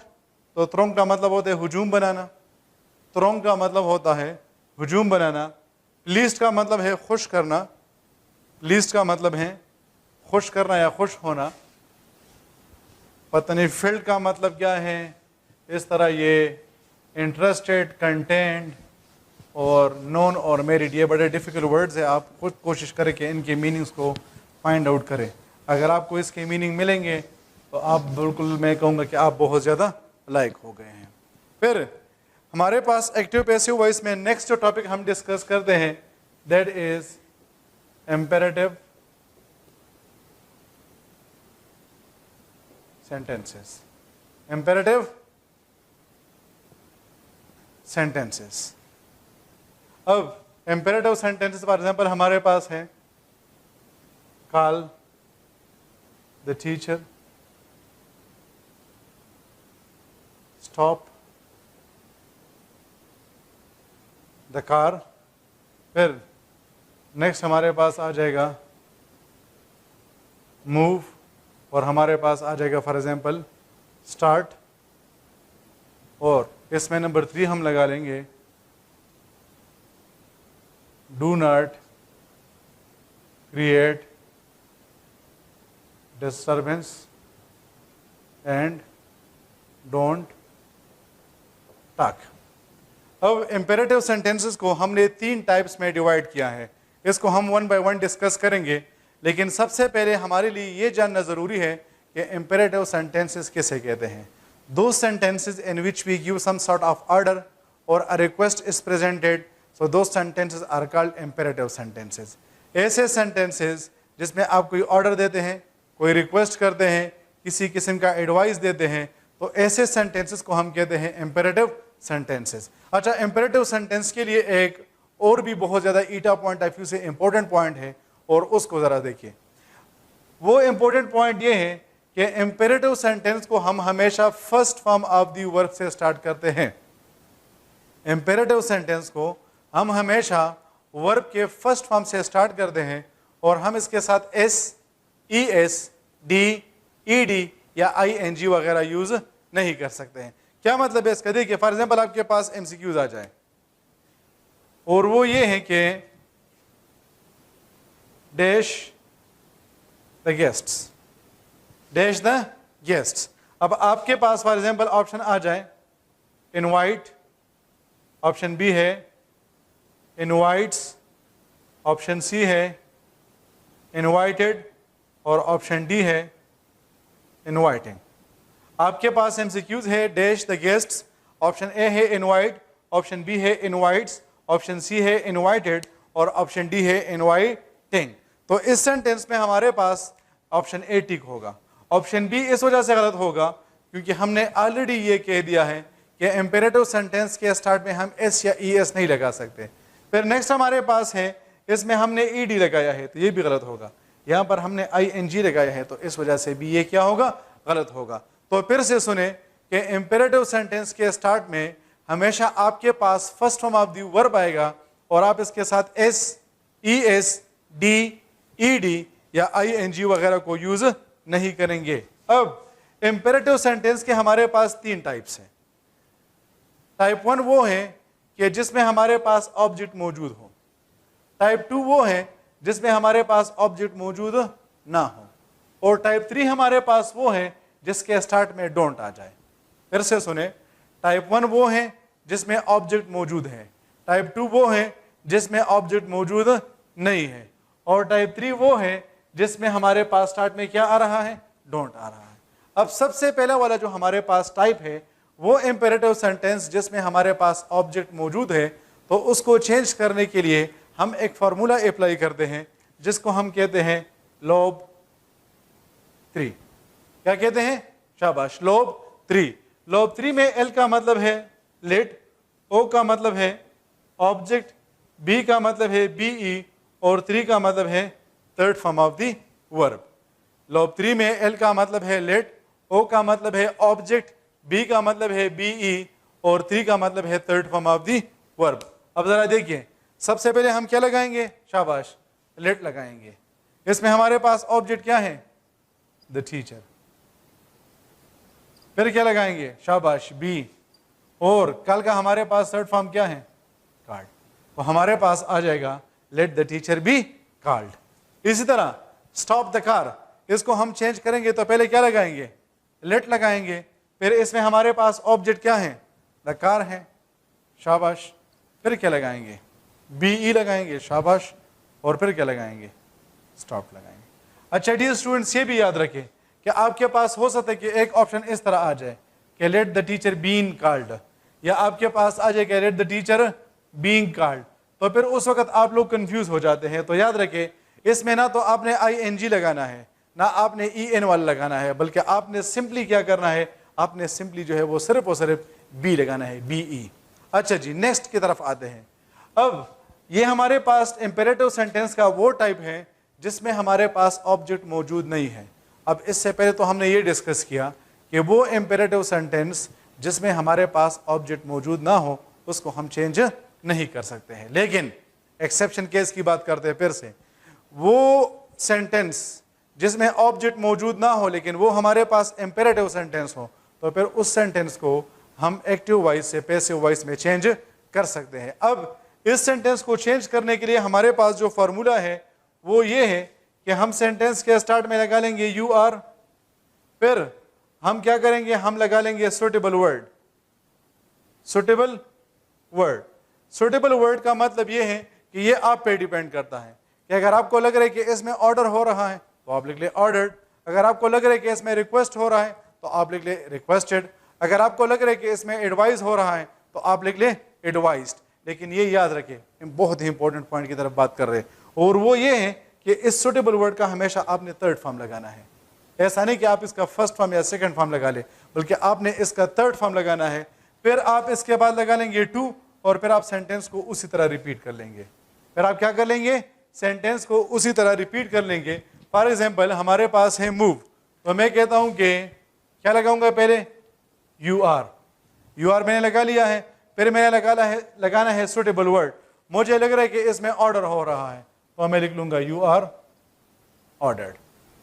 तो थ्रोंग का मतलब होता है हुजूम बनाना, थ्रोंग का मतलब होता है हुजूम बनाना। प्लीज्ड का मतलब है खुश करना, प्लीज्ड का मतलब है खुश करना या खुश होना। पता नहीं फिल्ड का मतलब क्या है, इस तरह ये इंटरेस्टेड, कंटेंट और नोन और मेरिट, ये बड़े डिफ़िकल्ट वर्ड्स है। आप खुद कोशिश करें कि इनके मीनिंग्स को फाइंड आउट करें। अगर आपको इसके मीनिंग मिलेंगे तो आप बिल्कुल, मैं कहूँगा कि आप बहुत ज़्यादा लायक हो गए हैं। फिर हमारे पास एक्टिव पैसिव वॉइस में नेक्स्ट जो टॉपिक हम डिस्कस करते हैं that is imperative sentences. Imperative sentences. अब इम्पेरेटिव सेंटेंसेस फॉर एग्जांपल हमारे पास है call the teacher, stop the car. फिर नेक्स्ट हमारे पास आ जाएगा मूव, और हमारे पास आ जाएगा फॉर एग्जांपल स्टार्ट। और इसमें नंबर 3 हम लगा लेंगे do not create disturbance and don't talk. अब इम्पेरेटिव सेंटेंसेस को हमने 3 टाइप्स में डिवाइड किया है, इसको हम 1 बाय 1 डिस्कस करेंगे। लेकिन सबसे पहले हमारे लिए ये जानना ज़रूरी है कि इम्पेरेटिव सेंटेंसेस किसे कहते हैं। दो sentences in which we give some sort of order और a request is presented, so दो sentences are called imperative sentences. ऐसे सेंटेंसेस जिसमें आप कोई ऑर्डर देते हैं, कोई रिक्वेस्ट करते हैं, किसी किस्म का एडवाइस देते हैं, तो ऐसे सेंटेंसेस को हम कहते हैं इम्पेरेटिव सेंटेंसेस। अच्छा, इम्पेरेटिव सेंटेंस के लिए एक और भी बहुत ज़्यादा ईटा पॉइंट ऑफ व्यू से इंपॉर्टेंट पॉइंट है, और उसको ज़रा देखिए। वो इंपॉर्टेंट पॉइंट ये है कि इम्पेरेटिव सेंटेंस को हम हमेशा first form of the verb से स्टार्ट करते हैं। इम्पेरेटिव सेंटेंस को हम हमेशा वर्ब के फर्स्ट फॉर्म से स्टार्ट करते हैं, और हम इसके साथ S, E S, D, E D या आई एन जी वगैरह यूज नहीं कर सकते हैं। क्या मतलब है इसका? देखिए फॉर एग्जाम्पल आपके पास एमसीक्यूज आ जाए और वो ये है कि dash the guests, dash the guests. अब आपके पास फॉर एग्जाम्पल ऑप्शन आ जाए इनवाइट, ऑप्शन बी है इनवाइट्स, ऑप्शन सी है इनवाइटेड और ऑप्शन डी है इनवाइटिंग। आपके पास एमसीक्यूज है dash the guests, option A है इनवाइट, ऑप्शन बी है इनवाइट्स, ऑप्शन सी है इनवाइटेड और ऑप्शन डी है इनवाइटिंग। तो इस सेंटेंस में हमारे पास ऑप्शन ए टिक होगा। ऑप्शन बी इस वजह से गलत होगा क्योंकि हमने ऑलरेडी ये कह दिया है कि इंपेरेटिव सेंटेंस के स्टार्ट में हम एस या ई एस नहीं लगा सकते। फिर नेक्स्ट हमारे पास है इसमें हमने ई डी लगाया है तो ये भी गलत होगा। यहाँ पर हमने आई एन जी लगाया है तो इस वजह से भी ये क्या होगा? गलत होगा। तो फिर से सुने कि इंपेरेटिव सेंटेंस के स्टार्ट में हमेशा आपके पास first form of the verb आएगा और आप इसके साथ S, E S, D, E D या आई एन जी वगैरह को यूज नहीं करेंगे। अब इंपेरेटिव सेंटेंस के हमारे पास तीन टाइप्स हैं। टाइप वन वो है कि जिसमें हमारे पास ऑब्जेक्ट मौजूद हो। टाइप टू वो है जिसमें हमारे पास ऑब्जेक्ट मौजूद ना हो। और टाइप थ्री हमारे पास वो है जिसके स्टार्ट में डोंट आ जाए। फिर से सुने, टाइप वन वो है जिसमें ऑब्जेक्ट मौजूद है, टाइप टू वो है जिसमें ऑब्जेक्ट मौजूद नहीं है और टाइप थ्री वो है जिसमें हमारे पास स्टार्ट में क्या आ रहा है? डोंट आ रहा है। अब सबसे पहला वाला जो हमारे पास टाइप है वो इंपेरेटिव सेंटेंस जिसमें हमारे पास ऑब्जेक्ट मौजूद है, तो उसको चेंज करने के लिए हम एक फार्मूला अप्लाई करते हैं जिसको हम कहते हैं लोब थ्री। क्या कहते हैं? शाबाश, लोब थ्री। लोब थ्री में एल का मतलब है लेट, ओ का मतलब है ऑब्जेक्ट, बी का मतलब है बीई और थ्री का मतलब है third form of the verb. Lobe three में एल का मतलब है लेट, ओ का मतलब है ऑब्जेक्ट, बी का मतलब है बीई और थ्री का मतलब है third form of the verb. अब जरा देखिए, सबसे पहले हम क्या लगाएंगे? शाबाश, लेट लगाएंगे। इसमें हमारे पास ऑब्जेक्ट क्या है? The teacher. फिर क्या लगाएंगे? शाबाश, बी। और कल का हमारे पास थर्ड फॉर्म क्या है? कार्ड। तो हमारे पास आ जाएगा late the teacher be called. इसी तरह स्टॉप द कार, इसको हम चेंज करेंगे तो पहले क्या लगाएंगे? लेट लगाएंगे। फिर इसमें हमारे पास ऑब्जेक्ट क्या है? द कार है। शाबाश। फिर क्या लगाएंगे? बीई लगाएंगे। शाबाश। और फिर क्या लगाएंगे? स्टॉप लगाएंगे। अच्छा डियर स्टूडेंट्स, ये भी याद रखें कि आपके पास हो सकता है कि एक ऑप्शन इस तरह आ जाए कि let the teacher been called, या आपके पास आ जाए कि let the teacher being called. तो फिर उस वक्त आप लोग कंफ्यूज हो जाते हैं। तो याद रखें, इसमें ना तो आपने आई एन जी लगाना है ना आपने ई एन वाला लगाना है, बल्कि आपने सिंपली क्या करना है? आपने सिंपली जो है वो सिर्फ और सिर्फ बी लगाना है, बीई। अच्छा जी, नेक्स्ट की तरफ आते हैं। अब ये हमारे पास इंपेरेटिव सेंटेंस का वो टाइप है जिसमें हमारे पास ऑब्जेक्ट मौजूद नहीं है। अब इससे पहले तो हमने ये डिस्कस किया कि वो इंपेरेटिव सेंटेंस जिसमें हमारे पास ऑब्जेक्ट मौजूद ना हो उसको हम चेंज नहीं कर सकते हैं। लेकिन एक्सेप्शन केस की बात करते हैं फिर से, वो सेंटेंस जिसमें ऑब्जेक्ट मौजूद ना हो लेकिन वो हमारे पास इंपेरेटिव सेंटेंस हो, तो फिर उस सेंटेंस को हम एक्टिव वॉइस से पैसिव वॉइस में चेंज कर सकते हैं। अब इस सेंटेंस को चेंज करने के लिए हमारे पास जो फॉर्मूला है वो ये है कि हम सेंटेंस के स्टार्ट में लगा लेंगे यू आर, फिर हम क्या करेंगे? हम लगा लेंगे suitable word. Suitable word, suitable word का मतलब ये है कि ये आप पे डिपेंड करता है कि अगर आपको लग रहा है कि इसमें ऑर्डर हो रहा है तो आप लिख ले ऑर्डर्ड, अगर आपको लग रहा है कि इसमें रिक्वेस्ट हो रहा है तो आप लिख ले रिक्वेस्टेड, अगर आपको लग रहा है कि इसमें एडवाइस हो रहा है तो आप लिख ले एडवाइस्ड। लेकिन ये याद रखें, बहुत ही इंपॉर्टेंट पॉइंट की तरफ बात कर रहे हैं, और वो ये है कि इस सुटेबल वर्ड का हमेशा आपने थर्ड फॉर्म लगाना है। ऐसा नहीं कि आप इसका फर्स्ट फॉर्म या सेकंड फॉर्म लगा ले, बल्कि आपने इसका थर्ड फॉर्म लगाना है। फिर आप इसके बाद लगा लेंगे टू और फिर आप सेंटेंस को उसी तरह रिपीट कर लेंगे। फिर आप क्या कर लेंगे? सेंटेंस को उसी तरह रिपीट कर लेंगे। फॉर एग्जाम्पल हमारे पास है मूव, तो मैं कहता हूं कि क्या लगाऊंगा? पहले यू आर, यू आर मैंने लगा लिया है। फिर मैंने लगाना है सुटेबल वर्ड। मुझे लग रहा है कि इसमें ऑर्डर हो रहा है तो मैं लिख लूंगा you are ordered.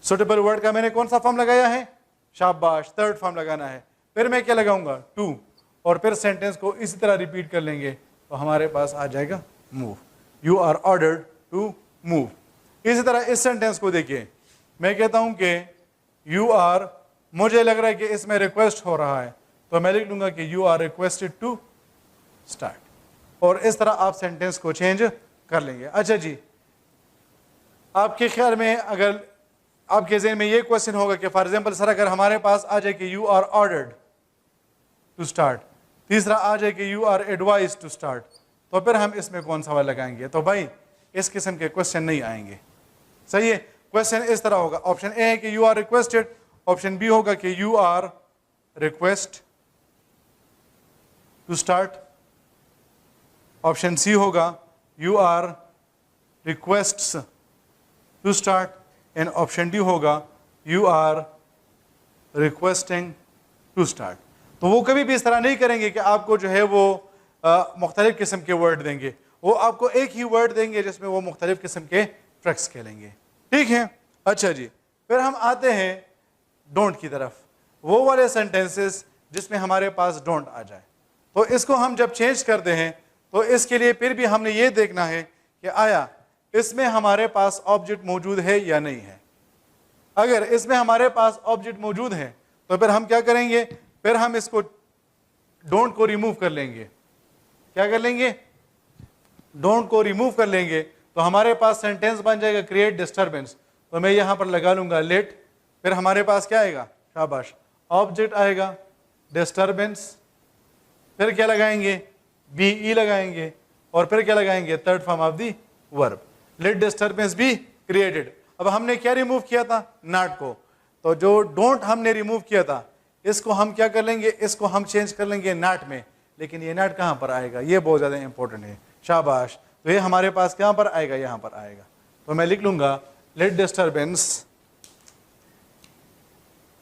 Suitable word का मैंने कौन सा फॉर्म लगाया है? शाबाश, थर्ड फॉर्म लगाना है। फिर मैं क्या लगाऊंगा? टू। और फिर सेंटेंस को इसी तरह रिपीट कर लेंगे तो हमारे पास आ जाएगा move, you are ordered to move. इसी तरह इस सेंटेंस को देखिए, मैं कहता हूं कि यू आर, मुझे लग रहा है कि इसमें रिक्वेस्ट हो रहा है तो मैं लिख लूंगा कि you are requested to start, और इस तरह आप सेंटेंस को चेंज कर लेंगे। अच्छा जी, आपके ख्याल में अगर आपके ज़हन में ये क्वेश्चन होगा कि फॉर एग्जांपल सर अगर हमारे पास आ जाए कि you are ordered to start, तीसरा आ जाए कि you are advise to start, तो फिर हम इसमें कौन सा वाला लगाएंगे? तो भाई इस किस्म के क्वेश्चन नहीं आएंगे। सही है, क्वेश्चन इस तरह होगा, ऑप्शन ए है कि you are requested, option B होगा कि you are request to start, option C होगा you are requests to start, and option D होगा you are requesting to start. तो वो कभी भी इस तरह नहीं करेंगे कि आपको जो है वो मुख्तलिफ किस्म के वर्ड देंगे, वो आपको एक ही वर्ड देंगे जिसमें वो मुख्तलिफ किस्म के ट्रैक्स खेलेंगे। ठीक है, अच्छा जी, फिर हम आते हैं डोंट की तरफ, वो वाले सेंटेंसेस जिसमें हमारे पास डोंट आ जाए। तो इसको हम जब चेंज करते हैं तो इसके लिए फिर भी हमने ये देखना है कि आया इसमें हमारे पास ऑब्जेक्ट मौजूद है या नहीं है। अगर इसमें हमारे पास ऑब्जेक्ट मौजूद है तो फिर हम क्या करेंगे, फिर हम इसको डोंट को रिमूव कर लेंगे। क्या कर लेंगे? डोंट को रिमूव कर लेंगे तो हमारे पास सेंटेंस बन जाएगा क्रिएट डिस्टर्बेंस। तो मैं यहां पर लगा लूंगा लेट, फिर हमारे पास क्या आएगा? शाबाश, ऑब्जेक्ट आएगा डिस्टर्बेंस, फिर क्या लगाएंगे? बी लगाएंगे, और फिर क्या लगाएंगे? Third form of the verb, let disturbance be created. अब हमने क्या रिमूव किया था? नॉट को। तो जो डोंट हमने रिमूव किया था इसको हम क्या कर लेंगे? इसको हम चेंज कर लेंगे नॉट में। लेकिन ये नॉट कहां पर आएगा? ये बहुत ज्यादा इंपॉर्टेंट है। शाबाश, तो ये हमारे पास कहां पर आएगा? यहां पर आएगा। तो मैं लिख लूंगा let disturbance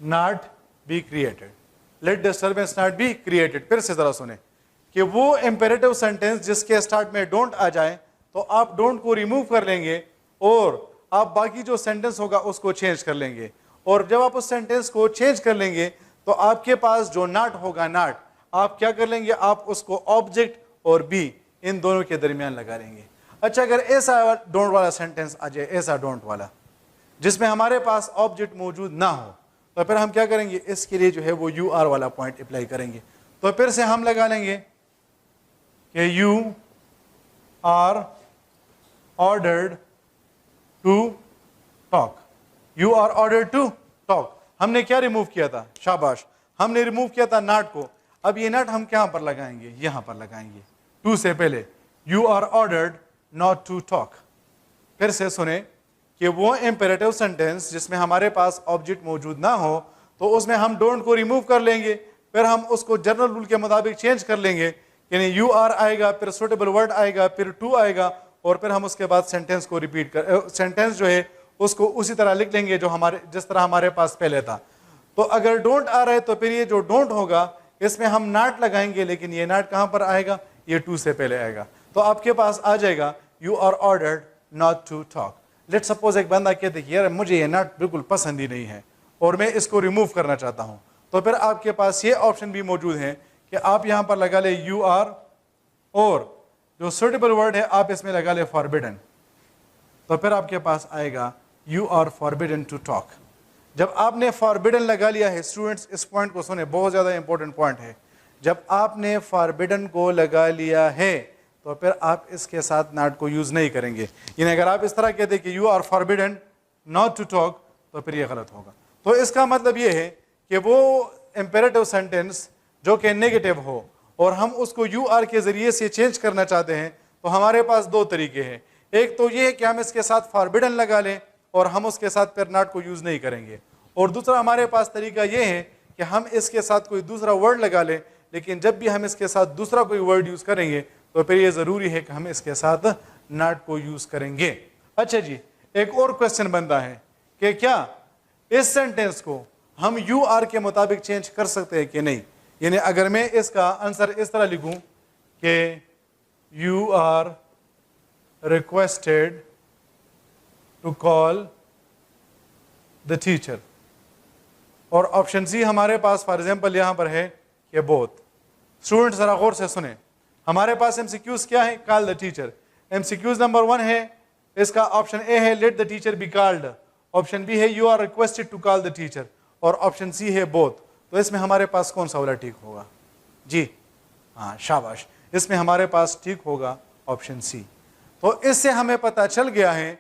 not be created, let disturbance not be created. फिर से जरा सुने कि वो इंपेरेटिव सेंटेंस जिसके स्टार्ट में डोंट आ जाए तो आप डोंट को रिमूव कर लेंगे और आप बाकी जो सेंटेंस होगा उसको चेंज कर लेंगे। और जब आप उस सेंटेंस को चेंज कर लेंगे तो आपके पास जो नॉट होगा, नॉट आप क्या कर लेंगे? आप उसको ऑब्जेक्ट और बी इन दोनों के दरमियान लगा लेंगे। अच्छा, अगर ऐसा डोंट वाला सेंटेंस आ जाए, ऐसा डोंट वाला जिसमें हमारे पास ऑब्जेक्ट मौजूद ना हो, तो फिर हम क्या करेंगे? इसके लिए जो है वो यू आर वाला पॉइंट अप्लाई करेंगे। तो फिर से हम लगा लेंगे कि you are ordered to talk, you are ordered to talk. हमने क्या रिमूव किया था? शाबाश, हमने रिमूव किया था नॉट को। अब ये नॉट हम कहां पर लगाएंगे? यहां पर लगाएंगे, टू से पहले। You are ordered not to talk. फिर से सुने कि वो इंपेरेटिव सेंटेंस जिसमें हमारे पास ऑब्जेक्ट मौजूद ना हो तो उसमें हम डोंट को रिमूव कर लेंगे, फिर हम उसको जनरल रूल के मुताबिक चेंज कर लेंगे, यानी यू आर आएगा, फिर सुटेबल वर्ड आएगा, फिर टू आएगा, और फिर हम उसके बाद सेंटेंस को रिपीट कर, सेंटेंस जो है उसको उसी तरह लिख लेंगे जो हमारे जिस तरह हमारे पास पहले था। तो अगर डोंट आ रहा है तो फिर ये जो डोंट होगा इसमें हम नॉट लगाएंगे, लेकिन ये नॉट कहां पर आएगा? ये टू से पहले आएगा। तो आपके पास आ जाएगा you are ordered not to talk. Let suppose एक बंदा कहते कि यार मुझे ये नॉट बिल्कुल पसंद ही नहीं है और मैं इसको रिमूव करना चाहता हूं, तो फिर आपके पास ये ऑप्शन भी मौजूद है कि आप यहां पर लगा ले यू आर, और जो सुटेबल वर्ड है आप इसमें लगा ले फॉरबिडन। तो फिर आपके पास आएगा you are forbidden to talk. जब आपने फॉरबिडन लगा लिया है, स्टूडेंट्स इस पॉइंट को सुने, बहुत ज्यादा इंपॉर्टेंट पॉइंट है। जब आपने फॉरबिडन को लगा लिया है तो फिर आप इसके साथ नॉट को यूज नहीं करेंगे। यानी अगर आप इस तरह कहते कि you are forbidden not to talk तो फिर ये गलत होगा। तो इसका मतलब ये है कि वो इंपेरेटिव सेंटेंस जो कि नेगेटिव हो और हम उसको यू आर के जरिए से चेंज करना चाहते हैं तो हमारे पास दो तरीके हैं। एक तो ये है कि हम इसके साथ फॉरबिडन लगा लें और हम उसके साथ फिर नॉट को यूज नहीं करेंगे, और दूसरा हमारे पास तरीका ये है कि हम इसके साथ कोई दूसरा वर्ड लगा लें, लेकिन जब भी हम इसके साथ दूसरा कोई वर्ड यूज करेंगे तो फिर ये जरूरी है कि हम इसके साथ नॉट को यूज करेंगे। अच्छा जी, एक और क्वेश्चन बनता है कि क्या इस सेंटेंस को हम यू आर के मुताबिक चेंज कर सकते हैं कि नहीं? यानी अगर मैं इसका आंसर इस तरह लिखूं कि you are requested to call the teacher, और ऑप्शन सी हमारे पास फॉर एग्जाम्पल यहां पर है कि बोथ। स्टूडेंट जरा गौर से सुने, हमारे पास एमसीक्यूज क्या है? Call the teacher. MCQs number 1 है, इसका ऑप्शन ए है let the teacher be called, option B है you are requested to call the teacher, और ऑप्शन सी है बोथ। तो इसमें हमारे पास कौन सा वाला ठीक होगा? जी हाँ, शाबाश, इसमें हमारे पास ठीक होगा ऑप्शन सी। तो इससे हमें पता चल गया है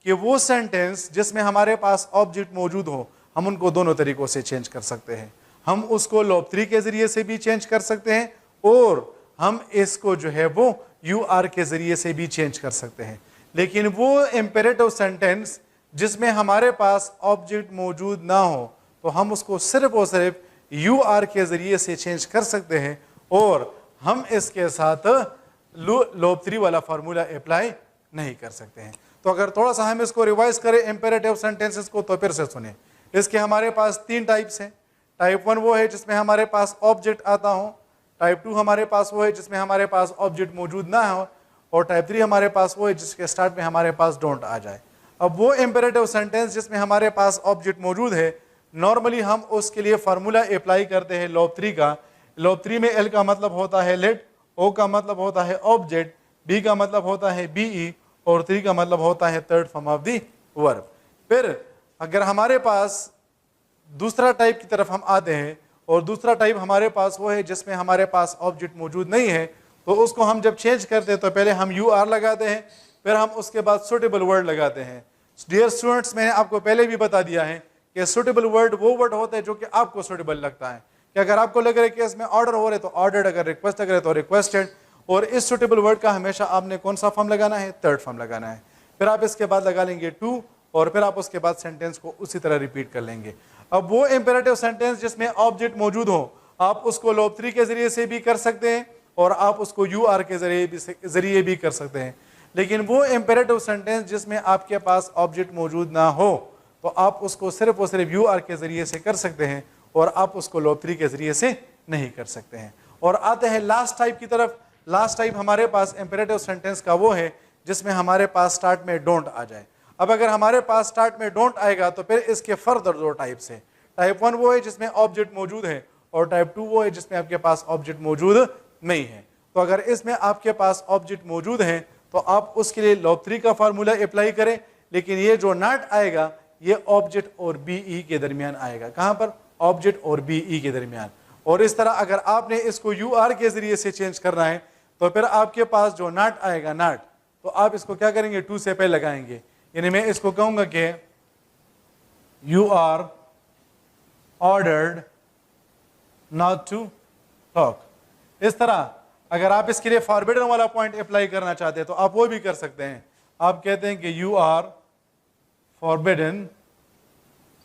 कि वो सेंटेंस जिसमें हमारे पास ऑब्जेक्ट मौजूद हो, हम उनको दोनों तरीकों से चेंज कर सकते हैं। हम उसको लॉब 3 के जरिए से भी चेंज कर सकते हैं, और हम इसको जो है वो यू आर के जरिए से भी चेंज कर सकते हैं। लेकिन वो इंपेरेटिव सेंटेंस जिसमें हमारे पास ऑब्जेक्ट मौजूद ना हो, तो हम उसको सिर्फ और सिर्फ यू आर के जरिए से चेंज कर सकते हैं, और हम इसके साथ लॉब 3 वाला फार्मूला अप्लाई नहीं कर सकते हैं। तो अगर थोड़ा सा हम इसको रिवाइज करें इंपेरेटिव सेंटेंसेस को, तो फिर से सुने। इसके हमारे पास 3 टाइप्स हैं। टाइप 1 वो है जिसमें हमारे पास ऑब्जेक्ट आता हो, टाइप 2 हमारे पास वो है जिसमें हमारे पास ऑब्जेक्ट मौजूद ना हो, और टाइप 3 हमारे पास वो है जिसके स्टार्ट में हमारे पास डोंट आ जाए। अब वो इंपेरेटिव सेंटेंस जिसमें हमारे पास ऑब्जेक्ट मौजूद है, नॉर्मली हम उसके लिए फार्मूला अप्लाई करते हैं लॉब 3 का। लॉब 3 में एल का मतलब होता है लेट, ओ का मतलब होता है ऑब्जेक्ट, बी का मतलब होता है बीई, और 3 का मतलब होता है third form of the verb. फिर अगर हमारे पास दूसरा टाइप की तरफ हम आते हैं, और दूसरा टाइप हमारे पास वो है जिसमें हमारे पास ऑब्जेक्ट मौजूद नहीं है, तो उसको हम जब चेंज करते हैं तो पहले हम यू आर लगाते हैं, फिर हम उसके बाद सुटेबल वर्ड लगाते हैं। डियर स्टूडेंट्स, मैंने आपको पहले भी बता दिया है कि सुटेबल वर्ड वो वर्ड होता है जो कि आपको सुटेबल लगता है, कि अगर आपको लग रहा है कि इसमें ऑर्डर हो रहे तो ऑर्डर्ड, अगर रिक्वेस्ट लग रहा है तो रिक्वेस्टेड, और इस सुटेबल वर्ड का हमेशा आपने कौन सा फॉर्म लगाना है? थर्ड फॉर्म लगाना है। फिर आप इसके बाद लगा लेंगे टू, और फिर आप उसके बाद सेंटेंस को उसी तरह रिपीट कर लेंगे। अब वो इंपेरेटिव सेंटेंस जिसमें ऑब्जेक्ट मौजूद हो, आप उसको लॉब 3 के जरिए से भी कर सकते हैं, और आप उसको यू आर के जरिए भी कर सकते हैं। लेकिन वो इंपेरेटिव सेंटेंस जिसमें आपके पास ऑब्जेक्ट मौजूद ना हो, तो आप उसको सिर्फ और सिर्फ यू आर के जरिए से कर सकते हैं, और आप उसको लॉब 3 के जरिए से नहीं कर सकते हैं। और आते हैं लास्ट टाइप की तरफ। लास्ट टाइप हमारे पास इंपेरेटिव सेंटेंस का वो है जिसमें हमारे पास स्टार्ट में डोंट आ जाए। अब अगर हमारे पास स्टार्ट में डोंट आएगा तो फिर इसके फर्दर 2 टाइप्स हैं। टाइप 1 वो है जिसमें ऑब्जेक्ट मौजूद है, और टाइप 2 वो है जिसमें आपके पास ऑब्जेक्ट मौजूद नहीं है। तो अगर इसमें आपके पास ऑब्जेक्ट मौजूद है तो आप उसके लिए लॉब 3 का फार्मूला अप्लाई करें, लेकिन ये जो नॉट आएगा ये ऑब्जेक्ट और बीई के दरमियान आएगा। कहां पर? ऑब्जेक्ट और बीई के दरमियान। और इस तरह अगर आपने इसको यू आर के जरिए से चेंज करना है, तो फिर आपके पास जो नॉट आएगा, नॉट, तो आप इसको क्या करेंगे? 2 से पहले लगाएंगे। यानी मैं इसको कहूंगा कि you are ordered not to talk. इस तरह अगर आप इसके लिए फॉरबिडन वाला पॉइंट अप्लाई करना चाहते हैं तो आप वो भी कर सकते हैं। आप कहते हैं कि you are forbidden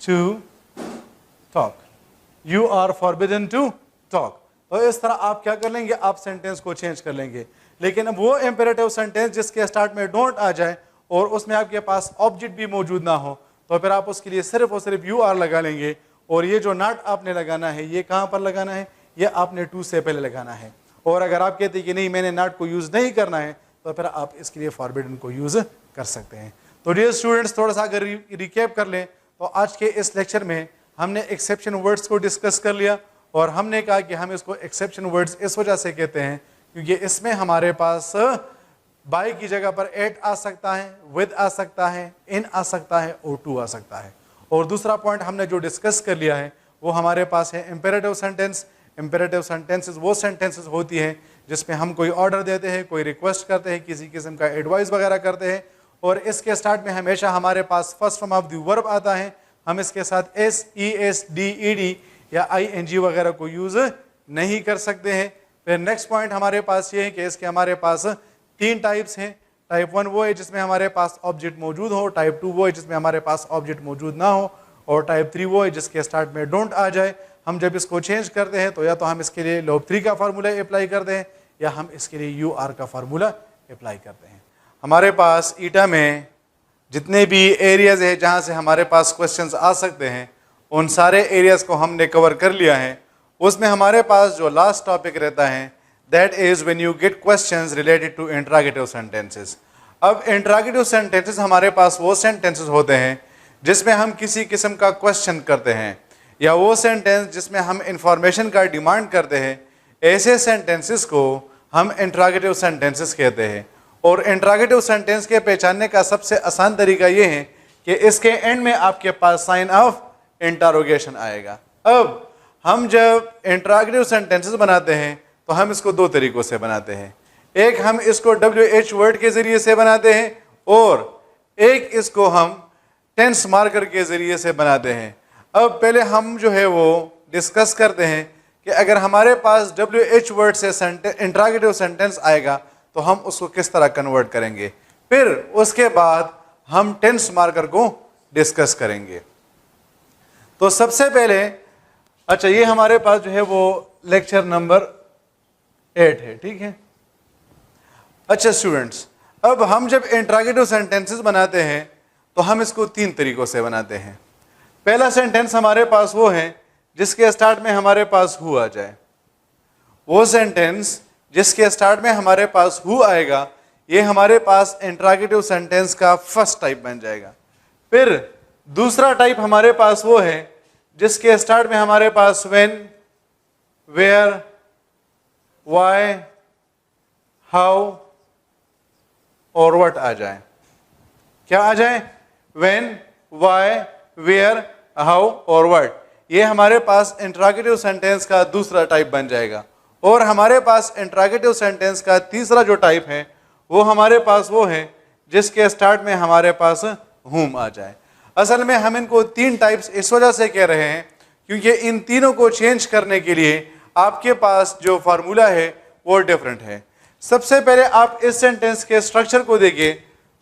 to talk, you are forbidden to talk. तो इस तरह आप क्या कर लेंगे? आप सेंटेंस को चेंज कर लेंगे। लेकिन अब वो इंपेरेटिव सेंटेंस जिसके स्टार्ट में डोंट आ जाए और उसमें आपके पास ऑब्जेक्ट भी मौजूद ना हो, तो फिर आप उसके लिए सिर्फ और सिर्फ यू आर लगा लेंगे, और ये जो नॉट आपने लगाना है ये कहां पर लगाना है? ये आपने 2 से पहले लगाना है। और अगर आप कहते हैं कि नहीं मैंने नॉट को यूज नहीं करना है, तो फिर आप इसके लिए फॉरबिडन को यूज कर सकते हैं। तो डियर स्टूडेंट्स, थोड़ा सा अगर रिकैप कर लें तो आज के इस लेक्चर में हमने एक्सेप्शन वर्ड्स को डिस्कस कर लिया, और हमने कहा कि हम इसको एक्सेप्शन वर्ड्स इस वजह से कहते हैं क्योंकि इसमें हमारे पास बाय की जगह पर एट आ सकता है, विद आ सकता है, इन आ सकता है, और टू आ सकता है। और दूसरा पॉइंट हमने जो डिस्कस कर लिया है वो हमारे पास है इंपेरेटिव सेंटेंस। इंपेरेटिव सेंटेंसेस वो सेंटेंसेस होती हैं जिसमें हम कोई ऑर्डर देते हैं, कोई रिक्वेस्ट करते हैं, किसी किस्म का एडवाइस वगैरह करते हैं, और इसके स्टार्ट में हमेशा हमारे पास first form of the verb आता है। हम इसके साथ S, E S, D, E D या आई एन जी वगैरह को यूज नहीं कर सकते हैं। फिर नेक्स्ट पॉइंट हमारे पास ये है कि इसके हमारे पास 3 टाइप्स हैं। टाइप 1 वो है जिसमें हमारे पास ऑब्जेक्ट मौजूद हो, टाइप 2 वो है जिसमें हमारे पास ऑब्जेक्ट मौजूद ना हो, और टाइप 3 वो है जिसके स्टार्ट में डोंट आ जाए। हम जब इसको चेंज करते हैं तो या तो हम इसके लिए लॉब 3 का फार्मूला अप्लाई करते हैं, या हम इसके लिए यू आर का फार्मूला अप्लाई करते हैं। हमारे पास ईटा में जितने भी एरियाज है जहाँ से हमारे पास क्वेश्चंस आ सकते हैं, उन सारे एरियाज को हमने कवर कर लिया है। उसमें हमारे पास जो लास्ट टॉपिक रहता है that is when you get questions related to interrogative sentences. अब इंट्रोगेटिव सेंटेंसेस हमारे पास वो सेंटेंसेस होते हैं जिसमें हम किसी किस्म का क्वेश्चन करते हैं, या वो सेंटेंस जिसमें हम इंफॉर्मेशन का डिमांड करते हैं, ऐसे सेंटेंसेस को हम इंट्रोगेटिव सेंटेंसेस कहते हैं। और इंट्रोगेटिव सेंटेंस के पहचानने का सबसे आसान तरीका ये है कि इसके एंड में आपके पास साइन ऑफ इंटरोगेशन आएगा। अब हम जब इंट्रोगेटिव सेंटेंसेस बनाते हैं तो हम इसको दो तरीकों से बनाते हैं। एक हम इसको WH वर्ड के जरिए से बनाते हैं और एक इसको हम टेंस मार्कर के जरिए से बनाते हैं। अब पहले हम जो है वो डिस्कस करते हैं कि अगर हमारे पास WH वर्ड से इंट्रोगेटिव सेंटेंस आएगा तो हम उसको किस तरह कन्वर्ट करेंगे, फिर उसके बाद हम टेंस मार्कर को डिस्कस करेंगे। तो सबसे पहले अच्छा, ये हमारे पास जो है वो लेक्चर नंबर 8 है, ठीक है। अच्छा स्टूडेंट्स, अब हम जब इंट्रोगेटिव सेंटेंसेस बनाते हैं तो हम इसको तीन तरीकों से बनाते हैं। पहला सेंटेंस हमारे पास वो है जिसके स्टार्ट में हमारे पास हु आ जाए। वो सेंटेंस जिसके स्टार्ट में हमारे पास हु आएगा, ये हमारे पास इंट्रोगेटिव सेंटेंस का फर्स्ट टाइप बन जाएगा। फिर दूसरा टाइप हमारे पास वो है जिसके स्टार्ट में हमारे पास व्हेन, वेयर, व्हाई, हाउ और व्हाट आ जाए। क्या आ जाए? व्हेन, व्हाई, वेयर, हाउ और व्हाट। ये हमारे पास इंट्रोगेटिव सेंटेंस का दूसरा टाइप बन जाएगा। और हमारे पास इंट्रोगेटिव सेंटेंस का तीसरा जो टाइप है वो हमारे पास वो है जिसके स्टार्ट में हमारे पास whom आ जाए। असल में हम इनको तीन टाइप्स इस वजह से कह रहे हैं क्योंकि इन तीनों को चेंज करने के लिए आपके पास जो फार्मूला है वो डिफरेंट है। सबसे पहले आप इस सेंटेंस के स्ट्रक्चर को देखिए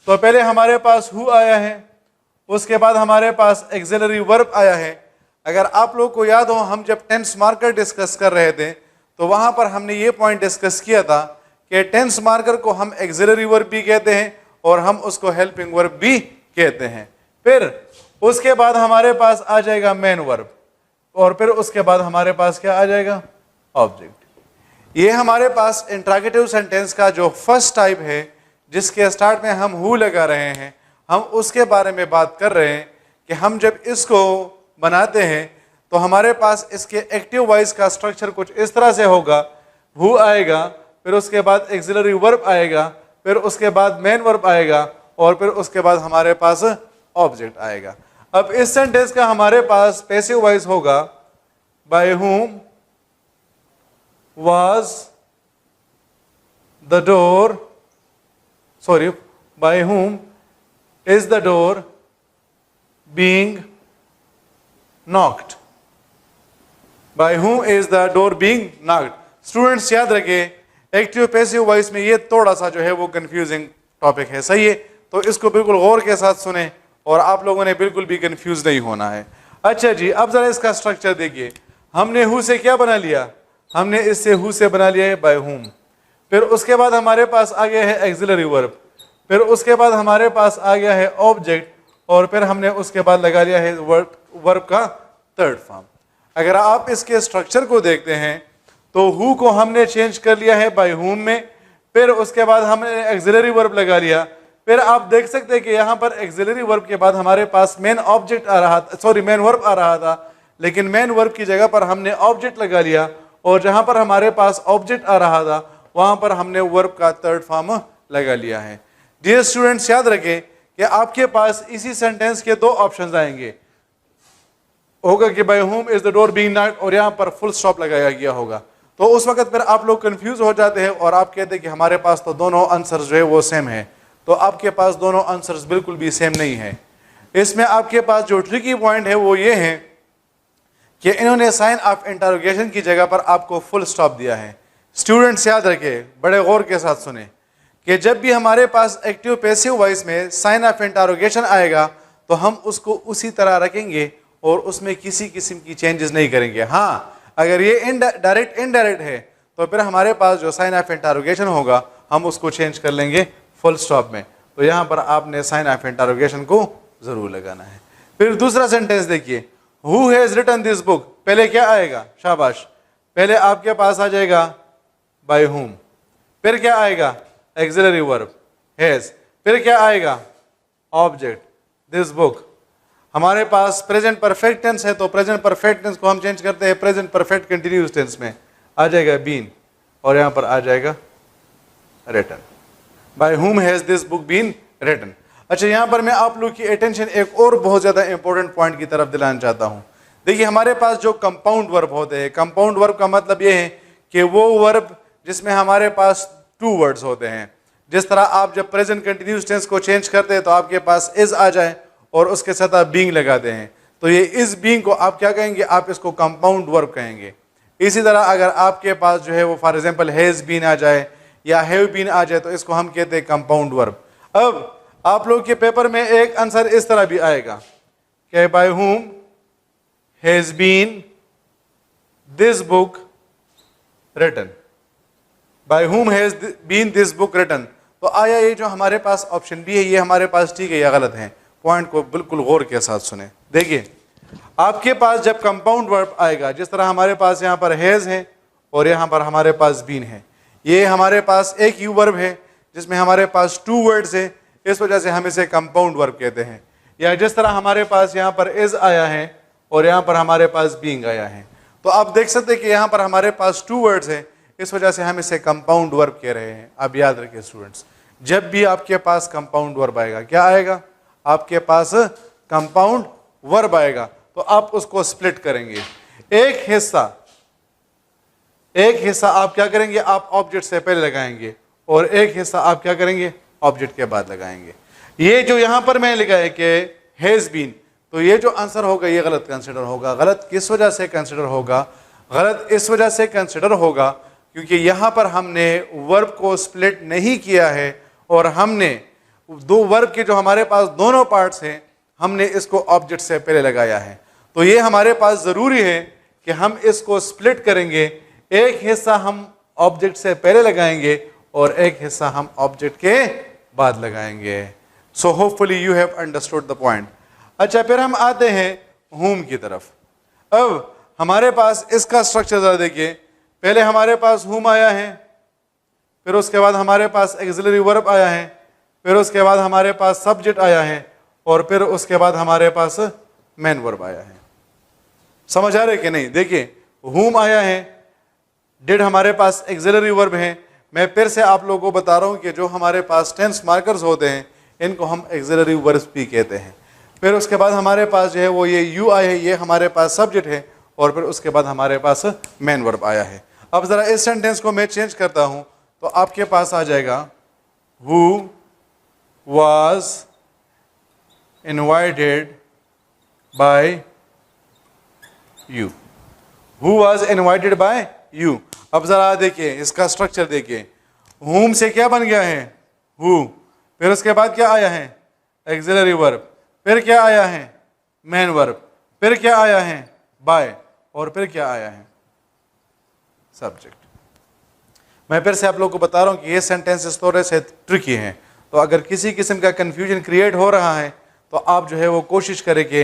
तो पहले हमारे पास हु आया है, उसके बाद हमारे पास एक्सिलरी वर्ब आया है। अगर आप लोग को याद हो, हम जब टेंस मार्कर डिस्कस कर रहे थे तो वहां पर हमने ये पॉइंट डिस्कस किया था कि टेंस मार्कर को हम एक्सिलरी वर्ब भी कहते हैं और हम उसको हेल्पिंग वर्ब भी कहते हैं। फिर उसके बाद हमारे पास आ जाएगा मेन वर्ब और फिर उसके बाद हमारे पास क्या आ जाएगा? ऑब्जेक्ट। ये हमारे पास इंट्रोगेटिव सेंटेंस का जो फर्स्ट टाइप है जिसके स्टार्ट में हम हु लगा रहे हैं, हम उसके बारे में बात कर रहे हैं कि हम जब इसको बनाते हैं तो हमारे पास इसके एक्टिव वॉइस का स्ट्रक्चर कुछ इस तरह से होगा। हु आएगा, फिर उसके बाद एक्सिलरी वर्ब आएगा, फिर उसके बाद मेन वर्ब आएगा और फिर उसके बाद हमारे पास ऑब्जेक्ट आएगा। अब इस सेंटेंस का हमारे पास पैसिव वॉइस होगा bye whom was the door, sorry, by whom is the door being knocked? By whom is the door being knocked? Students याद रखें, एक्टिव पैसिव वॉइस में ये थोड़ा सा जो है वो कंफ्यूजिंग टॉपिक है, सही है? तो इसको बिल्कुल गौर के साथ सुने और आप लोगों ने बिल्कुल भी कंफ्यूज नहीं होना है। अच्छा जी, अब जरा इसका स्ट्रक्चर देखिए। हमने हु से क्या बना लिया? हमने इससे हु से बना लिया है बाय whom। फिर उसके बाद हमारे पास आ गया है एक्सिलरी वर्ब, फिर उसके बाद हमारे पास आ गया है ऑब्जेक्ट और फिर हमने उसके बाद लगा लिया है वर्ब का थर्ड फॉर्म। अगर आप इसके स्ट्रक्चर को देखते हैं तो हु को हमने चेंज कर लिया है बाय whom में, फिर उसके बाद हमने एक्सिलरी वर्ब लगा लिया। फिर आप देख सकते हैं कि यहाँ पर एक्सिलरी वर्ब के बाद हमारे पास मेन ऑब्जेक्ट आ रहा था, सॉरी मेन वर्ब आ रहा था, लेकिन मेन वर्ब की जगह पर हमने ऑब्जेक्ट लगा लिया और जहां पर हमारे पास ऑब्जेक्ट आ रहा था वहां पर हमने वर्ब का थर्ड फॉर्म लगा लिया है। डियर स्टूडेंट्स, याद रखें कि आपके पास इसी सेंटेंस के दो ऑप्शंस आएंगे, होगा कि bye whom is the door being knocked और यहाँ पर फुल स्टॉप लगाया गया होगा। तो उस वक्त फिर आप लोग कंफ्यूज हो जाते हैं और आप कहते हैं कि हमारे पास तो दोनों आंसर्स जो है वो सेम है। तो आपके पास दोनों आंसर्स बिल्कुल भी सेम नहीं है। इसमें आपके पास जो ट्रिकी पॉइंट है वो ये है कि इन्होंने साइन ऑफ इंटरोगेशन की जगह पर आपको फुल स्टॉप दिया है। स्टूडेंट्स याद रखें, बड़े गौर के साथ सुने कि जब भी हमारे पास एक्टिव पैसिव वॉइस में साइन ऑफ इंटरोगेशन आएगा तो हम उसको उसी तरह रखेंगे और उसमें किसी किस्म की चेंजेस नहीं करेंगे। हाँ, अगर ये डायरेक्ट इनडायरेक्ट है तो फिर हमारे पास जो साइन ऑफ इंटरोगेशन होगा हम उसको चेंज कर लेंगे फुल स्टॉप में। तो यहाँ पर आपने साइन ऑफ इंटरोगेशन को जरूर लगाना है। फिर दूसरा सेंटेंस देखिए, Who has written this book? पहले क्या आएगा? शाबाश, पहले आपके पास आ जाएगा by whom, फिर क्या आएगा? एक्सिलरी वर्ब has, फिर क्या आएगा? Object this book। हमारे पास प्रेजेंट परफेक्ट टेंस है तो प्रेजेंट परफेक्ट टेंस को हम चेंज करते हैं प्रेजेंट परफेक्ट कंटिन्यूअस टेंस में। आ जाएगा बीन, और यहाँ पर आ जाएगा written. By whom has this book been written. अच्छा, यहाँ पर मैं आप लोग की अटेंशन एक और बहुत ज़्यादा इंपॉर्टेंट पॉइंट की तरफ दिलाना चाहता हूँ। देखिए, हमारे पास जो कंपाउंड वर्ब होते हैं, कंपाउंड वर्ब का मतलब ये है कि वो वर्ब जिसमें हमारे पास टू वर्ड्स होते हैं। जिस तरह आप जब प्रेजेंट कंटिन्यूस टेंस को चेंज करते हैं तो आपके पास इज आ जाए और उसके साथ आप बीइंग लगाते हैं, तो ये इज बीइंग को आप क्या कहेंगे? आप इसको कंपाउंड वर्ब कहेंगे। इसी तरह अगर आपके पास जो है वो फॉर एग्जांपल हैज बीन आ जाए या हैव बीन आ जाए तो इसको हम कहते हैं कंपाउंड वर्ब। अब आप लोग के पेपर में एक आंसर इस तरह भी आएगा कि by whom has been this book written, by whom has been this book written. तो आया ये जो हमारे पास ऑप्शन बी है, ये हमारे पास ठीक है या गलत है? पॉइंट को बिल्कुल गौर के साथ सुने। देखिए, आपके पास जब कंपाउंड वर्ब आएगा, जिस तरह हमारे पास यहाँ पर हैज है और यहाँ पर हमारे पास बीन है, ये हमारे पास एक यू वर्ब है जिसमें हमारे पास टू वर्ड्स है, इस वजह से हम इसे कंपाउंड वर्ब कहते हैं। या जिस तरह हमारे पास यहाँ पर इज आया है और यहाँ पर हमारे पास बीइंग आया है, तो आप देख सकते हैं कि यहाँ पर हमारे पास टू वर्ड्स है, इस वजह से हम इसे कंपाउंड वर्ब कह रहे हैं। अब याद रखिए स्टूडेंट्स, जब भी आपके पास कंपाउंड वर्ब आएगा, क्या आएगा? आपके पास कंपाउंड वर्ब आएगा तो आप उसको स्प्लिट करेंगे। एक हिस्सा आप क्या करेंगे? आप ऑब्जेक्ट से पहले लगाएंगे और एक हिस्सा आप क्या करेंगे? ऑब्जेक्ट के बाद लगाएंगे। ये जो यहां पर मैंने लिखा है कि हैज बीन, तो ये जो आंसर होगा ये गलत कंसिडर होगा। गलत किस वजह से कंसिडर होगा? गलत इस वजह से कंसिडर होगा क्योंकि यहां पर हमने वर्ब को स्प्लिट नहीं किया है और हमने दो वर्ब के जो हमारे पास दोनों पार्ट्स हैं, हमने इसको ऑब्जेक्ट से पहले लगाया है। तो ये हमारे पास ज़रूरी है कि हम इसको स्प्लिट करेंगे। एक हिस्सा हम ऑब्जेक्ट से पहले लगाएंगे और एक हिस्सा हम ऑब्जेक्ट के बाद लगाएंगे। So hopefully you have understood the point. अच्छा, फिर हम आते हैं हुम की तरफ। अब हमारे पास इसका स्ट्रक्चर ज़रा देखिए। पहले हमारे पास हुम आया है, फिर उसके बाद हमारे पास एक्सिलरी वर्ब आया है, फिर उसके बाद हमारे पास सब्जेक्ट आया है और फिर उसके बाद हमारे पास मेन वर्ब आया है। समझ आ रहे कि नहीं? देखिए, हुम आया है, डिड हमारे पास एक्सिलरी वर्ब है। मैं फिर से आप लोगों को बता रहा हूं कि जो हमारे पास टेंस मार्कर्स होते हैं इनको हम एक्सिलरी वर्ब्स भी कहते हैं। फिर उसके बाद हमारे पास जो है वो ये यू आया है, ये हमारे पास सब्जेक्ट है और फिर उसके बाद हमारे पास मेन वर्ब आया है। अब ज़रा इस सेंटेंस को मैं चेंज करता हूं तो आपके पास आ जाएगा who was invited by you, who was invited by you। अब जरा देखिए इसका स्ट्रक्चर देखिए, whom से क्या बन गया है? who, फिर उसके बाद क्या आया है? एक्सिलरी वर्ब, फिर क्या आया है? मेन वर्ब, फिर क्या आया है? by, और फिर क्या आया है? सब्जेक्ट। मैं फिर से आप लोग को बता रहा हूं कि ये सेंटेंसेस थोड़े से ट्रिकी हैं, तो अगर किसी किस्म का कन्फ्यूजन क्रिएट हो रहा है तो आप जो है वो कोशिश करें कि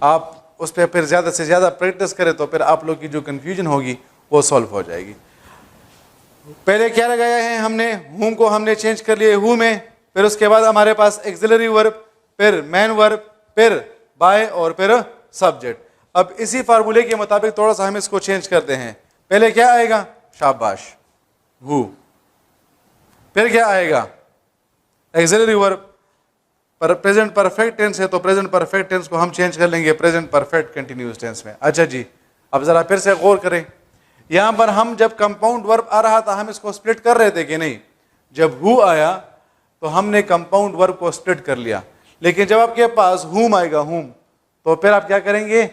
आप उस पर फिर ज़्यादा से ज़्यादा प्रैक्टिस करें, तो फिर आप लोग की जो कन्फ्यूजन होगी वो सॉल्व हो जाएगी। पहले क्या लगाया है हमने? हुम को हमने चेंज कर लिया हु में, फिर उसके बाद हमारे पास एक्सिलरी वर्ब, फिर मेन वर्ब, फिर बाय और फिर सब्जेक्ट। अब इसी फार्मूले के मुताबिक थोड़ा सा हम इसको चेंज करते हैं। पहले क्या आएगा? शाबाश, हु। फिर क्या आएगा? Axillary verb. पर प्रेजेंट परफेक्ट टेंस है तो प्रेजेंट परफेक्ट टेंस को हम चेंज कर लेंगे प्रेजेंट परफेक्ट कंटिन्यूअस टेंस में। अच्छा जी, अब जरा फिर से गौर करें, यहां पर हम जब कंपाउंड वर्ब आ रहा था हम इसको स्प्लिट कर रहे थे कि नहीं? जब हु आया तो हमने कंपाउंड वर्ब को स्प्लिट कर लिया, लेकिन जब आपके पास हुम आएगा, हुम, तो फिर आप क्या करेंगे?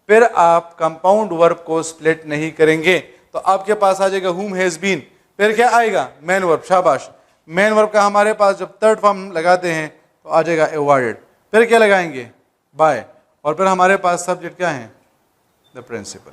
फिर आप कंपाउंड वर्ब को स्प्लिट नहीं करेंगे, तो आपके पास आ जाएगा हुम हैज बीन, फिर क्या आएगा? Main verb. शाबाश, मेन वर्ब का हमारे पास जब थर्ड फॉर्म लगाते हैं तो आ जाएगा अवॉर्डेड, फिर क्या लगाएंगे? बाय, और फिर हमारे पास सब्जेक्ट क्या है? The principal.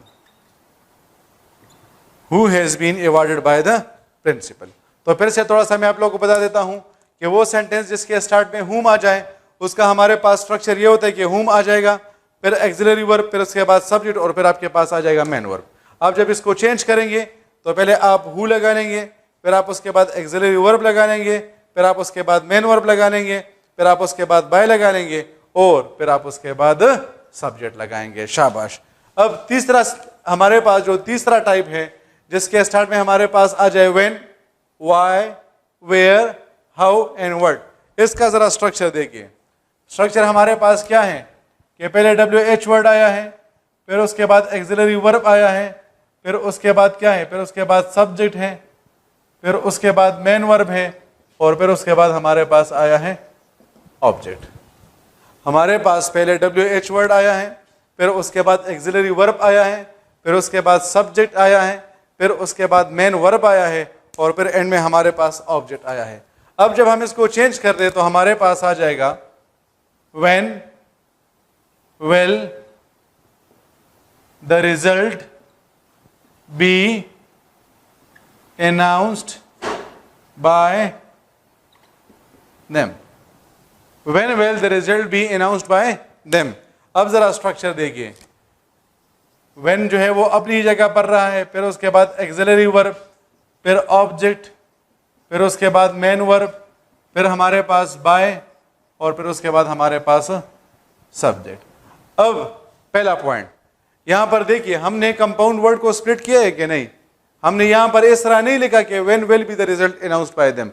Who has been awarded by the principal. तो फिर से थोड़ा सा मैं आप लोगों को बता देता हूं कि वो सेंटेंस जिसके स्टार्ट में हुम आ जाए उसका हमारे पास स्ट्रक्चर ये होता है कि हुम आ जाएगा, फिर एक्सिलरी वर्ब, फिर उसके बाद सब्जेक्ट और फिर आपके पास आ जाएगा मेन वर्ब। आप जब इसको चेंज करेंगे तो पहले आप हु लगा लेंगे, फिर आप उसके बाद एक्सिलरी वर्ब लगा लेंगे, फिर आप उसके बाद मेन वर्ब लगा लेंगे, फिर आप उसके बाद बाय लगा लेंगे और फिर आप उसके बाद सब्जेक्ट लगाएंगे। शाबाश। अब तीसरा हमारे पास जो तीसरा टाइप है जिसके स्टार्ट में हमारे पास आ जाए when, why, where, how and what. इसका जरा स्ट्रक्चर देखिए। स्ट्रक्चर हमारे पास क्या है कि पहले WH वर्ड आया है, फिर उसके बाद एक्सिलरी वर्ब आया है, फिर उसके बाद क्या है, फिर उसके बाद सब्जेक्ट है, फिर उसके बाद मेन वर्ब है, और फिर उसके बाद हमारे पास आया है ऑब्जेक्ट। हमारे पास पहले WH वर्ड आया है, फिर उसके बाद एक्सिलरी वर्ब आया है, फिर उसके बाद सब्जेक्ट आया है, फिर उसके बाद मेन वर्ब आया है, और फिर एंड में हमारे पास ऑब्जेक्ट आया है। अब जब हम इसको चेंज कर दें तो हमारे पास आ जाएगा when, will the result be announced by them। when will the result be announced by them। अब जरा स्ट्रक्चर देखिए। when जो है वो अपनी जगह पर रहा है, फिर उसके बाद एक्सिलरी वर्ब, फिर ऑब्जेक्ट, फिर उसके बाद मेन वर्ब, फिर हमारे पास बाय, और फिर उसके बाद हमारे पास सब्जेक्ट। अब पहला पॉइंट यहां पर देखिए, हमने कंपाउंड वर्ड को स्प्लिट किया है कि नहीं। हमने यहां पर इस तरह नहीं लिखा कि when will be the result announced by them.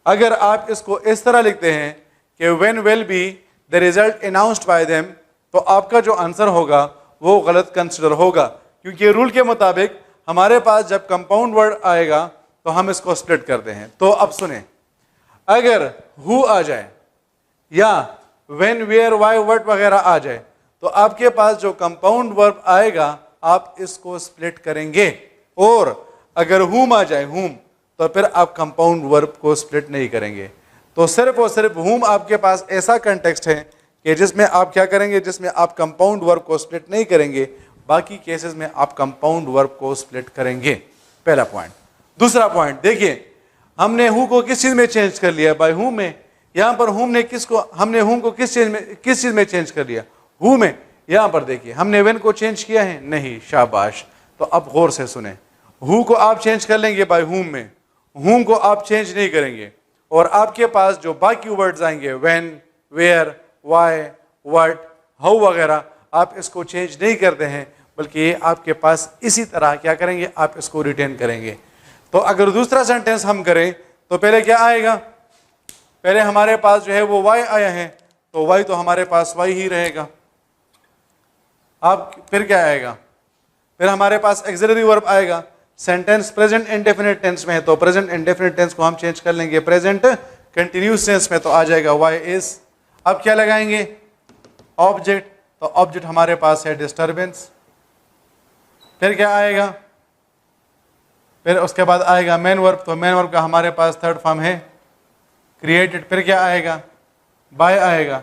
अगर आप इसको इस तरह लिखते हैं कि when will be the result announced by them, तो आपका जो आंसर होगा वो गलत कंसिडर होगा, क्योंकि रूल के मुताबिक हमारे पास जब कंपाउंड वर्ड आएगा तो हम इसको स्प्लिट करते हैं। तो अब सुने, अगर हु आ जाए या व्हेन, वेयर, व्हाई, व्हाट वगैरह आ जाए, तो आपके पास जो कंपाउंड वर्ब आएगा आप इसको स्प्लिट करेंगे। और अगर हुम आ जाए, हुम, तो फिर आप कंपाउंड वर्ब को स्प्लिट नहीं करेंगे। तो सिर्फ और सिर्फ हुम आपके पास ऐसा कंटेक्स्ट है कि जिसमें आप क्या करेंगे, जिसमें आप कंपाउंड वर्ब को स्प्लिट नहीं करेंगे, बाकी केसेस में आप कंपाउंड वर्ब को स्प्लिट करेंगे। पहला पॉइंट। दूसरा पॉइंट देखिए, हमने हु को किस चीज में चेंज कर लिया, बाय हु में। यहां पर हुम ने किसको, हमने हुम को किस चीज में चेंज कर लिया, हु में। यहां पर देखिए हमने व्हेन को चेंज किया है, नहीं, शाबाश। तो अब गौर से सुने, हु को आप चेंज कर लेंगे बाय हुम में, हुम को आप चेंज नहीं करेंगे, और आपके पास जो बाकी वर्ड्स आएंगे when, where, why, what, how वगैरह, आप इसको चेंज नहीं करते हैं, बल्कि ये आपके पास इसी तरह क्या करेंगे, आप इसको रिटेन करेंगे। तो अगर दूसरा सेंटेंस हम करें तो पहले क्या आएगा, पहले हमारे पास जो है वो वाई आया है, तो वाई तो हमारे पास वाई ही रहेगा। अब फिर क्या आएगा, फिर हमारे पास एक्सिलरी वर्ब आएगा। सेंटेंस प्रेजेंट इंडेफिनिट टेंस में है, तो प्रेजेंट इंडेफिनिट टेंस को हम चेंज कर लेंगे प्रेजेंट कंटिन्यूस टेंस में, तो आ जाएगा वाई इज। अब क्या लगाएंगे, ऑब्जेक्ट, तो ऑब्जेक्ट हमारे पास है डिस्टर्बेंस। फिर क्या आएगा, फिर उसके बाद आएगा मेन वर्ब, तो मेन वर्ब का हमारे पास थर्ड फॉर्म है क्रिएटेड। फिर क्या आएगा, बाय आएगा,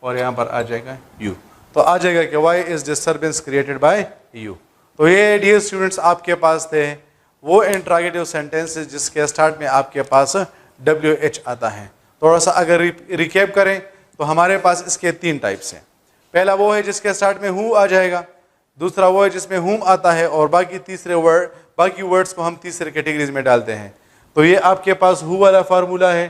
और यहां पर आ जाएगा यू। तो आ जाएगा कि why is disturbance created by you. तो ये डियर स्टूडेंट्स आपके पास थे वो इंट्रोगेटिव सेंटेंसेस जिसके स्टार्ट में आपके पास WH आता है। थोड़ा सा अगर रिकैप करें तो हमारे पास इसके 3 टाइप्स हैं। पहला वो है जिसके स्टार्ट में हु आ जाएगा, दूसरा वो है जिसमें हुम आता है, और बाकी वर्ड्स को हम तीसरे कैटेगरीज में डालते हैं। तो ये आपके पास हु वाला फार्मूला है,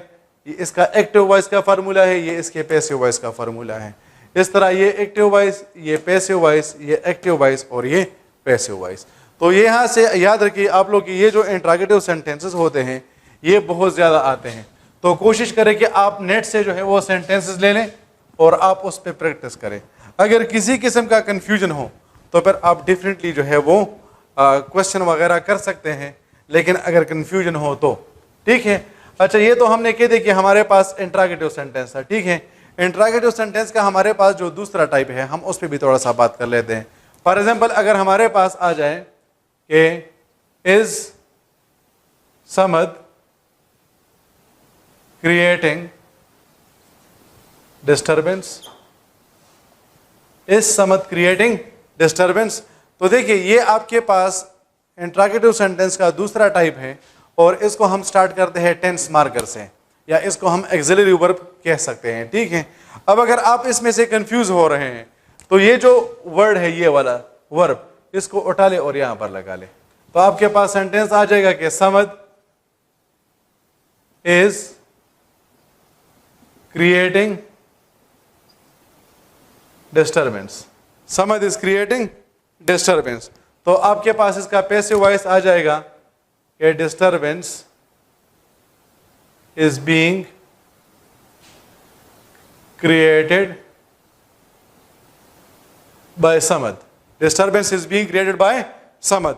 ये इसका एक्टिव वॉइस का फार्मूला है, ये इसके पैसिव वॉइस का फार्मूला है। इस तरह ये एक्टिव वॉइस, ये पैसिव वॉइस, ये एक्टिव वॉइस, और ये पैसिव वॉइस। तो ये यहाँ से याद रखिए आप लोग कि ये जो इंट्रोगेटिव सेंटेंसेस होते हैं ये बहुत ज़्यादा आते हैं। तो कोशिश करें कि आप नेट से जो है वो सेंटेंसेस ले लें और आप उस पर प्रैक्टिस करें। अगर किसी किस्म का कन्फ्यूजन हो तो फिर आप डिफरेंटली जो है वो क्वेश्चन वगैरह कर सकते हैं, लेकिन अगर कन्फ्यूजन हो तो ठीक है। अच्छा, ये तो हमने कह दिया कि हमारे पास इंट्रोगेटिव सेंटेंस है, ठीक है। इंट्रोगेटिव सेंटेंस का हमारे पास जो दूसरा टाइप है हम उस पर भी थोड़ा सा बात कर लेते हैं। फॉर एग्जाम्पल अगर हमारे पास आ जाए कि is Samad creating disturbance, is Samad creating disturbance, तो देखिए ये आपके पास इंट्रोगेटिव सेंटेंस का दूसरा टाइप है, और इसको हम स्टार्ट करते हैं टेंस मार्कर से, या इसको हम एक्सिलरी वर्ब कह सकते हैं, ठीक है। अब अगर आप इसमें से कंफ्यूज हो रहे हैं तो ये जो वर्ड है, ये वाला वर्ब, इसको उठा ले और यहां पर लगा ले, तो आपके पास सेंटेंस आ जाएगा कि Samad is creating disturbance, Samad is creating disturbance. तो आपके पास इसका पैसिव वॉइस आ जाएगा कि disturbance is being created by Samad. Disturbance is being created by Samad.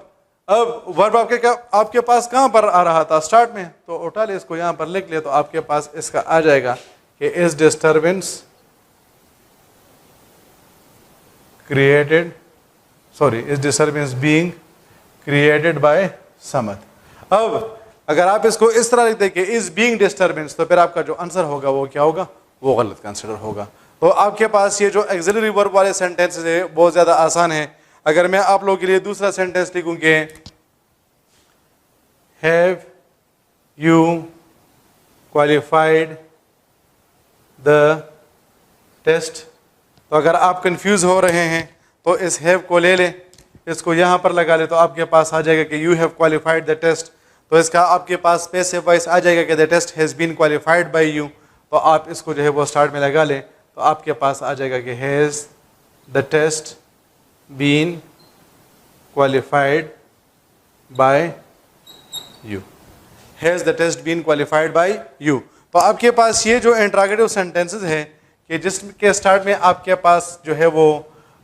अब वर्ब आपके पास कहां पर आ रहा था? स्टार्ट में। तो उठा ले इसको, यहां पर लिख ले, तो आपके पास इसका आ जाएगा कि is disturbance created, sorry, is disturbance being created by Samad. अब अगर आप इसको इस तरह लिखते कि इज बीइंग डिस्टर्बेंस, तो फिर आपका जो आंसर होगा वो क्या होगा? वो गलत कंसिडर होगा। तो आपके पास ये जो एक्सिलरी वर्ब वाले सेंटेंसेस है बहुत ज्यादा आसान है। अगर मैं आप लोगों के लिए दूसरा सेंटेंस लिखूं कि have you qualified the test, तो अगर आप कंफ्यूज हो रहे हैं तो इस हैव को ले ले, इसको यहां पर लगा ले, तो आपके पास आ जाएगा कि you have qualified the test. तो इसका आपके पास पैसिव वॉइस आ जाएगा कि the test has been qualified by you. तो आप इसको जो है वो स्टार्ट में लगा ले, तो आपके पास आ जाएगा कि has the test been qualified by you, has the test been qualified by you. तो आपके पास ये जो इंट्रोगेटिव सेंटेंसेस है कि जिसके स्टार्ट में आपके पास जो है वो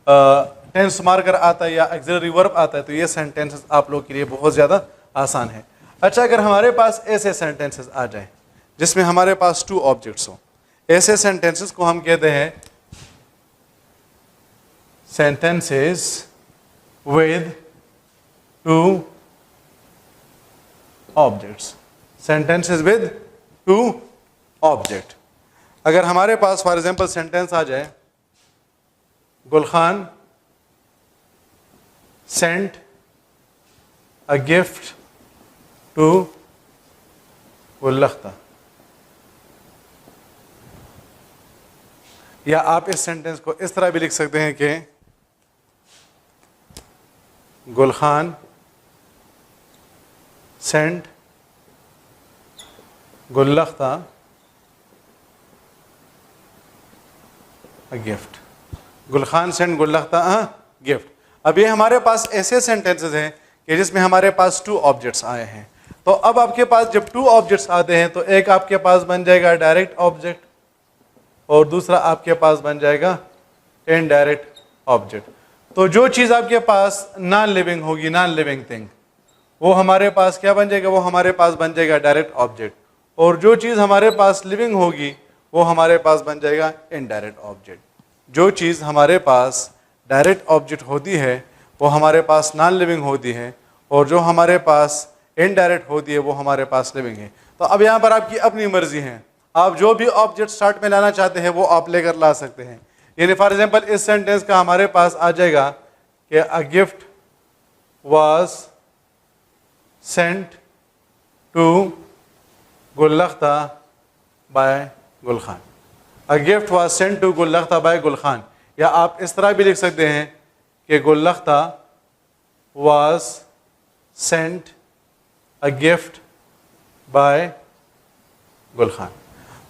टेंस मार्कर आता है या एक्सिलरी वर्ब आता है, तो ये सेंटेंसेस आप लोग के लिए बहुत ज़्यादा आसान है। अच्छा, अगर हमारे पास ऐसे सेंटेंसेस आ जाए जिसमें हमारे पास टू ऑब्जेक्ट्स हो, ऐसे सेंटेंसेस को हम कहते हैं sentences with two objects. Sentences with two object. अगर हमारे पास फॉर एग्जांपल सेंटेंस आ जाए Gulkhan sent a gift to Gulkhta, या आप इस सेंटेंस को इस तरह भी लिख सकते हैं कि Gulkhan sent Gulkhta a gift. Gulkhan sent Gulkhta a gift. अब ये हमारे पास ऐसे सेंटेंसेस हैं कि जिसमें हमारे पास टू ऑब्जेक्ट्स आए हैं। तो अब आपके पास जब टू ऑब्जेक्ट्स आते हैं तो एक आपके पास बन जाएगा डायरेक्ट ऑब्जेक्ट और दूसरा आपके पास बन जाएगा इनडायरेक्ट ऑब्जेक्ट। तो जो चीज़ आपके पास नॉन लिविंग होगी, नॉन लिविंग थिंग, वो हमारे पास क्या बन जाएगा? वो हमारे पास बन जाएगा डायरेक्ट ऑब्जेक्ट। और जो चीज़ हमारे पास लिविंग होगी वो हमारे पास बन जाएगा इनडायरेक्ट ऑब्जेक्ट। जो चीज़ हमारे पास डायरेक्ट ऑब्जेक्ट होती है वो हमारे पास नॉन लिविंग होती है, और जो हमारे पास इनडायरेक्ट होती है वो हमारे पास लिविंग है। तो अब यहाँ पर आपकी अपनी मर्जी है, आप जो भी ऑब्जेक्ट स्टार्ट में लाना चाहते हैं वो आप लेकर ला सकते हैं। यानी फॉर एग्जांपल इस सेंटेंस का हमारे पास आ जाएगा कि a gift was sent to Gulkhta by Gulkhan. A gift was sent to Gulkhta by Gulkhan. या आप इस तरह भी लिख सकते हैं कि Gulkhta was sent a gift by Gulkhan.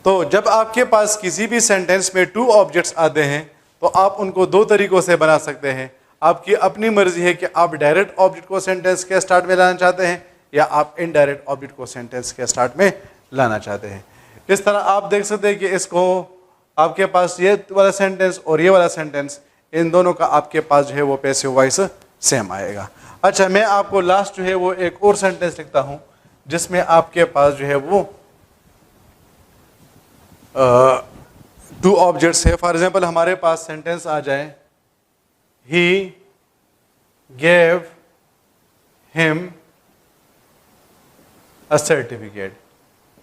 तो जब आपके पास किसी भी सेंटेंस में टू ऑब्जेक्ट्स आते हैं तो आप उनको दो तरीकों से बना सकते हैं। आपकी अपनी मर्जी है कि आप डायरेक्ट ऑब्जेक्ट को सेंटेंस के स्टार्ट में लाना चाहते हैं या आप इनडायरेक्ट ऑब्जेक्ट को सेंटेंस के स्टार्ट में लाना चाहते हैं। इस तरह आप देख सकते हैं कि इसको आपके पास ये वाला सेंटेंस और ये वाला सेंटेंस, इन दोनों का आपके पास जो है वो पैसिव वॉइस सेम आएगा। अच्छा, मैं आपको लास्ट जो है वो एक और सेंटेंस लिखता हूँ जिसमें आपके पास जो है वो टू ऑब्जेक्ट्स है। फॉर एग्जाम्पल हमारे पास सेंटेंस आ जाए he gave him a certificate.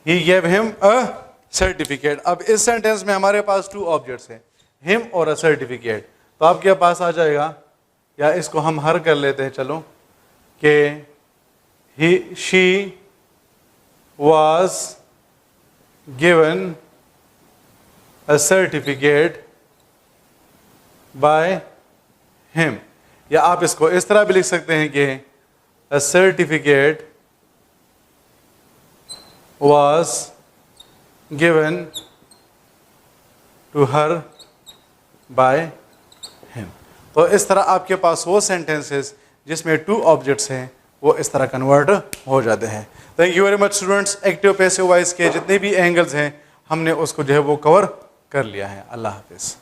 He gave him a certificate. अब इस सेंटेंस में हमारे पास टू ऑब्जेक्ट्स हैं, हिम और अ सर्टिफिकेट। तो आपके पास आ जाएगा, या इसको हम हर कर लेते हैं चलो, कि he she was given a certificate by him. या आप इसको इस तरह भी लिख सकते हैं कि a certificate was given to her by him. तो इस तरह आपके पास वो सेंटेंसेस जिसमें टू ऑब्जेक्ट्स हैं वो इस तरह कन्वर्ट हो जाते हैं। Thank you very much students. Active passive voice के जितने भी एंगल्स हैं हमने उसको जो है वो कवर कर लिया है। अल्लाह हाफिज़।